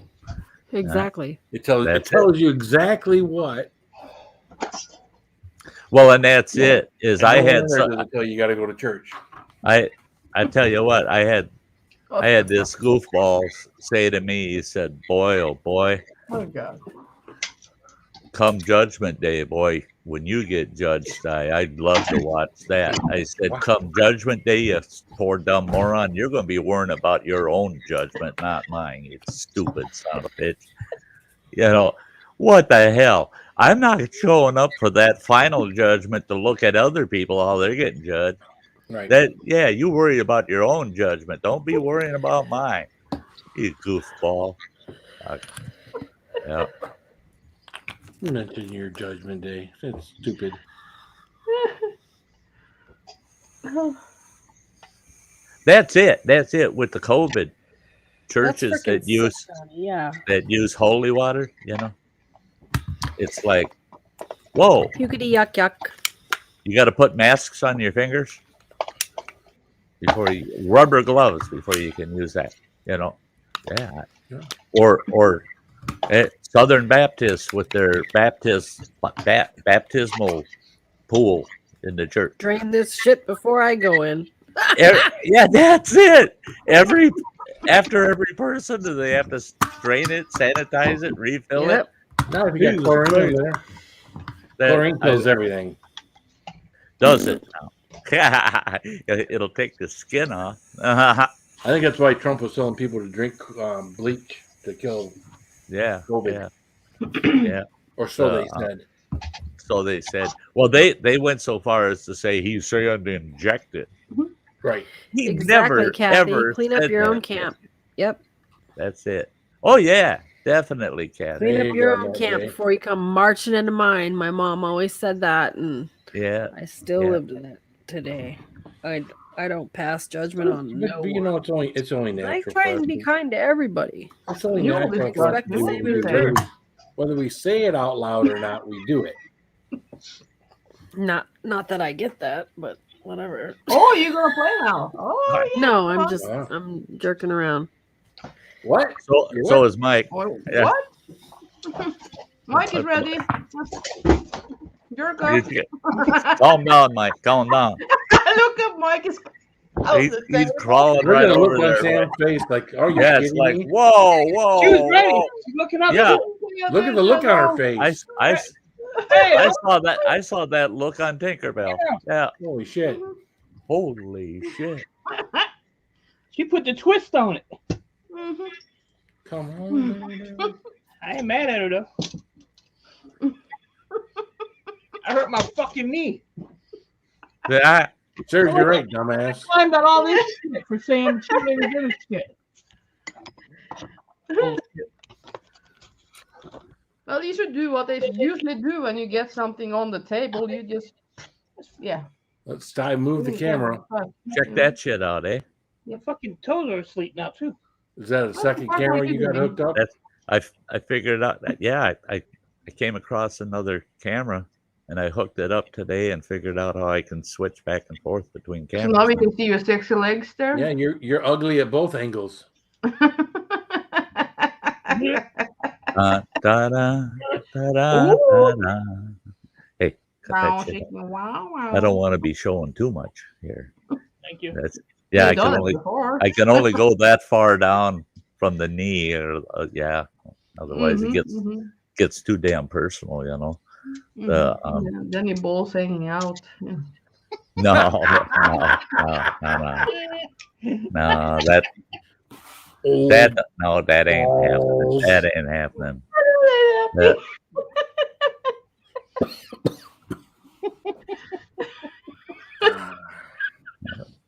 Exactly. It tells That's you exactly what. well, and that's it. Is And I no had wonder some, does it tell you got to go to church. I tell you what, I had this goofball say to me. He said, "Boy, oh boy, Oh God. come Judgment Day, boy, when you get judged, I'd love to watch that." I said, What? "Come Judgment Day, you poor dumb moron, you're going to be worrying about your own judgment, not mine, you stupid son of a bitch." You know, what the hell? I'm not showing up for that final judgment to look at other people, how they're getting judged. Right. You worry about your own judgment. Don't be worrying about mine, you goofball. Yeah. You mentioned your judgment day. That's stupid. That's it with the COVID. Churches That's that frickin' use sick, Johnny. Yeah. that use holy water, you know, it's like, whoa, Pukity yuck yuck. you got to put masks on your fingers before you rubber gloves before you can use that, you know. Yeah. Or Southern Baptists with their baptismal pool in the church. Drain this shit before I go in. Yeah, that's it. After every person, do they have to drain it, sanitize it, refill Yep. Now if you got Jesus chlorine in Christ. there, chlorine it? kills everything. Does it now? It'll take the skin off. I think that's why Trump was telling people to drink bleach to kill Yeah, COVID. yeah. Or so they said. So they said. Well, they went so far as to say he's saying to inject it. Right. He Exactly, never Kathy. ever Clean up said your that. own camp. Yep. That's it. Oh yeah, definitely, Kathy. Clean There up you your go, own Matt camp Ray. before you come marching into mine. My mom always said that, and Yeah. I still Yeah. lived in it today. I don't pass judgment on no But you know, one. it's only I natural. try for us and be to- kind to everybody. It's only You natural always for us expect to the do same what we in do. return. Whether we say it out loud or not, we do it. Not that I get that, but whatever. Oh, you're gonna play now? Oh, yeah. No, come I'm on. just I'm jerking around. What? So, You're so what? is Mike. Oh, Yeah. What? Mike is ready. Jerk You off. get- Calm down, Mike. Calm down. Look at Mike is. He's crawling We're right gonna over look on there. Sam's face like, are you Yeah, it's kidding like, me? whoa, whoa. She was ready. whoa. She's looking up. Yeah. Look at the look on her face. I saw that. I saw that look on Tinkerbell. Yeah. Holy shit. Holy shit. She put the twist on it. Mhm. Come on. baby. I ain't mad at her though. I hurt my fucking knee. Yeah. Serves you right, dumbass. I climbed out all this shit for saying she didn't give a shit. Well, you should do what they usually do when you get something on the table. You just, yeah. Let's Sty move the camera. Check that shit out, eh? Your fucking toes are asleep now too. Is that a second camera you got hooked up? I figured out that, yeah, I came across another camera and I hooked it up today and figured out how I can switch back and forth between So cameras. now we can see your sexy legs there. Yeah, you're ugly at both angles. Da-da, da-da, da-da. Hey, cut Wow, that shit chicken, out. wow, wow. I don't want to be showing too much here. Thank you. That's yeah. You've done it before. I can only go that far down from the knee, or yeah. Otherwise, it gets too damn personal, you know. Yeah, then your balls hanging out. Yeah. No, that ain't happening. That ain't happening.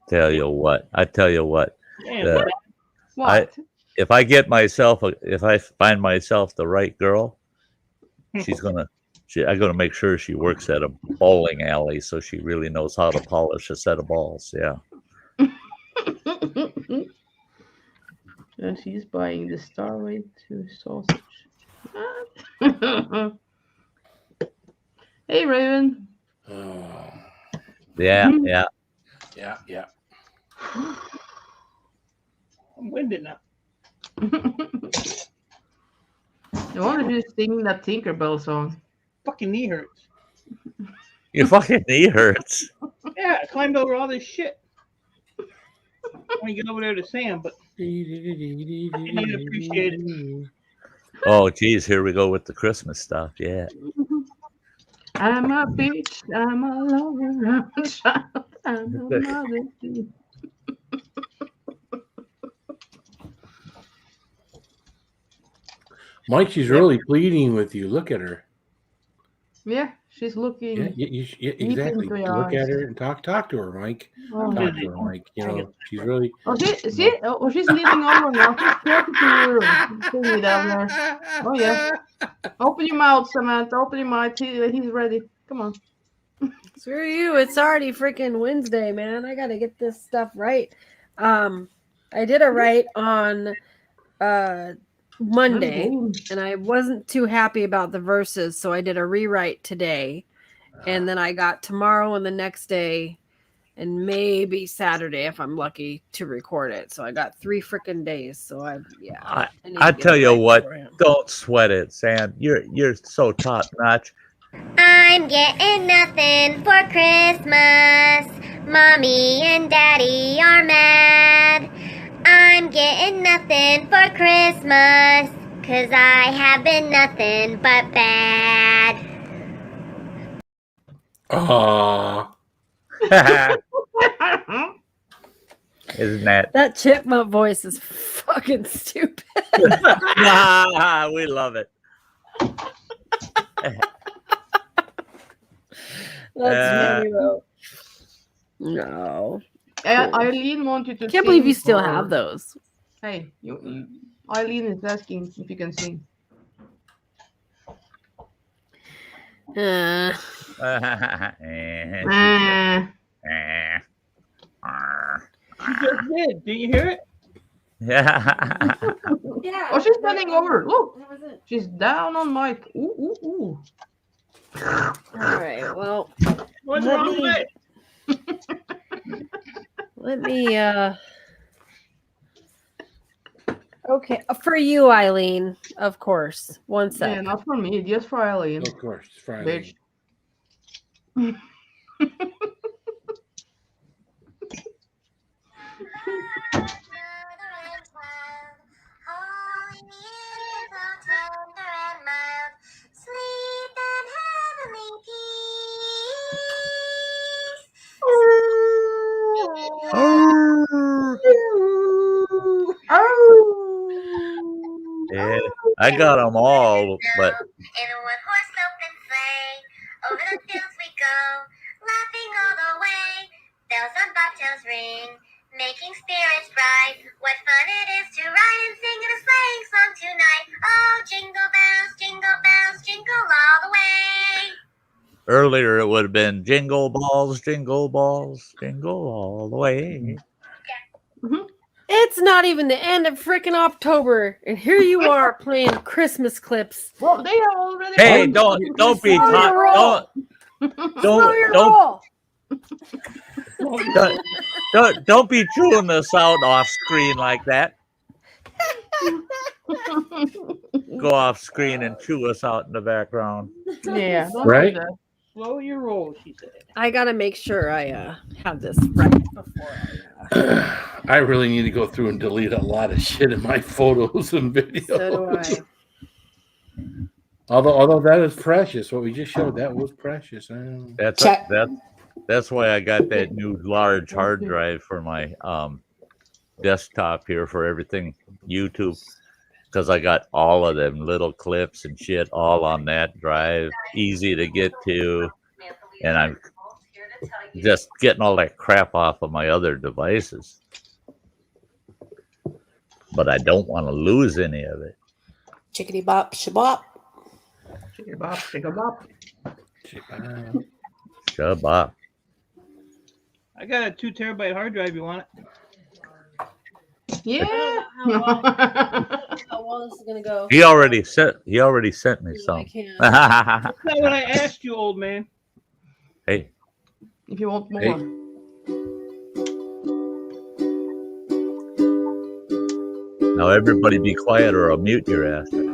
Tell you what. Yeah, What? If I find myself the right girl, I'm gonna make sure she works at a bowling alley so she really knows how to polish a set of balls. Yeah. And she's buying the Starway to sausage. Hey, Raven. Oh, Yeah. yeah. I'm winded now. I wonder if you're singing that Tinkerbell song. Fucking knee hurts. Your fucking knee hurts. Yeah, I climbed over all this shit. I want to get over there to Sam, but I didn't even appreciate it. Oh, geez, here we go with the Christmas stuff. Yeah. I'm a bitch, I'm a lover, I'm a child, I'm a mother too. Mike, she's really pleading with you. Look at her. Yeah, she's looking. Yeah, exactly. into your Look eyes. at her and talk to her, Mike. Oh, Talk to her, Mike. You know, she's really. oh, she's leaning over now. She's talking to you. Thingy down there. Oh, yeah. Open your mouth, Samantha. Open your mouth. He's ready. Come on. Screw you. It's already freaking Wednesday, man. I gotta get this stuff right. I did a write on Monday, and I wasn't too happy about the verses, so I did a rewrite today. And then I got tomorrow and the next day, and maybe Saturday if I'm lucky to record it. So I got 3 freaking days. So I need I to get tell it you right what, beforehand. don't sweat it, Sam. You're so top notch. I'm getting nothing for Christmas. Mommy and Daddy are mad. I'm getting nothing for Christmas, 'cause I have been nothing but bad. Ah, Isn't that? That chipmunk voice is fucking stupid. We love it. That's funny though. No. Eileen wanted to Can't believe sing you still for- have those. Hey, Eileen is asking if you can sing. Uh, She just did. Did you hear it? Yeah. yeah. Oh, she's bending over. Look. That was it. She's down on mic. Ooh, ooh, ooh. All right. Well, What's Let wrong me- with it? let me. Okay, for you, Eileen, of course. One sec. Yeah, not for me, just for Eileen. Of course, it's Friday. Bitch. Yeah, I got them all, but In a one-horse open sleigh, over the fields we go, laughing all the way. Bells on bobtails ring, making spirits bright. What fun it is to ride and sing in a sleighing song tonight. Oh, jingle bells, jingle all the way. earlier it would have been jingle balls, jingle all the way. It's not even the end of freaking October, and here you are playing Christmas clips. Well, they have already. Hey, gone. don't be Slow your roll. Slow your don't roll. don't be chewing this out off screen like that. Go off screen and chew us out in the background. Yeah, don't Right? do that. Slow your roll, she said. I gotta make sure I have this right before I really need to go through and delete a lot of shit in my photos and videos. So do I. Although that is precious. What we just showed, that was precious. That's why I got that new large hard drive for my desktop here for everything YouTube, because I got all of them little clips and shit all on that drive, easy to get to, and I'm just getting all that crap off of my other devices. But I don't want to lose any of it. Chickity bop, shabop. Shake a bop, shake a bop. Shabbat. I got a 2 terabyte hard drive. You want it? Yeah. How long is it gonna go? He already sent me I some. can't. That's not what I asked you, old man. Hey, If you want more. Hey. now everybody be quiet or I'll mute your ass. Better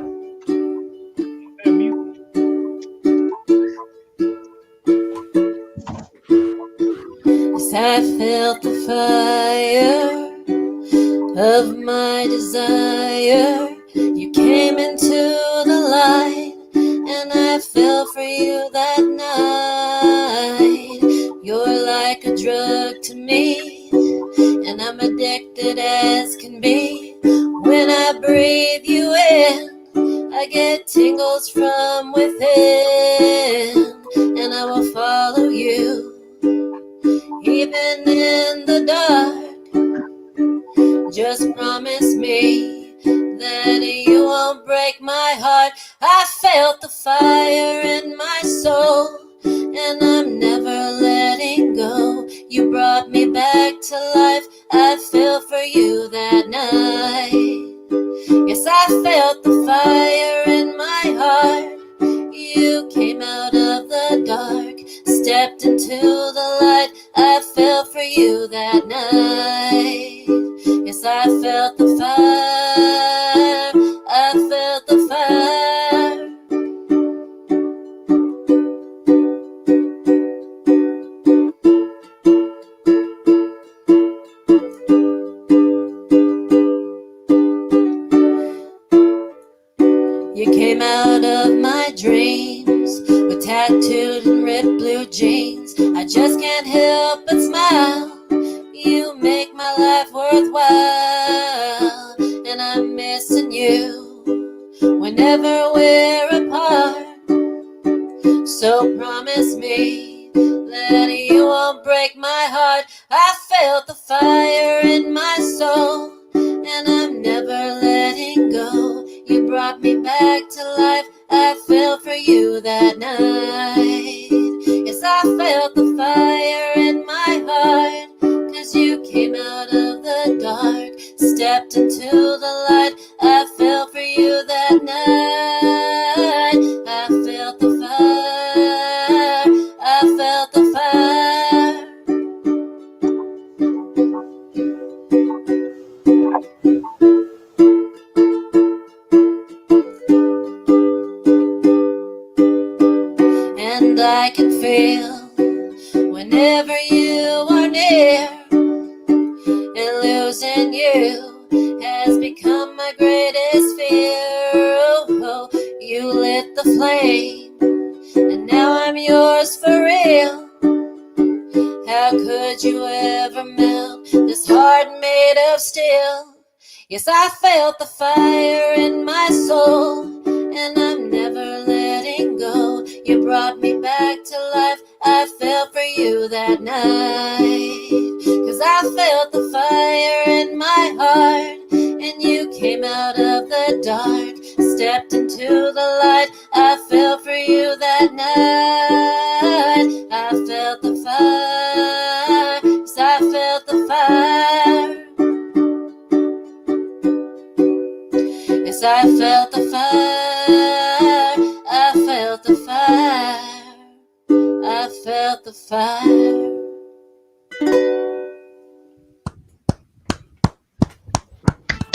mute. Yes, I felt the fire of my desire. You came into the light, and I fell for you that night. You're like a drug to me, and I'm addicted as can be. When I breathe you in, I get tingles from within, and I will follow you, even in the dark. Just promise me that you won't break my heart. I felt the fire in my soul, and I'm never letting go. You brought me back to life. I fell for you that night. Yes, I felt the fire in my heart. You came out of the dark, stepped into the light. I fell for you that night. Yes, I felt the fire. I felt the fire. You came out of my dreams with tattooed and ripped blue jeans. I just can't help but smile. You make my life worthwhile, and I'm missing you whenever we're apart. So promise me that you won't break my heart. I felt the fire in my soul, and I'm never letting go. You brought me back to life. I fell for you that night. Yes, I felt the fire in my heart, 'cause you came out of the dark, stepped into the light. I fell for you that night. I can feel whenever you are near. And losing you has become my greatest fear. Oh, you lit the flame, and now I'm yours for real. How could you ever melt this heart made of steel? Yes, I felt the fire in my soul, and I'm never letting go. You brought me back to life. I fell for you that night, 'cause I felt the fire in my heart, and you came out of the dark, stepped into the light. I fell for you that night. I felt the fire, 'cause I felt the fire. Yes, I felt the fire. I felt the fire. I felt the fire.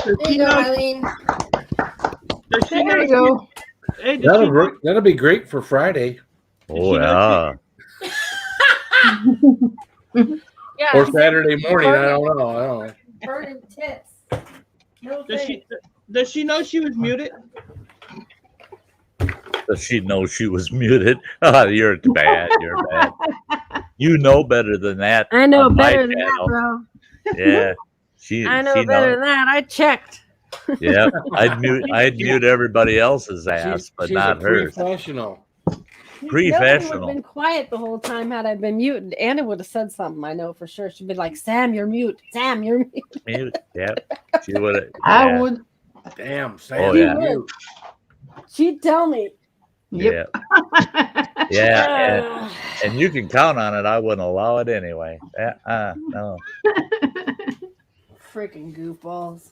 There you go, Eileen. Does she There know you go. Hey, does she know- That'll be great for Friday Oh, she knows yeah. Yeah. or Saturday morning. I don't know. Burning tits. No does she know she was muted? Does she know she was muted? Oh, you're bad. You're bad. You know better than that. I know on my better than that, channel. bro. Yeah. She I know she better knows. than that. I checked. Yeah. I'd mute everybody else's ass, but She's not a hers. professional. Nobody would have Professional. been quiet the whole time had I been muted. Anna would have said something, I know for sure. She'd be like, Sam, you're mute. Sam, you're mute. Mute. Yeah. She would have. I would. Damn, Sam. Oh, yeah. you. She'd tell me. Yep. Yeah. Yeah. And you can count on it. I wouldn't allow it anyway. No. Freaking goofballs.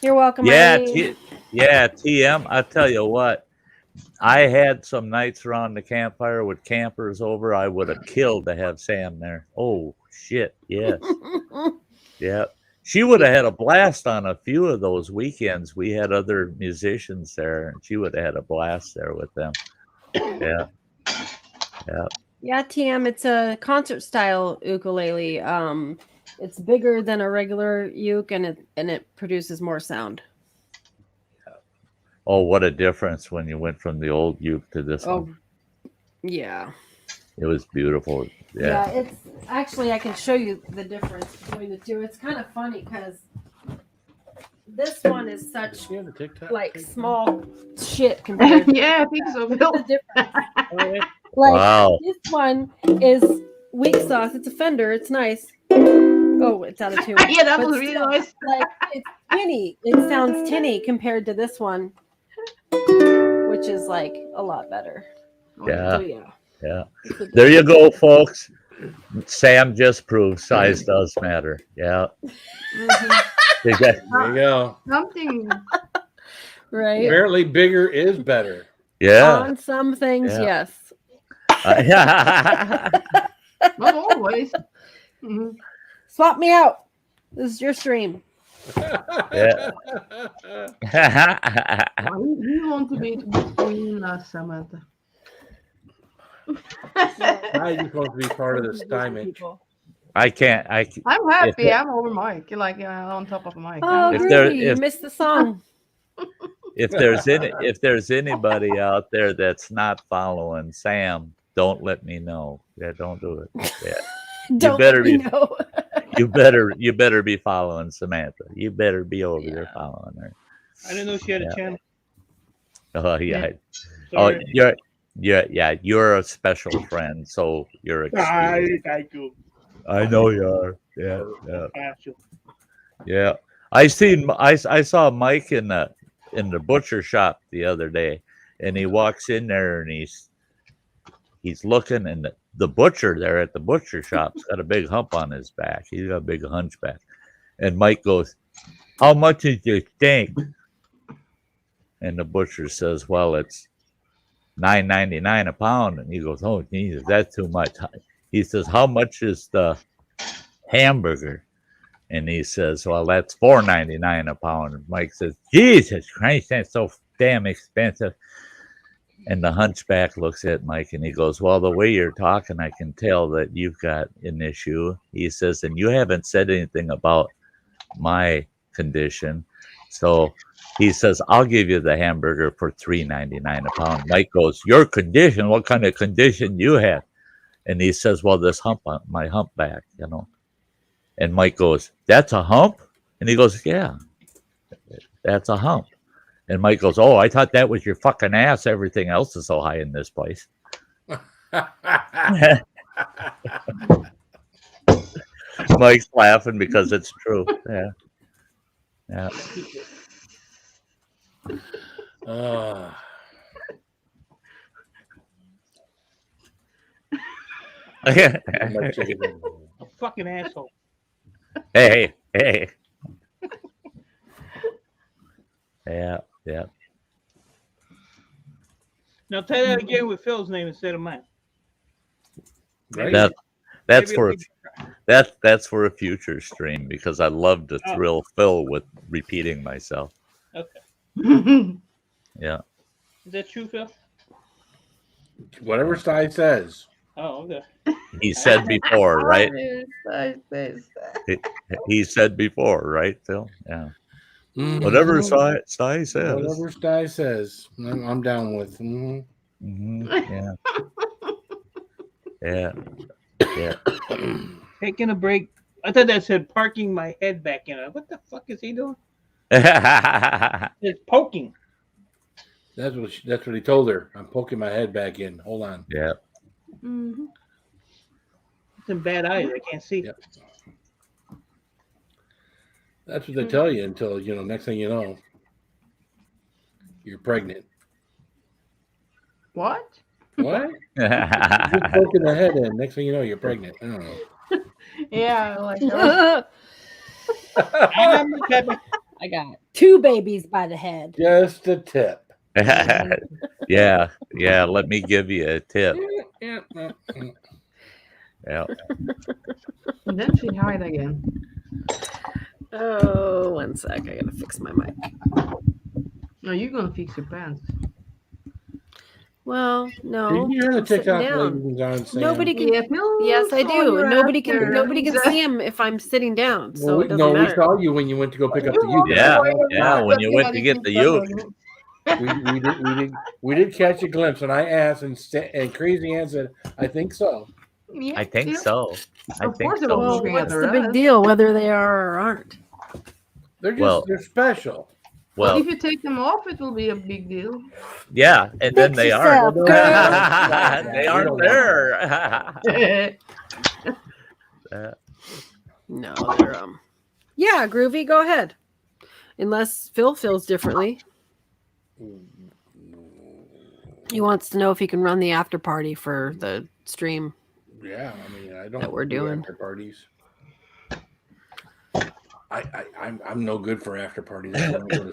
You're welcome. Yeah. Eileen. TM. I tell you what. I had some nights around the campfire with campers over. I would have killed to have Sam there. Oh, shit. Yes. Yeah. She would have had a blast on a few of those weekends. We had other musicians there, and she would have had a blast there with them. Yeah. Yeah. Yeah, TM, it's a concert style ukulele. It's bigger than a regular uke, and it produces more sound. Oh, what a difference when you went from the old uke to this Oh, one. yeah. It was beautiful. Yeah, Yeah. it's actually, I can show you the difference between the two. It's kind of funny because this one is such She on the TikTok? like small shit compared to Yeah, I think so, Bill. the difference. Like Wow. this one is weak sauce. It's a Fender. It's nice. Oh, it's out of tune. Yeah, that But was really still, nice. Like it's tinny. It sounds tinny compared to this one, which is like a lot better. Yeah. So yeah. Yeah. There you go, folks. Sam just proved size does matter. Yeah. Mhm. You got- There you go. Something. Right. Apparently, bigger is better. yeah. On some things, Yeah. yes. Yeah. Not always. Mhm. Swap me out. This is your stream. Yeah. Why you want to be between us, Samantha? Now you're supposed to be part of the Sty Mitch. I can't. I'm happy. If- I'm over mic, like on top of mic. Oh, If Groovy, there- you if- missed the song. if there's anybody out there that's not following Sam, don't let me know. Yeah, don't do it. Yeah. Don't better let me be- know. You better be following Samantha. You better be over there following her. I didn't know she had a Yeah. channel. Oh yeah. Oh, Sorry. you're a special friend, so you're excused. I do. I know you are. Yeah, yeah, Special. yeah. I saw Mike in the butcher shop the other day, and he walks in there and he's looking, and the butcher there at the butcher shop's got a big hump on his back. He's got a big hunchback, and Mike goes, "How much is your steak?" And the butcher says, "Well, it's $9.99 a pound." And he goes, "Oh, Jesus, that's too much." He says, "How much is the hamburger?" And he says, "Well, that's $4.99 a pound." And Mike says, "Jesus Christ, that's so damn expensive." And the hunchback looks at Mike and he goes, well, the way you're talking, I can tell that you've got an issue. He says, and you haven't said anything about my condition. So he says, I'll give you the hamburger for $3.99 a pound. Mike goes, your condition? What kind of condition you have? And he says, well, this hump on my humpback, you know. And Mike goes, that's a hump? And he goes, yeah, that's a hump. And Mike goes, oh, I thought that was your fucking ass. Everything else is so high in this place. Mike's laughing because it's true. Yeah. Yeah. A fucking asshole. Hey. Yeah. Now try that again with Phil's name instead of mine. Right. That's Maybe for it'll be- that's for a future stream because I love to thrill Phil with repeating myself. Okay. Yeah. Is that true, Phil? Whatever Sty says. Oh, okay. He said before, right? I say. He said before, right, Phil? Yeah. Mhm. Whatever Sty says. Whatever Sty says, I'm down with. Mhm. Yeah. Yeah. Taking a break. I thought that said parking my head back in. What the fuck is he doing? Yeah. It's poking. That's what he told her. I'm poking my head back in. Hold on. Mm-hmm. It's in bad eyes. I can't see. Yep. That's what they tell you until, next thing you know, you're pregnant. What? What? You're poking the head in. Next thing you know, you're pregnant. I don't know. Yeah, like I got 2 babies by the head. Just a tip. Yeah. Let me give you a tip. Yeah. Yeah. And then she hide again. Oh, 1 sec. I gotta fix my mic. No, you're gonna fix your pants. Well, no. Did you hear the I'm sitting TikTok down. lady on saying? Nobody can. Yes, I do. Nobody can see him if I'm sitting down, so it doesn't we matter. saw you when you went to go pick up the youth. Yeah. When you went to get the youth. We did catch a glimpse, and I asked, and Crazy Ann said, "I think so." Yeah, I think so. I Of think course it so. was. Well, looking what's at the her big ass. deal, whether they are or aren't? They're special. Well, if you take them off, it will be a big deal. yeah, and then Fix they yourself, aren't. girl. They aren't there. No, they're Yeah, Groovy, go ahead. Unless Phil feels differently. He wants to know if he can run the after party for the stream. Yeah, I mean, I don't. That we're do doing. after parties. I'm no good for after parties.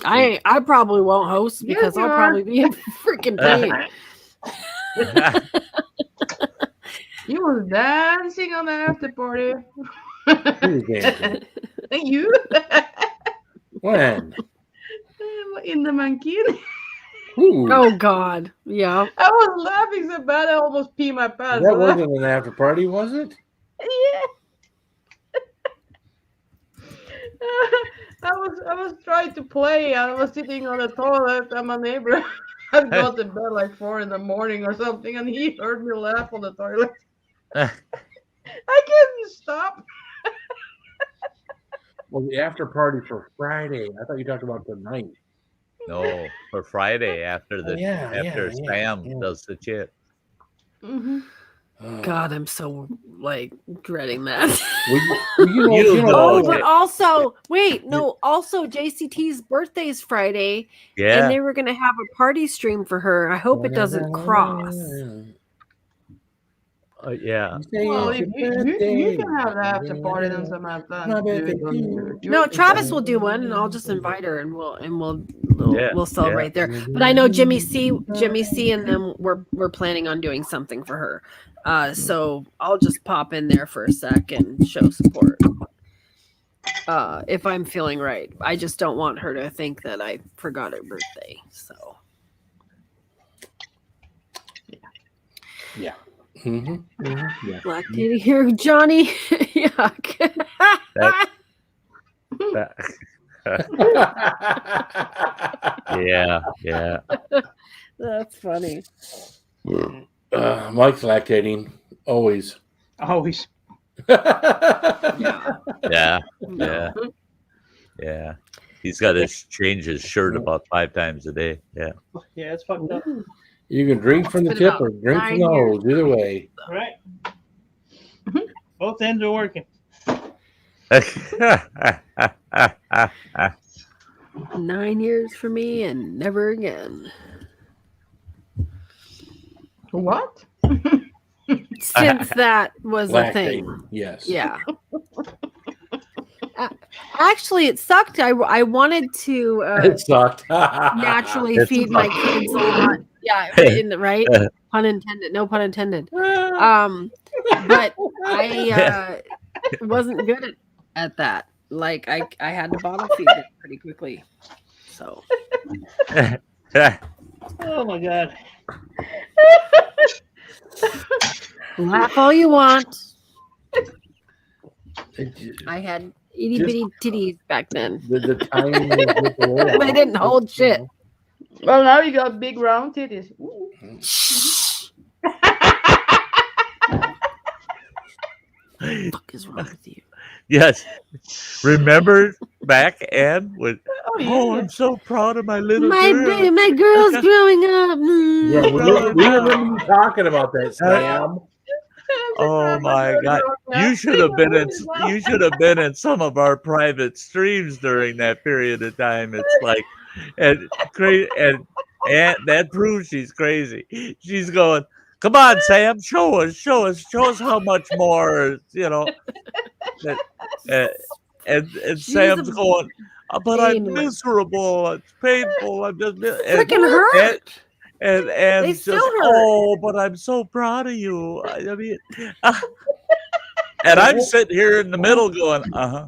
I probably won't host Yes, because you I'll are. probably be in freaking pain. You was dancing on the after party. And you When? in the mankini. Ooh, Oh God, yeah. I was laughing so bad I almost peed my pants. that wasn't an after party, was it? Yeah. I was trying to play. I was sitting on the toilet and my neighbor had got to bed like 4 a.m. or something, and he heard me laugh on the toilet. I couldn't stop. Well, the after party for Friday. I thought you talked about tonight. No, for Friday after the Yeah, Sam does the chip. Mm-hmm. God, I'm so dreading that. You know. Oh, but also, wait, no, also JCT's birthday's Friday, Yeah. and they were gonna have a party stream for her. I hope it doesn't cross. Yeah. Well, if you can have the after party, then Samantha. No, Travis will do one, and I'll just invite her, and we'll celebrate there. Mm-hmm. But I know Jimmy C, and them we're planning on doing something for her. So I'll just pop in there for a sec and show support. If I'm feeling right, I just don't want her to think that I forgot her birthday. So Yeah. Yeah. Black titty here, Johnny. Yuck. Yeah. That's funny. Mike's lactating always. Always. Yeah. Yeah. He's got to change his shirt about 5 times a day. Yeah. Yeah, it's fucked up. You can drink from the It's tip been or about drink from 9 the years. hose. Either way. Right. Both ends are working. 9 years for me and never again. What? Since that was a thing. Lactating. Yes. Yeah. Actually, it sucked. I wanted to It sucked. naturally It feed my sucked. kids a lot. Yeah, right? Pun intended. No pun intended. But I wasn't good at that. Like I had to bottle feed them pretty quickly. So Oh my god. laugh all you want. It- I had itty bitty titties back then. the timing was just the way They didn't hold shit. Well, now you got big round titties. Ooh. What the fuck is wrong with you? Yes. Remember back, Ann? When, Oh, I'm so proud of my little My girl. my girl's growing up. Yeah, we remember you talking about that, Sam. Oh my God! You should have been in. You should have been in some of our private streams during that period of time. It's like, and that proves she's crazy. She's going, "Come on, Sam, show us how much more." And She's Sam's a going, "But I'm pain. miserable. It's painful. I'm just Freaking hurt. And They just, still hurt. oh, but I'm so proud of you. I mean, and I'm sitting here in the middle going,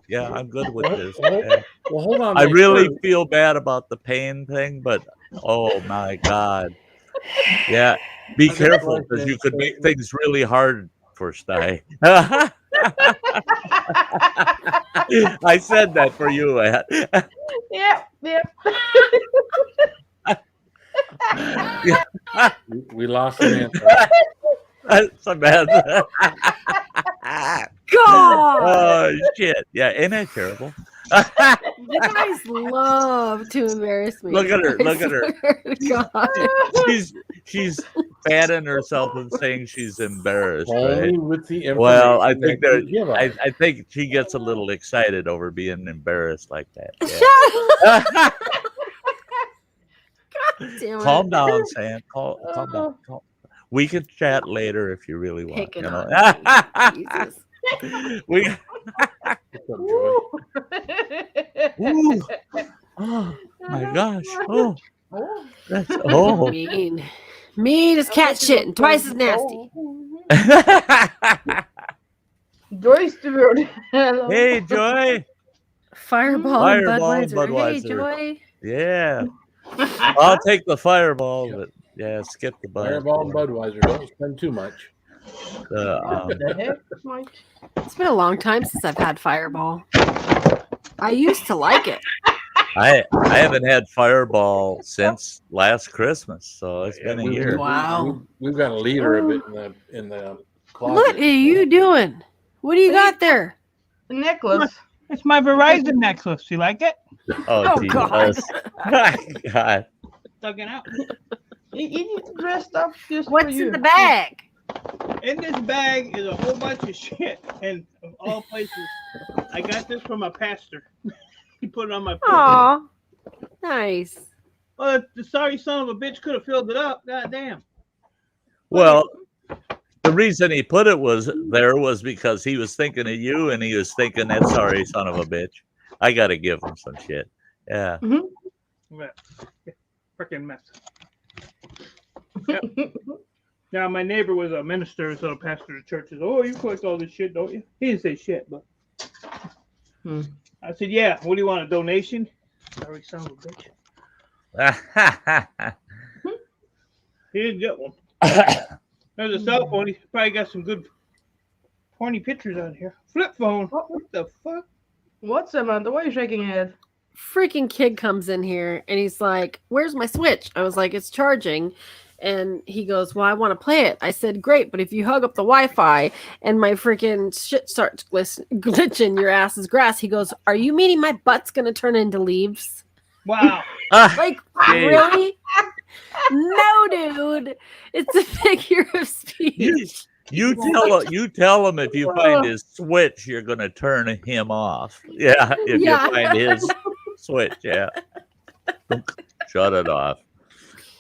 yeah, I'm good with this. Yeah. Well, hold on. I Mike, really first. feel bad about the pain thing, but oh my God. Yeah, be I just careful like because that you could make statement. things really hard for Sty. I said that for you, Ed. Yeah. We lost an answer. Samantha. God, Oh shit! Yeah, ain't that terrible? you guys love to embarrass me. Look at her, I look at her. swear to God. She's patting herself and saying she's embarrassed, Only right? with the information Well, I think that you give us. I think she gets a little excited over being embarrassed like that. Shut Yeah. up. Damn it. Calm down, Sam. Calm down. We can chat later if you really want. Picking You know? Jesus. we. What's up, Joy? Ooh. Oh my gosh. Oh. Oh. That's oh. Mean. Mean as cat shit and twice as nasty. Joy Stewart. Hello. Hey, Joy. Fireball, and Fireball and Budweiser. Hey, Budweiser. Joy. Yeah. I'll take the Fireball, but yeah, skip the Bud. Fireball and Budweiser. Don't spend too much. The heck, Mike? It's been a long time since I've had Fireball. I used to like it. I haven't had Fireball since last Christmas, so it's been a year. Wow. We've got a liter of it in the closet. What are you doing? What do you got there? The necklace. It's my Verizon necklace. You like it? Oh, Oh, God. Jesus. God. Stuck it out. You need to dress up just for What's you. in the bag? In this bag is a whole bunch of shit, and of all places, I got this from a pastor. He put it on my foot. Aw. Nice. Well, the sorry son of a bitch could have filled it up. God damn. Well, the reason he put it was because he was thinking of you, and he was thinking that sorry son of a bitch. I got to give him some shit. Yeah. Freaking mess. Yep. Now, my neighbor was a minister, so a pastor of the church says, "Oh, you collect all this shit, don't you?" He didn't say shit, but I said, "Yeah. What do you want? A donation?" Sorry, son of a bitch. He didn't get one. There's a cell phone. He's probably got some good porny pictures on here. Flip phone. What the fuck? What, Samantha? Why are you shaking your head? Freaking kid comes in here and he's like, "Where's my Switch?" I was like, "It's charging." And he goes, "Well, I want to play it." I said, "Great, but if you hug up the Wi-Fi and my freaking shit starts glitching, your ass is grass." He goes, "Are you meaning my butt's gonna turn into leaves?" Wow. Like, Jeez. really? No, dude. It's a figure of speech. You tell him if you find his Switch, you're gonna turn him off. Yeah, if Yeah. you find his Switch, yeah. Shut it off.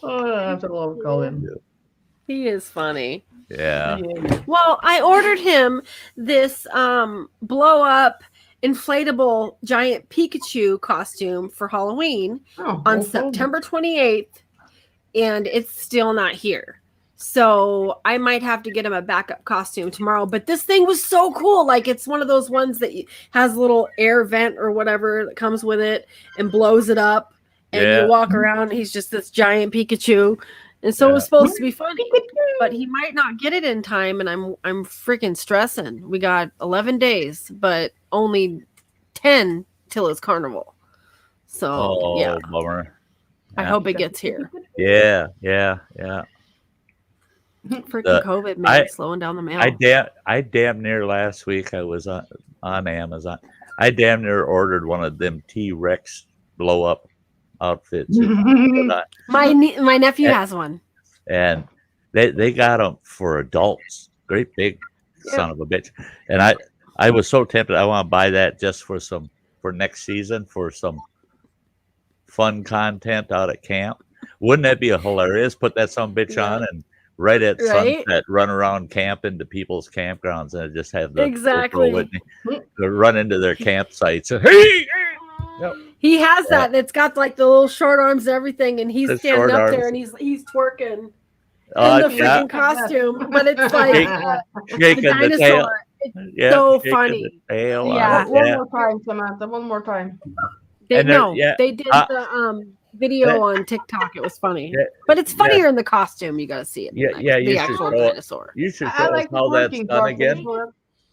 Oh, I have to love Colin. He is funny. Yeah. Well, I ordered him this blow up inflatable giant Pikachu costume for Halloween on September 28th, and it's still not here. So I might have to get him a backup costume tomorrow. But this thing was so cool. Like, it's one of those ones that has a little air vent or whatever that comes with it and blows it up. And Yeah. you walk around, and he's just this giant Pikachu. And so it was supposed to be funny, but he might not get it in time, and I'm freaking stressing. We got 11 days, but only 10 till it's carnival. So yeah, Bummer. I hope it gets here. Yeah. Freaking COVID man slowing down the mail. I damn near last week I was on Amazon. I damn near ordered one of them T-Rex blow up outfits. My nephew has one, and they got them for adults. Great big son of a bitch. And I was so tempted. I want to buy that just for next season for some fun content out at camp. Wouldn't that be hilarious? Put that some bitch on and right at sunset, run around camp into people's campgrounds and just have the exactly with me, run into their campsites. Hey! Yep. He has that. It's got like the little short arms and everything, and he's standing up there and he's twerking in the freaking costume. But it's like shaking the tail. It's so funny. Yeah. One more time, Samantha. One more time. They did the video on TikTok. It was funny, but it's funnier in the costume. You got to see it. The actual dinosaur. You should show us how that's done again.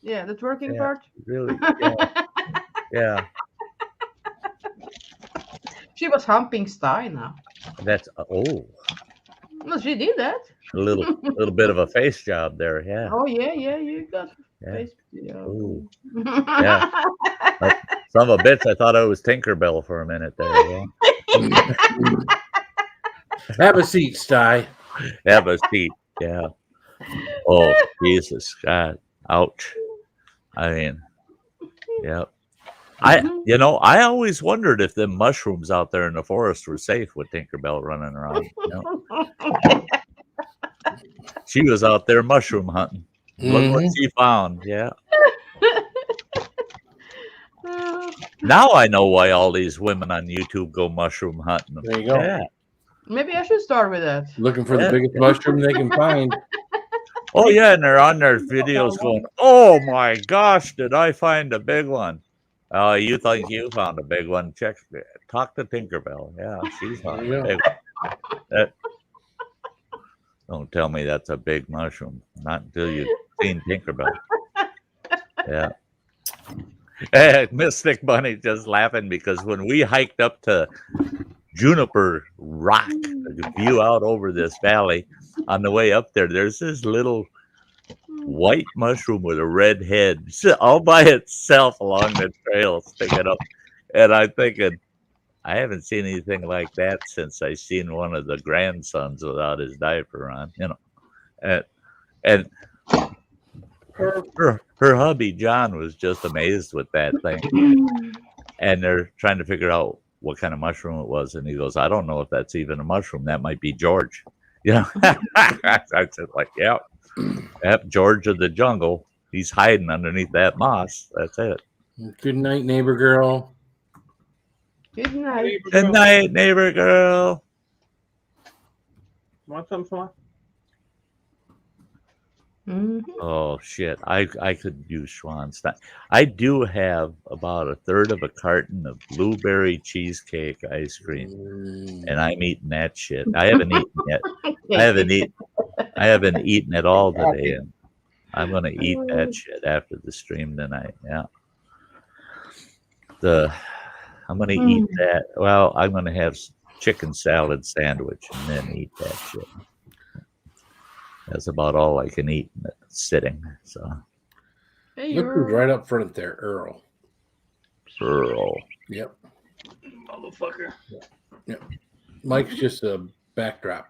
Yeah, the twerking part. Really? Yeah. She was humping Sty now. That's Well, she did that. a little bit of a face job there. Yeah. Oh yeah, you got face. Ooh. Yeah. Son of a bitch, I thought I was Tinkerbell for a minute there. Yeah. Have a seat, Sty. Have a seat. Yeah. Oh, Jesus God. Ouch. I mean, yeah. I always wondered if them mushrooms out there in the forest were safe with Tinkerbell running around. She was out there mushroom hunting. Look what she found. Yeah. Now I know why all these women on YouTube go mushroom hunting. There you go. Yeah. Maybe I should start with that. Looking for the biggest mushroom they can find. Oh yeah, and they're on their videos going, "Oh my gosh, did I find a big one?" Oh, you think you found a big one? Talk to Tinkerbell. Yeah, she's found a big one. Don't tell me that's a big mushroom. Not until you've seen Tinkerbell. Yeah. Mystic Bunny just laughing because when we hiked up to Juniper Rock, the view out over this valley, on the way up there, there's this little white mushroom with a red head all by itself along the trail sticking up. And I'm thinking, I haven't seen anything like that since I seen one of the grandsons without his diaper on, and her hubby John was just amazed with that thing. And they're trying to figure out what kind of mushroom it was, and he goes, "I don't know if that's even a mushroom. That might be George." I said, like, yep, George of the jungle. He's hiding underneath that moss. That's it. Good night, neighbor girl. Good night. Good night, neighbor girl. Want some, Swan? Oh shit! I could use Schwanstein. I do have about a third of a carton of blueberry cheesecake ice cream, and I'm eating that shit. I haven't eaten yet. I haven't eaten at all today, and I'm gonna eat that shit after the stream tonight. Yeah. I'm gonna eat that. Well, I'm gonna have chicken salad sandwich and then eat that shit. That's about all I can eat in the sitting. So. Hey, Look who's right up front there, Earl. Earl. Yep. Motherfucker. Yep. Mike's just a backdrop.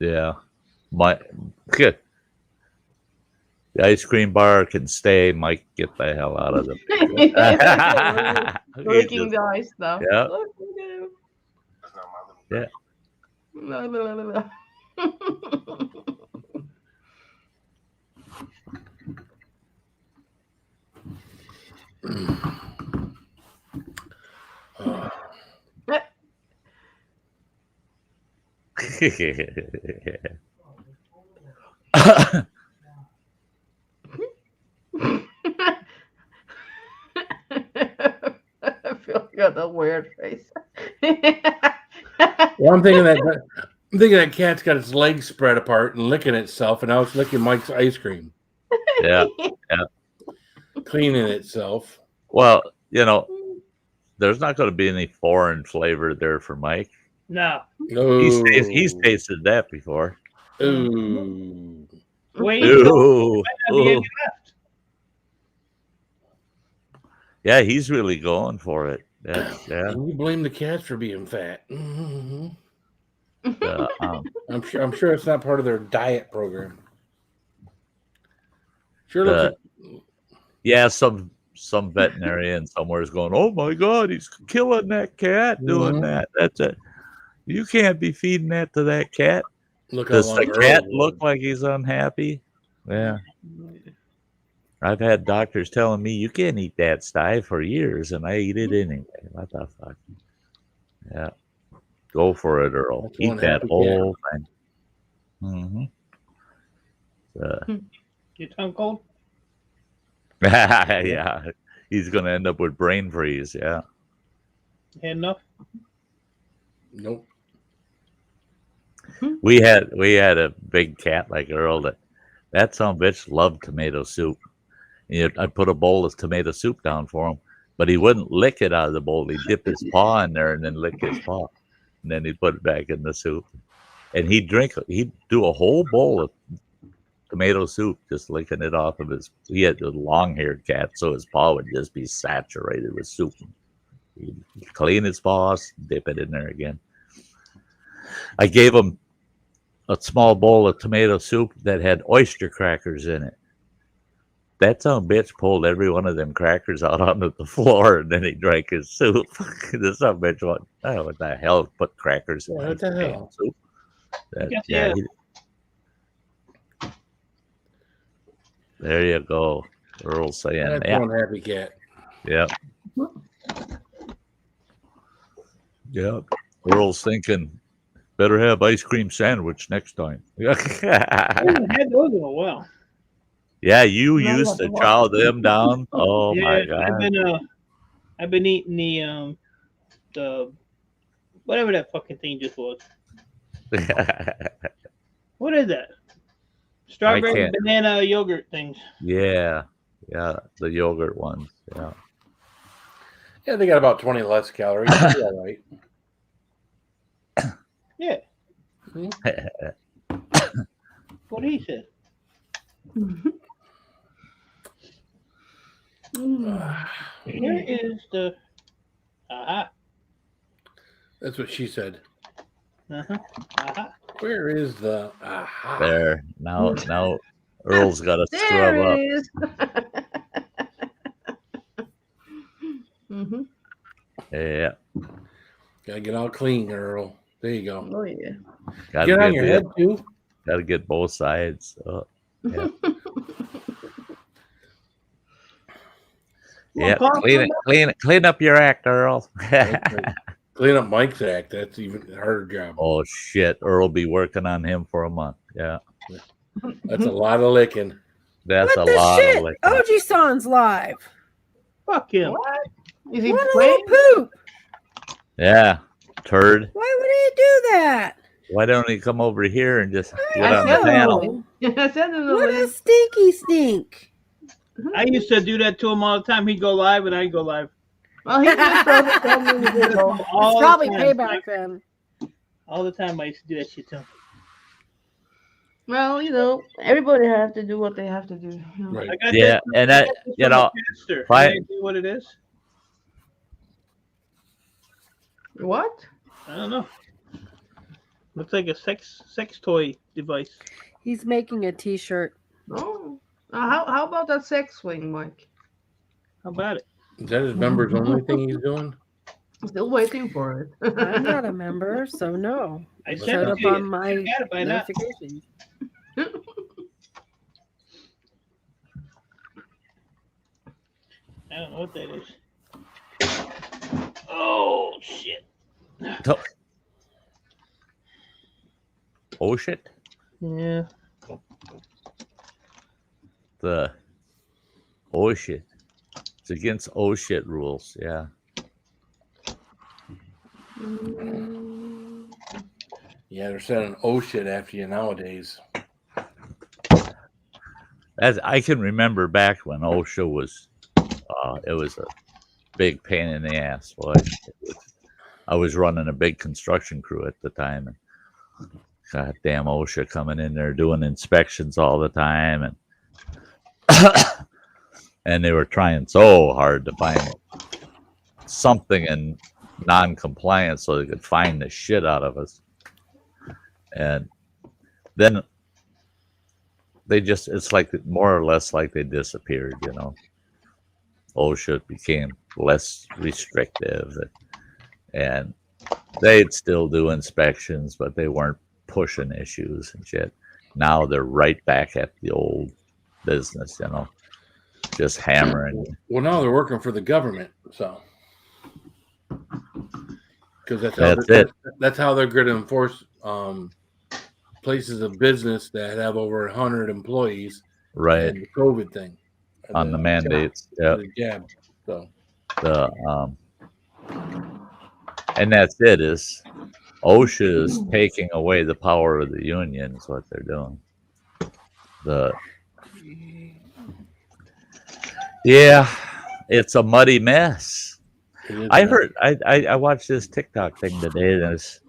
Yeah. The ice cream bar can stay. Mike, get the hell out of the picture. Licking the ice now. Yeah. Look at him. Yeah. La, la, la, la, la. I feel like I got a weird face. Well, I'm thinking that cat's got its legs spread apart and licking itself, and now it's licking Mike's ice cream, Yeah. cleaning itself. Well, there's not going to be any foreign flavor there for Mike. No. He's tasted that before. Ooh. Wait. Ooh. Might not be any Ooh. left. Yeah, he's really going for it. Yeah. Can you blame the cats for being fat? Mm-hmm. Um, I'm sure it's not part of their diet program. Sure looks yeah, some veterinarian somewhere is going, oh my God, he's killing that cat doing that. That's it. You can't be feeding that to that cat. look how Does long the Earl cat was. look like he's unhappy? Yeah. I've had doctors telling me you can't eat that Sty for years, and I eat it anyway. What the fuck? Yeah. Go for it, Earl. That's Eat one that happy whole thing. Your tongue cold? Yeah. He's going to end up with brain freeze. Yeah. Had enough? Nope. We had a big cat like Earl that son of a bitch loved tomato soup. And I'd put a bowl of tomato soup down for him, but he wouldn't lick it out of the bowl. He'd dip his paw in there and then lick his paw. And then he'd put it back in the soup. And he'd do a whole bowl of tomato soup, just licking it off of he had a long-haired cat, so his paw would just be saturated with soup. He'd clean his paws, dip it in there again. I gave him a small bowl of tomato soup that had oyster crackers in it. That son of a bitch pulled every one of them crackers out onto the floor, and then he drank his soup. The son of a bitch went, oh, what the hell? Put crackers in What the hell? soup. Yeah. There you go. Earl saying That's that. one happy cat. Yep. Yep. Earl's thinking, better have ice cream sandwich next time. I haven't had those in a while. Yeah, you used to chow them down. Oh my God. I've been eating the whatever that fucking thing just was. What is that? Strawberry can't- banana yogurt things. Yeah. Yeah. The yogurt ones. Yeah. Yeah, they got about 20 less calories. Yeah, right. Yeah. What he said. Where is the aha? That's what she said. Aha. Where is the aha? There. Now Earl's got to scrub There up. it is. Mm-hmm. Yeah. Gotta get all clean, Earl. There you go. Oh yeah. Gotta Get on your head too. Gotta get both sides. Oh, yeah. Yeah. Clean up your act, Earl. Clean up Mike's act. That's even a harder job. Oh shit. Earl be working on him for a month. Yeah. That's a lot of licking. That's What a the lot shit? of licking. OG Son's live. Fuck him. What? Is he What a playing? little poop. Yeah. Turd. Why would you do that? Why don't you come over here and just get I on the said panel? I said it What already. a stinky stink. I used to do that to him all the time. He'd go live and I'd go live. Well, he just doesn't tell me to go. It's All the probably time. payback then. All the time I used to do that shit to him. Well, everybody has to do what they have to do. Right. I got Yeah, that. and I that, got this you from a know, pastor. I- Any idea what it is? What? I don't know. Looks like a sex toy device. He's making a t-shirt. Oh, how about that sex swing, Mike? How about it? Is that his members only thing he's doing? Still waiting for it. I'm not a member, so no. I Showed sent Showed it up to you. on my You got it by now. notifications. I don't know what that is. Oh shit! Oh shit. Yeah. The oh shit. It's against oh shit rules. Yeah. Yeah, they're sending oh shit after you nowadays. As I can remember back when OSHA was, it was a big pain in the ass. Boy, I was running a big construction crew at the time, and goddamn OSHA coming in there doing inspections all the time, and and they were trying so hard to find something in non-compliance so they could find the shit out of us, and then they just, it's like more or less like they disappeared, OSHA became less restrictive, and they'd still do inspections, but they weren't pushing issues and shit. Now they're right back at the old business, just hammering. Well, now they're working for the government, so because that's how they're going to enforce places of business that have over 100 employees, Right, and the COVID thing on the mandates. Yeah. the jab. So And that's it, is OSHA is taking away the power of the union is what they're doing. Yeah, it's a muddy mess. I heard, I watched this TikTok thing today, and it's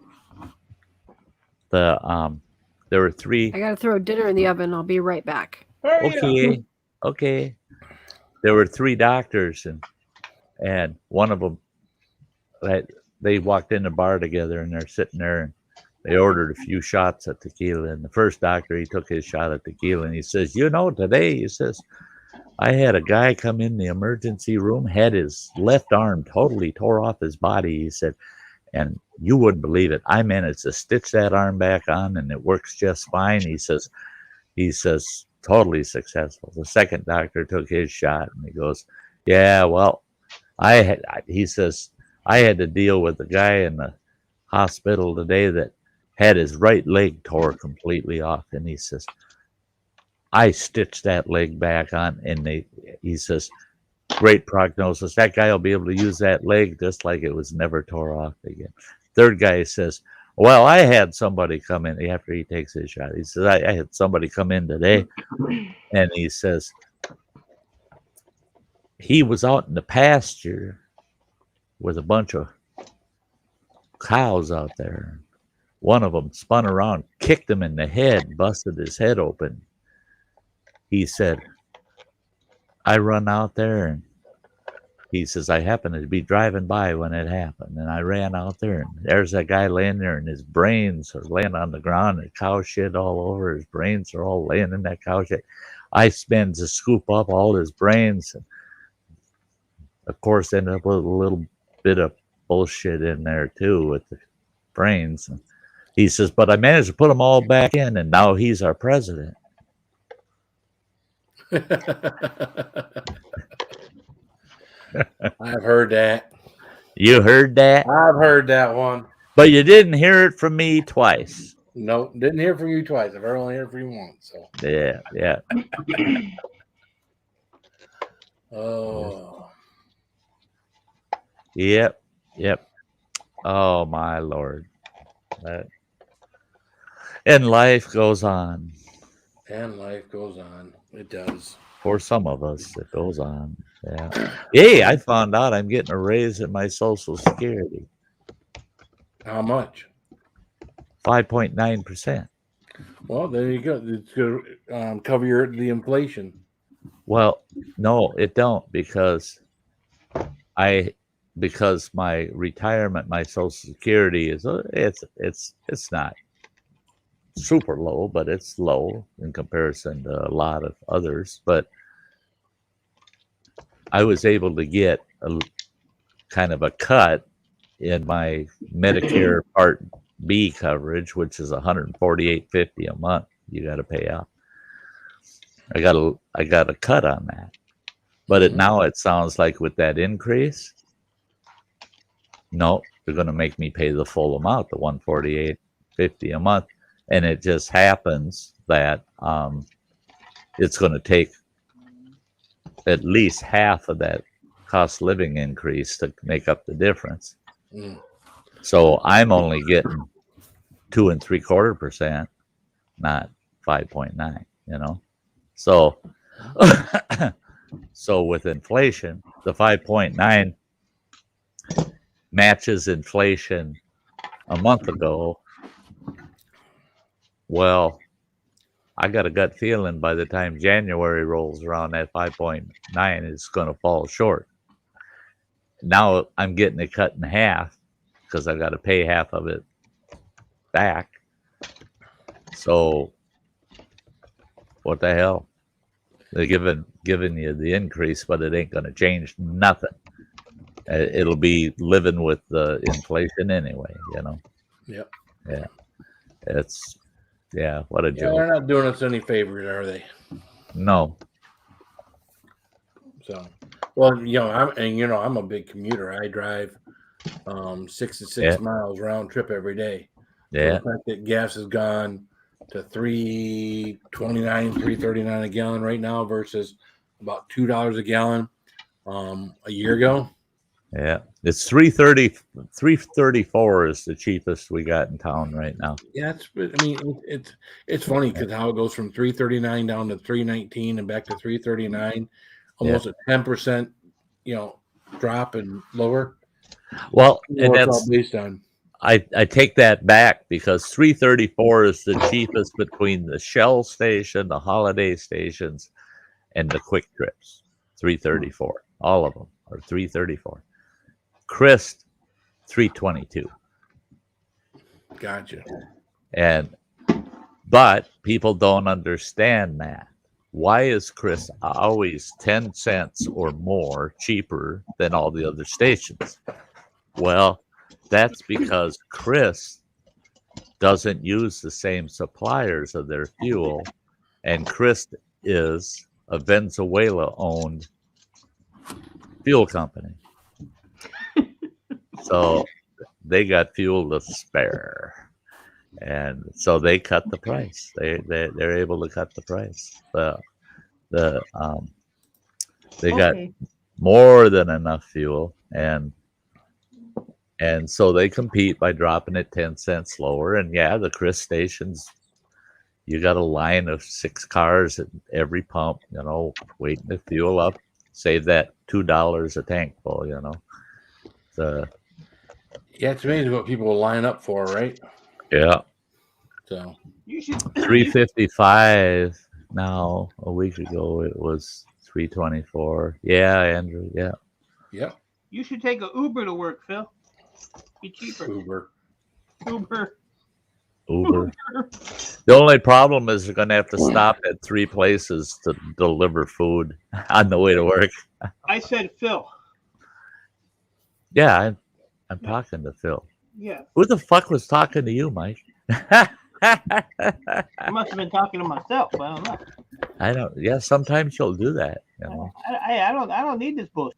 there were three. I gotta throw dinner in the oven. I'll be right back. Okay. There were three doctors, and one of them, they walked in the bar together, and they're sitting there, and they ordered a few shots of tequila. And the first doctor, he took his shot of tequila, and he says, today, he says, I had a guy come in the emergency room, had his left arm totally tore off his body. He said, and you wouldn't believe it, I managed to stitch that arm back on, and it works just fine. He says, totally successful. The second doctor took his shot, and he goes, yeah, well, he says, I had to deal with a guy in the hospital today that had his right leg tore completely off. And he says, I stitched that leg back on, and he says, great prognosis. That guy will be able to use that leg just like it was never tore off again. Third guy says, well, I had somebody come in after he takes his shot. He says, I had somebody come in today, and he says, he was out in the pasture with a bunch of cows out there. One of them spun around, kicked him in the head, busted his head open. He said, I run out there, and he says, I happened to be driving by when it happened, and I ran out there, and there's that guy laying there, and his brains are laying on the ground, and cow shit all over. His brains are all laying in that cow shit. I spent to scoop up all his brains, and of course ended up with a little bit of bullshit in there too with the brains. And he says, but I managed to put them all back in, and now he's our president. I've heard that. You heard that? I've heard that one. But you didn't hear it from me twice. Nope, didn't hear from you twice. I've only heard from you once. So. Yeah. Oh. Yep. Oh my Lord. And life goes on. And life goes on. It does. For some of us, it goes on. Yeah. Hey, I found out I'm getting a raise in my Social Security. How much? 5.9%. Well, there you go. It's going to cover the inflation. Well, no, it don't because my retirement, my Social Security is it's not super low, but it's low in comparison to a lot of others. But I was able to get a kind of a cut in my Medicare Part B coverage, which is $148.50 a month. You got to pay out. I got a cut on that, but now it sounds like with that increase, no, they're going to make me pay the full amount, the $148.50 a month, and it just happens that it's going to take at least half of that cost living increase to make up the difference. So I'm only getting 2 3/4%, not 5.9. You know. So, so with inflation, the 5.9 matches inflation a month ago. Well, I got a gut feeling by the time January rolls around, that 5.9 is going to fall short. Now I'm getting it cut in half because I got to pay half of it back. So what the hell? They're giving you the increase, but it ain't going to change nothing. It'll be living with the inflation anyway, you know. Yep. Yeah. What a joke. They're not doing us any favors, are they? No. So, well, I'm a big commuter. I drive 66 miles round trip every day. Yeah. So the fact that gas has gone to $3.29, $3.39 a gallon right now versus about $2 a gallon a year ago. Yeah, it's $3.34 is the cheapest we got in town right now. Yeah, it's funny because how it goes from $3.39 down to $3.19 and back to $3.39, almost a 10%, drop and lower. Well, and that's all based on. I take that back because $3.34 is the cheapest between the Shell station, the holiday stations, and the quick trips. $3.34, all of them are $3.34. Christ, $3.22. Gotcha. But people don't understand that. Why is Chris always 10 cents or more cheaper than all the other stations? Well, that's because Chris doesn't use the same suppliers of their fuel, and Chris is a Venezuela-owned fuel company. So they got fuel to spare, and so they cut the price. They're able to cut the price. They got more than enough fuel, and so they compete by dropping it 10 cents lower. And yeah, the Chris stations, you got a line of 6 cars at every pump, waiting to fuel up. Save that $2 a tank full, Yeah, it's amazing what people will line up for, right? Yeah. So You should $3.55 now. A week ago it was $3.24. Yeah, Andrew. Yeah. Yep. You should take an Uber to work, Phil. Be cheaper. Uber. The only problem is you're gonna have to stop at 3 places to deliver food on the way to work. I said Phil. Yeah, I'm talking to Phil. Yeah. Who the fuck was talking to you, Mike? I must have been talking to myself. I don't know. I don't. Yeah, sometimes you'll do that. I don't need this bullshit.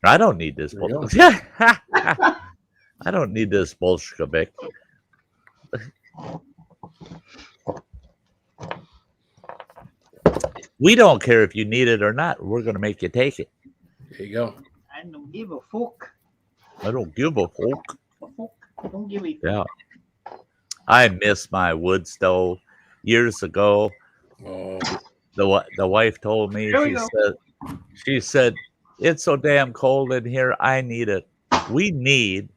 I don't need this bullshit. I don't need this bullshit. We don't care if you need it or not. We're going to make you take it. There you go. I don't give a fuck. I don't give a fuck. Don't give a Yeah. I miss my wood stove. Years ago, Oh, the wife told me, There we go. she said, it's so damn cold in here. I need it. We need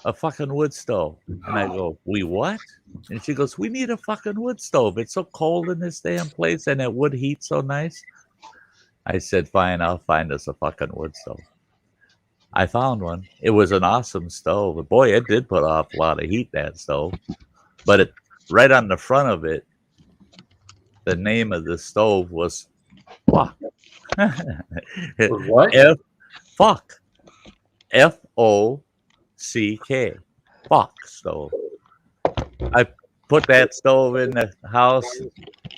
a fucking wood stove. And I go, we what? And she goes, we need a fucking wood stove. It's so cold in this damn place and it would heat so nice. I said, fine, I'll find us a fucking wood stove. I found one. It was an awesome stove. But boy, it did put off a lot of heat, that stove. But it right on the front of it, the name of the stove was fuck. what? Fuck. F-O-C-K. Fuck stove. I put that stove in the house.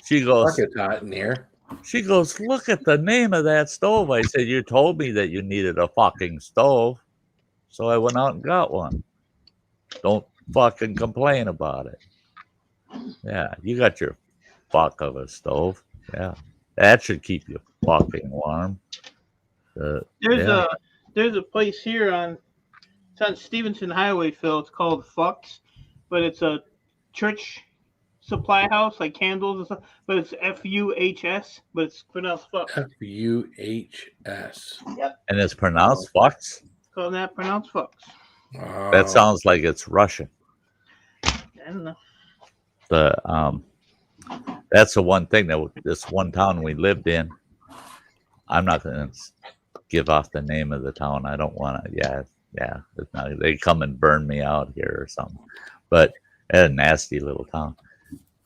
She goes, Fuck, it's hot in here. She goes, look at the name of that stove. I said, you told me that you needed a fucking stove. So I went out and got one. Don't fucking complain about it. Yeah, you got your fuck of a stove. Yeah, that should keep you fucking warm. There's a place here it's on Stevenson Highway, Phil. It's called Fucks, but it's a church supply house, like candles and stuff, but it's F-U-H-S, but it's pronounced fuck. F-U-H-S. Yep. And it's pronounced fucks? Called that, pronounced fucks. That sounds like it's Russian. I don't know. That's the one thing that this one town we lived in. I'm not going to give off the name of the town. I don't want to. Yeah. It's not, they come and burn me out here or something. But a nasty little town.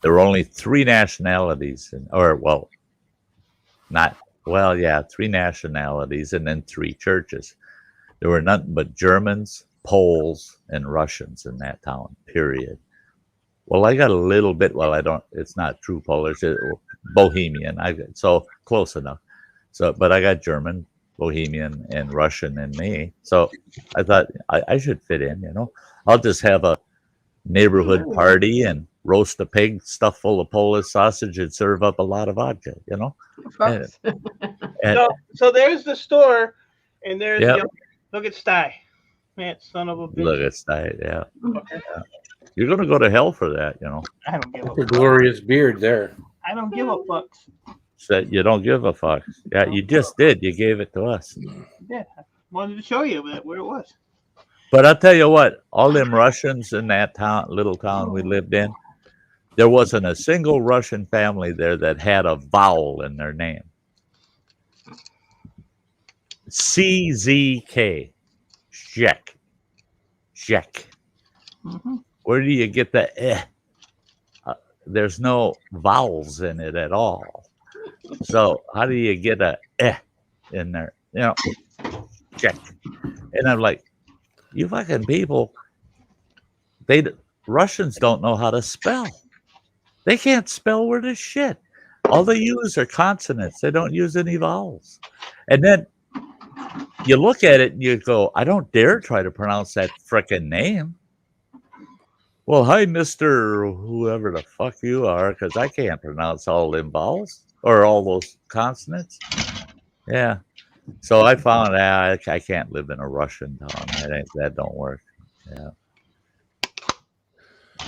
There were only 3 nationalities, three nationalities, and then 3 churches. There were nothing but Germans, Poles, and Russians in that town. Period. Well, I got a little bit. Well, I don't. It's not true Polish. Bohemian. So close enough. But I got German, Bohemian, and Russian in me. So I thought I should fit in. I'll just have a neighborhood party and roast a pig stuffed full of Polish sausage and serve up a lot of vodka. And So there's the store, and there's Yep. look at Sty. Man, son of a bitch. Look at that. Yeah. Okay. You're gonna go to hell for that. I don't give a A fuck. glorious beard there. I don't give a fuck. So you don't give a fuck. Yeah, you just did. You gave it to us. Yeah, I wanted to show you where it was. But I'll tell you what, all them Russians in that little town we lived in, there wasn't a single Russian family there that had a vowel in their name. C-Z-K. Shack. Shack. Mm-hmm. Where do you get the eh? There's no vowels in it at all. So how do you get a eh in there? Check. And I'm like, you fucking people, Russians don't know how to spell. They can't spell word of shit. All they use are consonants. They don't use any vowels. And then you look at it and you go, I don't dare try to pronounce that frickin' name. Well, hi, Mr. Whoever the fuck you are, because I can't pronounce all them vowels or all those consonants. Yeah. So I found out I can't live in a Russian town. That don't work.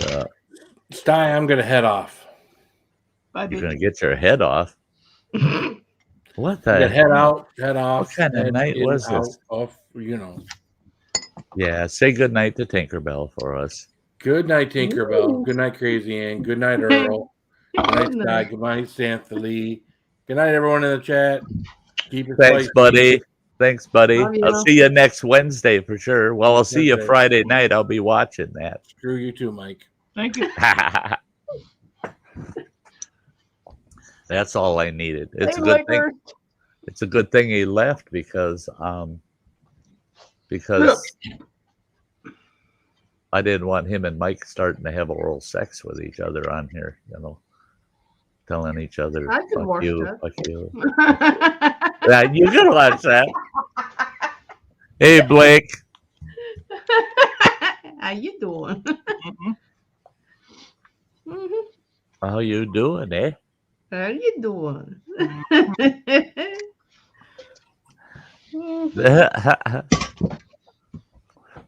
Yeah. Sty, I'm going to head off. Bye, You're bitch. going to get your head off. What the Head off. What kind of night was this? Yeah. Say good night to Tinkerbell for us. Good night, Tinkerbell. Good night, Crazy Ann. Good night, Earl. Good night, Sty. Good night, Santha Lee. Good night, everyone in the chat. Keep it Thanks, spicy. buddy. Thanks, buddy. Love you. I'll see you next Wednesday for sure. Well, I'll see you Okay. Friday night. I'll be watching that. Screw you too, Mike. Thank you. That's all I needed. It's Hey, a good thing. Liker. It's a good thing he left because I didn't want him and Mike starting to have oral sex with each other on here, telling each other, I could fuck watch you, that. fuck you. Yeah, you can watch that. Hey, Blake. How you doing? Mhm. How you doing, eh? How you doing?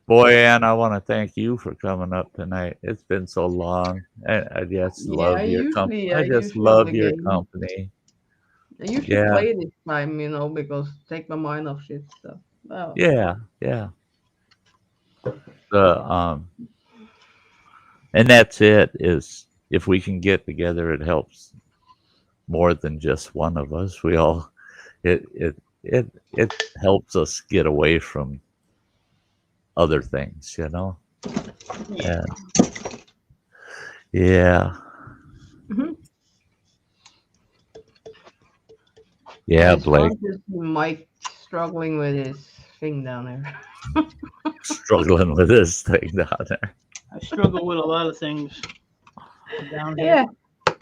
Boy, Ann, I want to thank you for coming up tonight. It's been so long. I just Yeah, love I your usually I I just usually on love the your game. company. I usually Yeah, play this time, because take my mind off shit stuff. Well, yeah, yeah. The and that's it. Is if we can get together, it helps more than just one of us. We all it helps us get away from other things, Yeah. And yeah, mhm. yeah, It's Blake, fun to see Mike struggling with his thing down there. struggling with this thing down there. I struggle with a lot of things down here.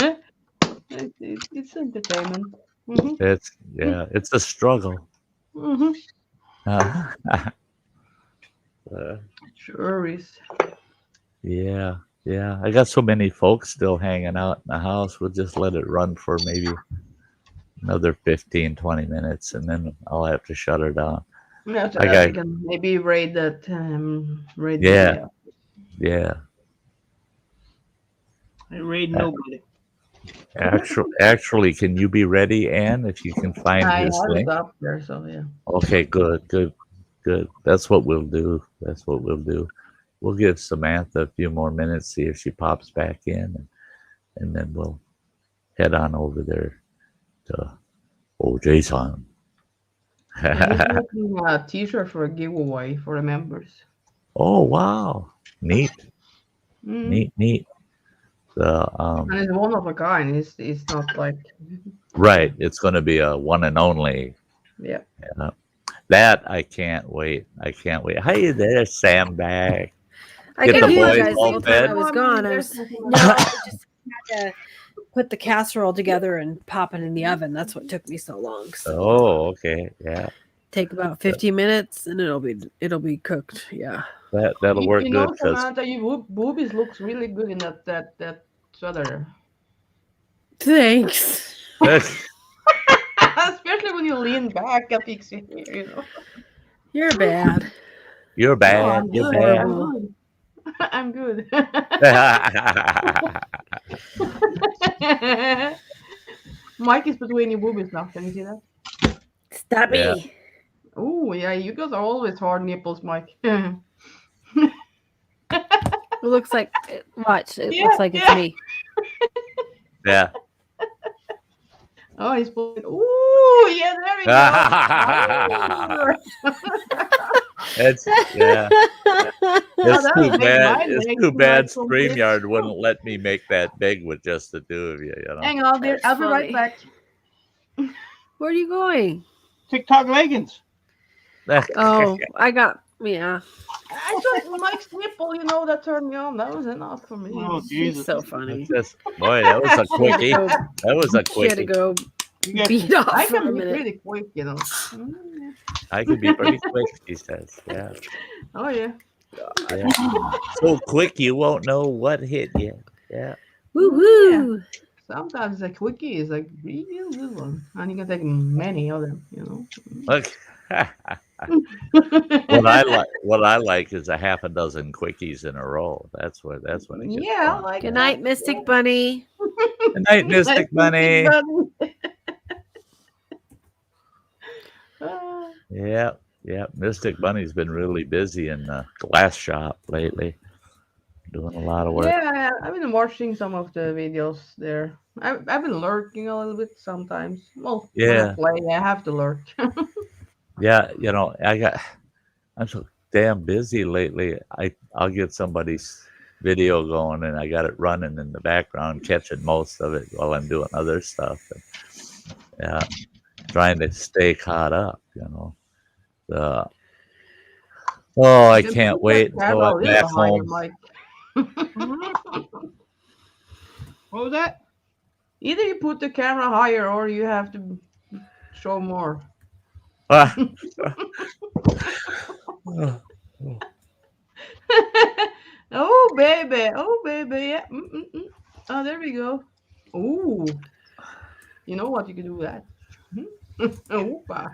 Yeah, it's entertainment. Hmm. It's a struggle. Hmm. Uh, Sure is. yeah, yeah. I got so many folks still hanging out in the house. We'll just let it run for maybe another 15, 20 minutes, and then I'll have to shut her down. After I that, got, we can maybe raid yeah, the. yeah. I raid nobody. Actually, can you be ready, Ann, if you can find I his have it link? up there, so yeah. Okay, good. That's what we'll do. That's what we'll do. We'll give Samantha a few more minutes, see if she pops back in, and then we'll head on over there to old Jason. And he's making a T-shirt for a giveaway for the members. Oh wow, neat, Mm. neat. The And it's one of a kind. It's not like right, it's going to be a one and only. yeah. That I can't wait. I can't wait. Hey there, Sam back. I Get could the hear boys you guys the all whole time I fed. was gone. I just had to put the casserole together and pop it in the oven. That's what took me so long. So Oh, okay, yeah. take about 15 minutes and it'll be cooked. Yeah. That'll work You good know, because Samantha, your boobies looks really good in that sweater. Thanks. Especially when you lean back at the You're bad. you're No, bad. I'm You're good. bad. I'm good. I'm good. Mike is between your boobies now. Can you see that? Stop Yeah. me. Oh yeah, you guys are always hard nipples, Mike. It looks like watch. It Yeah, looks like it's yeah. me. Yeah. Oh, he's pulling. Ooh, yeah, there we go. It's yeah. Oh, It's that too would make bad. my It's legs too bad. like complete. StreamYard wouldn't let me make that big with just the two of you. Hang on, dear. That's I'll be right funny. back. Where are you going? TikTok leggings. Oh, I got yeah. I thought Mike's nipple, that turned me on. That was enough for me. Oh He's Jesus! so funny. Just boy, that was a He had to quickie. go, That was a he had to quickie. go You got beat off I for a can be minute. pretty quick, I could be pretty quick, he says. Yeah. Oh yeah. Yeah. So quick you won't know what hit you. Yeah. Woo woo. Sometimes a quickie is like real good one, and you can take many of them. Look. What I like is a half a dozen quickies in a row. That's when it gets Yeah, I fun. like Good that. night, Mystic Bunny. Good night, Mystic Bunny. Ah, Yeah. Mystic Bunny's been really busy in the glass shop lately. Doing a lot of work. yeah, I've been watching some of the videos there. I've been lurking a little bit sometimes. Well, when I Yeah. play, I have to lurk. Yeah, I'm so damn busy lately. I'll get somebody's video going and I got it running in the background, catching most of it while I'm doing other stuff. And, yeah, trying to stay caught up, The I You can can't put wait that until camera a I'm back little higher, home. Mike. what was that? Either you put the camera higher or you have to show more. Ah. Oh baby, yeah. Oh, there we go. Ooh, you know what? You can do that. Oopa.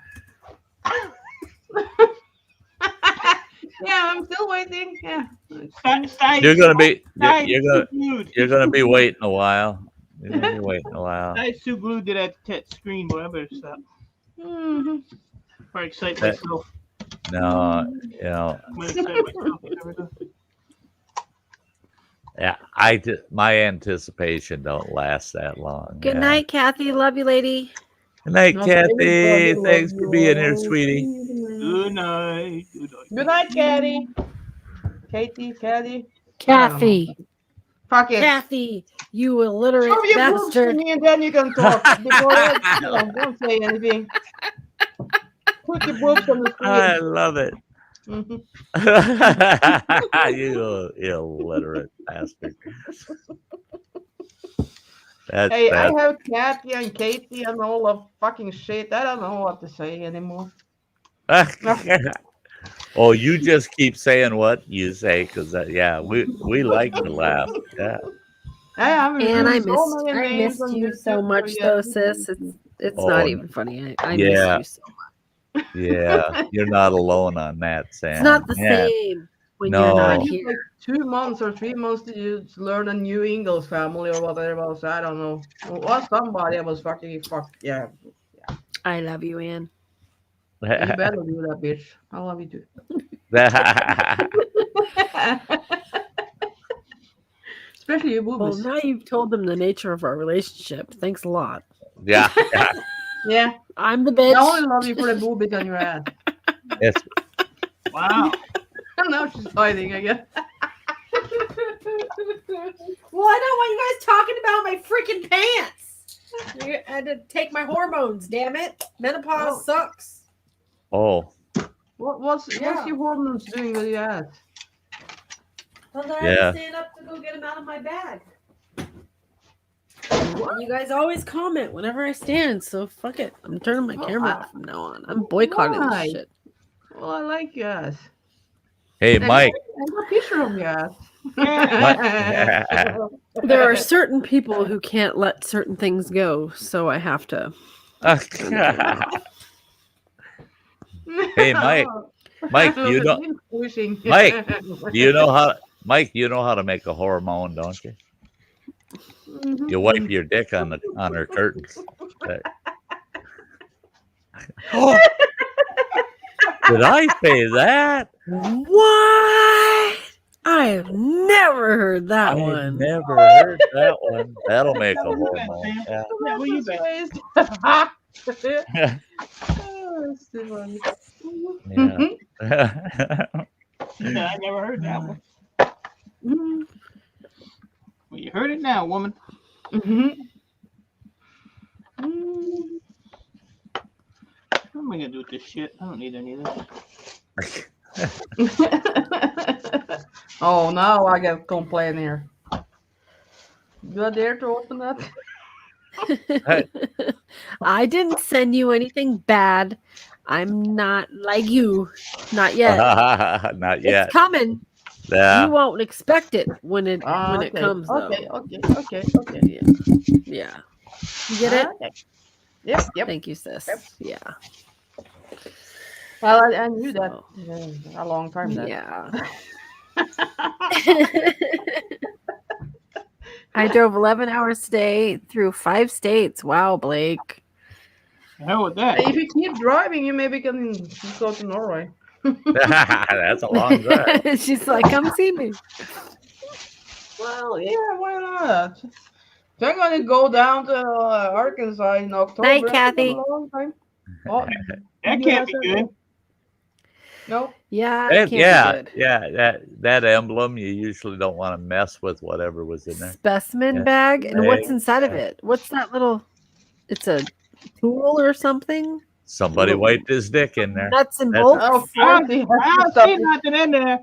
Yeah, I'm still waiting. Yeah. You're gonna be Sty you're glued. gonna be waiting a while. You're gonna be waiting a while. Sty's too glued to that screen, boy. I better stop. Mhm. If I excite That- myself. No, you know, I'm gonna excite myself. Never do. yeah. My anticipation don't last that long. Good yeah. night, Kathy. Love you, lady. Good night, Okay, everybody Kathy. love Thanks for you being here, all. sweetie. Good night. Good night. Good night, Katie. Katie. Kathy. Fuck it. Kathy, you illiterate Show your boobs to bastard. me and then you can talk. Before that, don't say anything. Put your boobs on the I screen. love it. Mhm. You illiterate bastard. That's Hey, bad. I have Kathy and Katie and all of fucking shit. I don't know what to say anymore. Oh, you just keep saying what you say because yeah, we like to laugh. Yeah. And I so many names missed on you so YouTube, much yeah. though, sis. It's Oh, not even funny. I yeah. miss you so. Yeah, you're not alone on that, Sam. It's not the Yeah. same when No. you're It not took here. like 2 months or 3 months to learn a new English family or whatever it was. I don't know. It was somebody I was fucking yeah. I love you, Ann. You better do that, bitch. I love you too. Especially your Well, boobies. now you've told them the nature of our relationship. Thanks a lot. Yeah. Yeah. I'm the I only bitch. love you for the boobies on your ass. Yes. Wow. Now she's hiding again. Well, I don't want you guys talking about my freaking pants. I had to take my hormones, damn it. Menopause Oh. sucks. Oh, What's your hormones doing with your ass? Well, I Yeah. had to stand up to go get them out of my bag. And you guys always comment whenever I stand, so fuck it. I'm turning my camera off from now on. I'm boycotting Why? this shit. Well, I like your ass. hey, And Mike. I got a picture of your ass. There are certain people who can't let certain things go, so I have to. Hey, Mike. Mike, do you know? Mike, Do you know how? Mike, you know how to make a hormone, don't you? You wipe your dick on her curtains. Oh, did I say that? What? I have never heard that I one. never heard that one. That'll make a hormone. Yeah. Yeah, where you been? Yeah. Yeah, I never heard that one. Well, you heard it now, woman. What am I gonna do with this shit? I don't need any of this. Oh, now I get complaint here. You dare to open that? I didn't send you anything bad. I'm not like you. Not yet. Not yet. It's coming. Yeah. You won't expect it when it Okay, comes though. okay. Yeah. You get it? Okay. Yep. Thank you, sis. Yep. Yeah. Well, I knew that a long time ago. Yeah. I drove 11 hours today through 5 states. Wow, Blake. The hell with that. If you keep driving, you maybe can go to Norway. That's a long drive. She's like, come see me. Well, yeah, why not? So I'm going to go down to Arkansas in October. Night, That's Kathy. a long time. Oh, That can't be good. no. Yeah, it can't Yeah, be good. yeah. That emblem, you usually don't want to mess with whatever was in there. Specimen Yeah. bag? And what's Right. inside of it? What's that little, it's a tool or something? Somebody wiped his dick in there. Nuts and That's- bolts? Oh, I fancy. don't see nothing in there.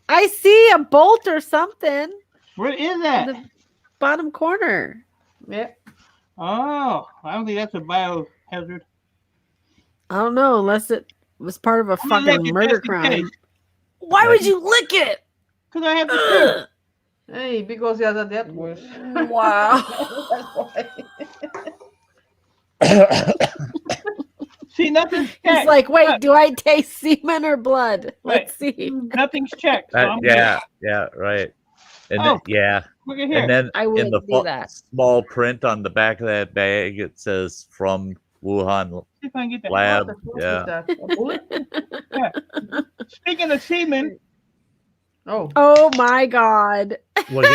I see a bolt or something What is in that? the bottom corner. Yeah. Oh, I don't think that's a biohazard. I don't know, unless it was part of a I'm gonna fucking lick it murder just in crime. case. Why would you lick it? Because I have to Ugh. Hey, because he has a death wish. Wow. That's why. See, nothing's checked. It's like, wait, do I taste semen or blood? Let's see. Nothing's checked. So I'm yeah, right. And Oh. yeah, Look at here. and then I in would the do that. small print on the back of that bag, it says from Wuhan See if I can get that. lab. What the fuck Yeah. is that? A bullet? Speaking of semen, Oh. Oh my God. What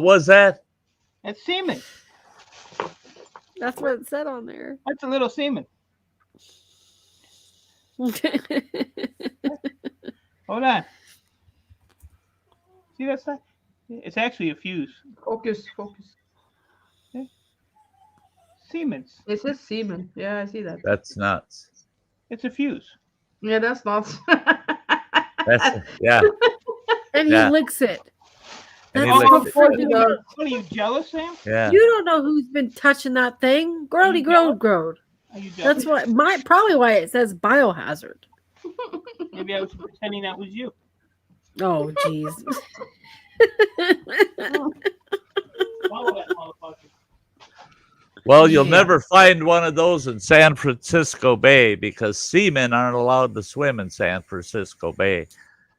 was that? that's semen. That's what it said on there. That's a little semen. Hold on. See that side? It's actually a fuse. Focus. Siemens. It says semen. Yeah, I see that. That's nuts. It's a fuse. Yeah, that's not. That's yeah. And Yeah. he licks it. And he That's licks so it. freaking does. What are you jealous, Sam? Yeah. You don't know who's been touching that thing. Grody, grode. Are you jealous? That's probably why it says biohazard. Maybe I was pretending that was you. Oh, jeez. Follow that motherfucker. Well, you'll Yeah. never find one of those in San Francisco Bay because seamen aren't allowed to swim in San Francisco Bay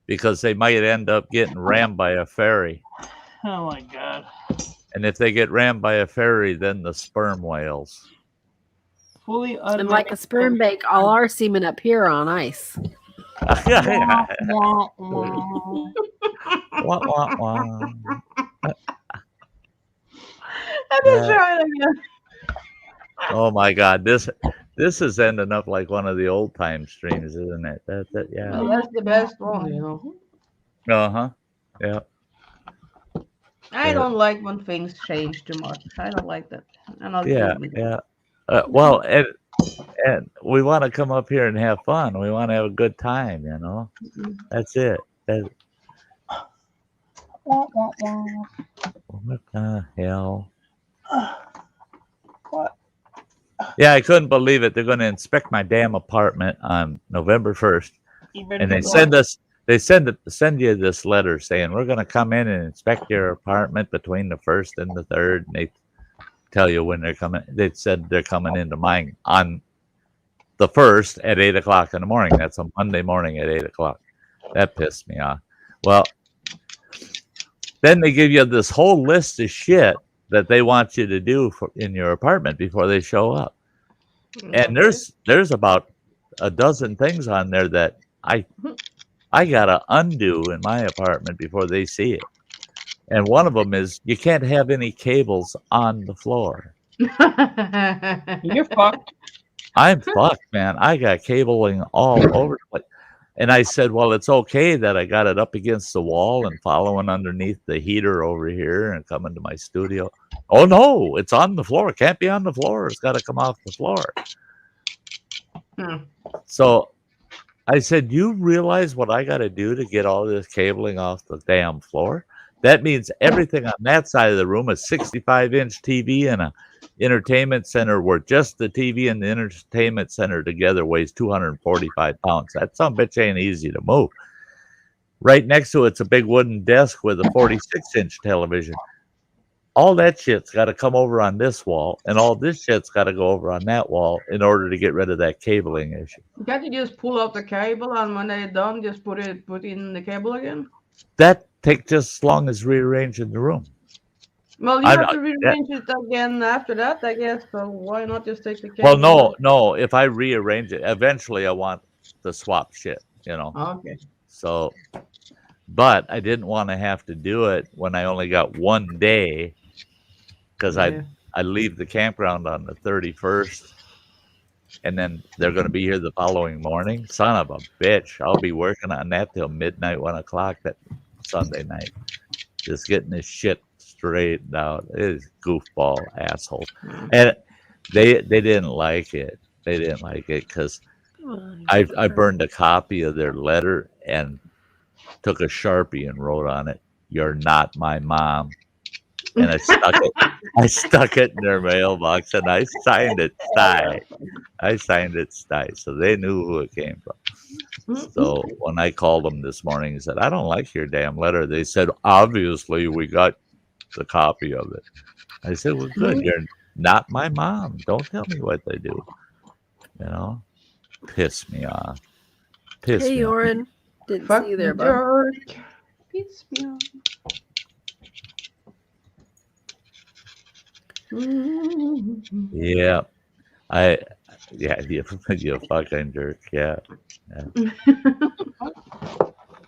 because they might end up getting rammed by a ferry. Oh my God. And if they get rammed by a ferry, then the sperm whales. Fully And like a sperm bake, all our semen up here on ice. Wah, Wah, wah. wah, wah. I just try it again. Oh my God, this is ending up like one of the old time streams, isn't it? Yeah. Well, that's the best one, you know. Uh-huh. Yeah. I don't like when things change too much. I don't like that. I'm not Yeah, good with it. yeah. Well, and we want to come up here and have fun. We want to have a good time, you know. That's it. What the hell? What? Yeah, I couldn't believe it. They're going to inspect my damn apartment on November 1st, and they send you this letter saying we're going to come in and inspect your apartment between the 1st and the 3rd. And they tell you when they're coming. They said they're coming into mine on the 1st at 8 o'clock in the morning. That's a Monday morning at 8 o'clock. That pissed me off. Well, then they give you this whole list of shit that they want you to do in your apartment before they show up. And there's about a dozen things on there that I gotta undo in my apartment before they see it. And one of them is you can't have any cables on the floor. You're fucked. I'm fucked, man. I got cabling all over the place. And I said, well, it's okay that I got it up against the wall and following underneath the heater over here and coming to my studio. Oh, no, it's on the floor. It can't be on the floor. It's got to come off the floor. So I said, you realize what I got to do to get all this cabling off the damn floor? That means everything on that side of the room, a 65-inch TV and a entertainment center where just the TV and the entertainment center together weighs 245 pounds. That some bitch ain't easy to move. Right next to it's a big wooden desk with a 46-inch television. All that shit's got to come over on this wall, and all this shit's got to go over on that wall in order to get rid of that cabling issue. Can't you just pull out the cable and when they're done, just put in the cable again? That takes just as long as rearranging the room. Well, you have to rearrange it again after that, I guess. So why not just take the cable? Well, no. If I rearrange it, eventually I want to swap shit, you know. Okay. So, but I didn't want to have to do it when I only got one day because I leave the campground on the 31st, and then they're going to be here the following morning. Son of a bitch! I'll be working on that till midnight, 1 o'clock that Sunday night, just getting this shit straightened out. It is goofball asshole, and they didn't like it. They didn't like it because I burned a copy of their letter and took a Sharpie and wrote on it, "You're not my mom," and I stuck it in their mailbox, and I signed it Sty. So they knew who it came from. So when I called them this morning and said, I don't like your damn letter, they said, obviously we got the copy of it. I said, well, good. You're not my mom. Don't tell me what they do. You know, piss me off. Piss Hey, me off. Oren. Didn't Fuck see you there, you, bud. jerk. Piss me off. Yeah, yeah, you fucking jerk. Yeah.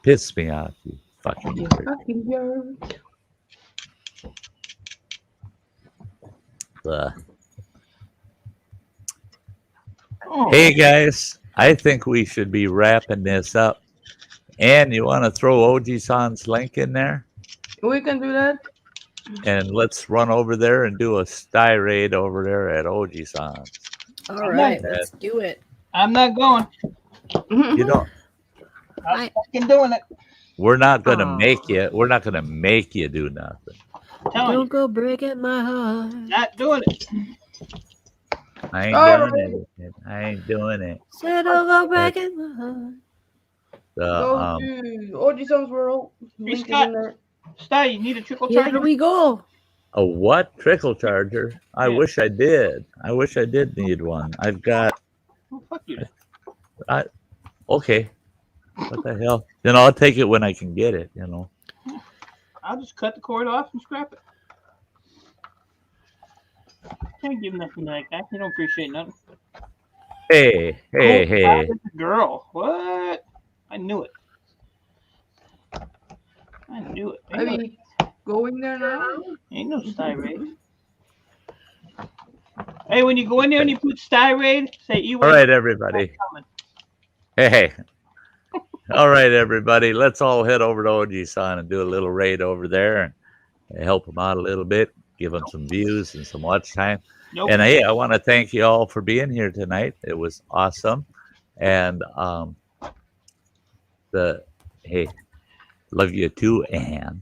Piss me off, you fucking You jerk. fucking jerk. Oh, Hey guys, I think we should be wrapping this up. And you want to throw OG-san's link in there? We can do that. And let's run over there and do a Sty raid over there at OG-san's. All right, let's do it. I'm not going. You know, I'm fucking doing it. we're not gonna Aw. make you. We're not gonna make you do nothing. Telling Don't you, go breaking my heart. not doing it. I ain't All doing it. I ain't doing it. Said don't go breaking my heart. Go to OG-san's World. Link is Scott. in there. Sty, you need a trickle Here charger? we go. A what? Trickle charger? I Yeah. wish I did. I wish I did need one. I've got. Oh, fuck you. Okay. What the hell? Then I'll take it when I can get it. You know. I'll just cut the cord off and scrap it. Can't give nothing to that guy. He don't appreciate nothing. Hey. Oh, it's a girl. What? I knew it. I knew it. Are we going there now? Ain't no Sty raid. Hey, when you go in there and you put Sty raid, say you. All right, everybody. Hey. All right, everybody. Let's all head over to OG-san and do a little raid over there and help him out a little bit, give him some views and some watch time. Nope. And hey, I want to thank you all for being here tonight. It was awesome. And hey, love you too, Anne.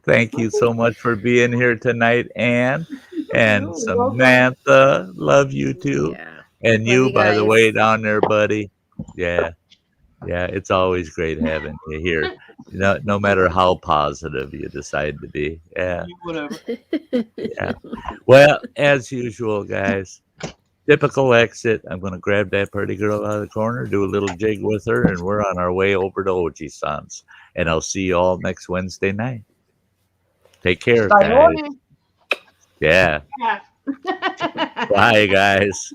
Thank you so much for being here tonight, Anne. And You're welcome. Samantha, love you too. Yeah. And Love you, you by the guys. way, down there, buddy. Yeah. Yeah, it's always great having you here. No matter how positive you decide to be. Yeah. Whatever. Yeah. Well, as usual, guys, typical exit. I'm going to grab that pretty girl out of the corner, do a little jig with her, and we're on our way over to OG-san's. And I'll see you all next Wednesday night. Take care, Sty guys. North. Yeah. Yeah. Bye, guys.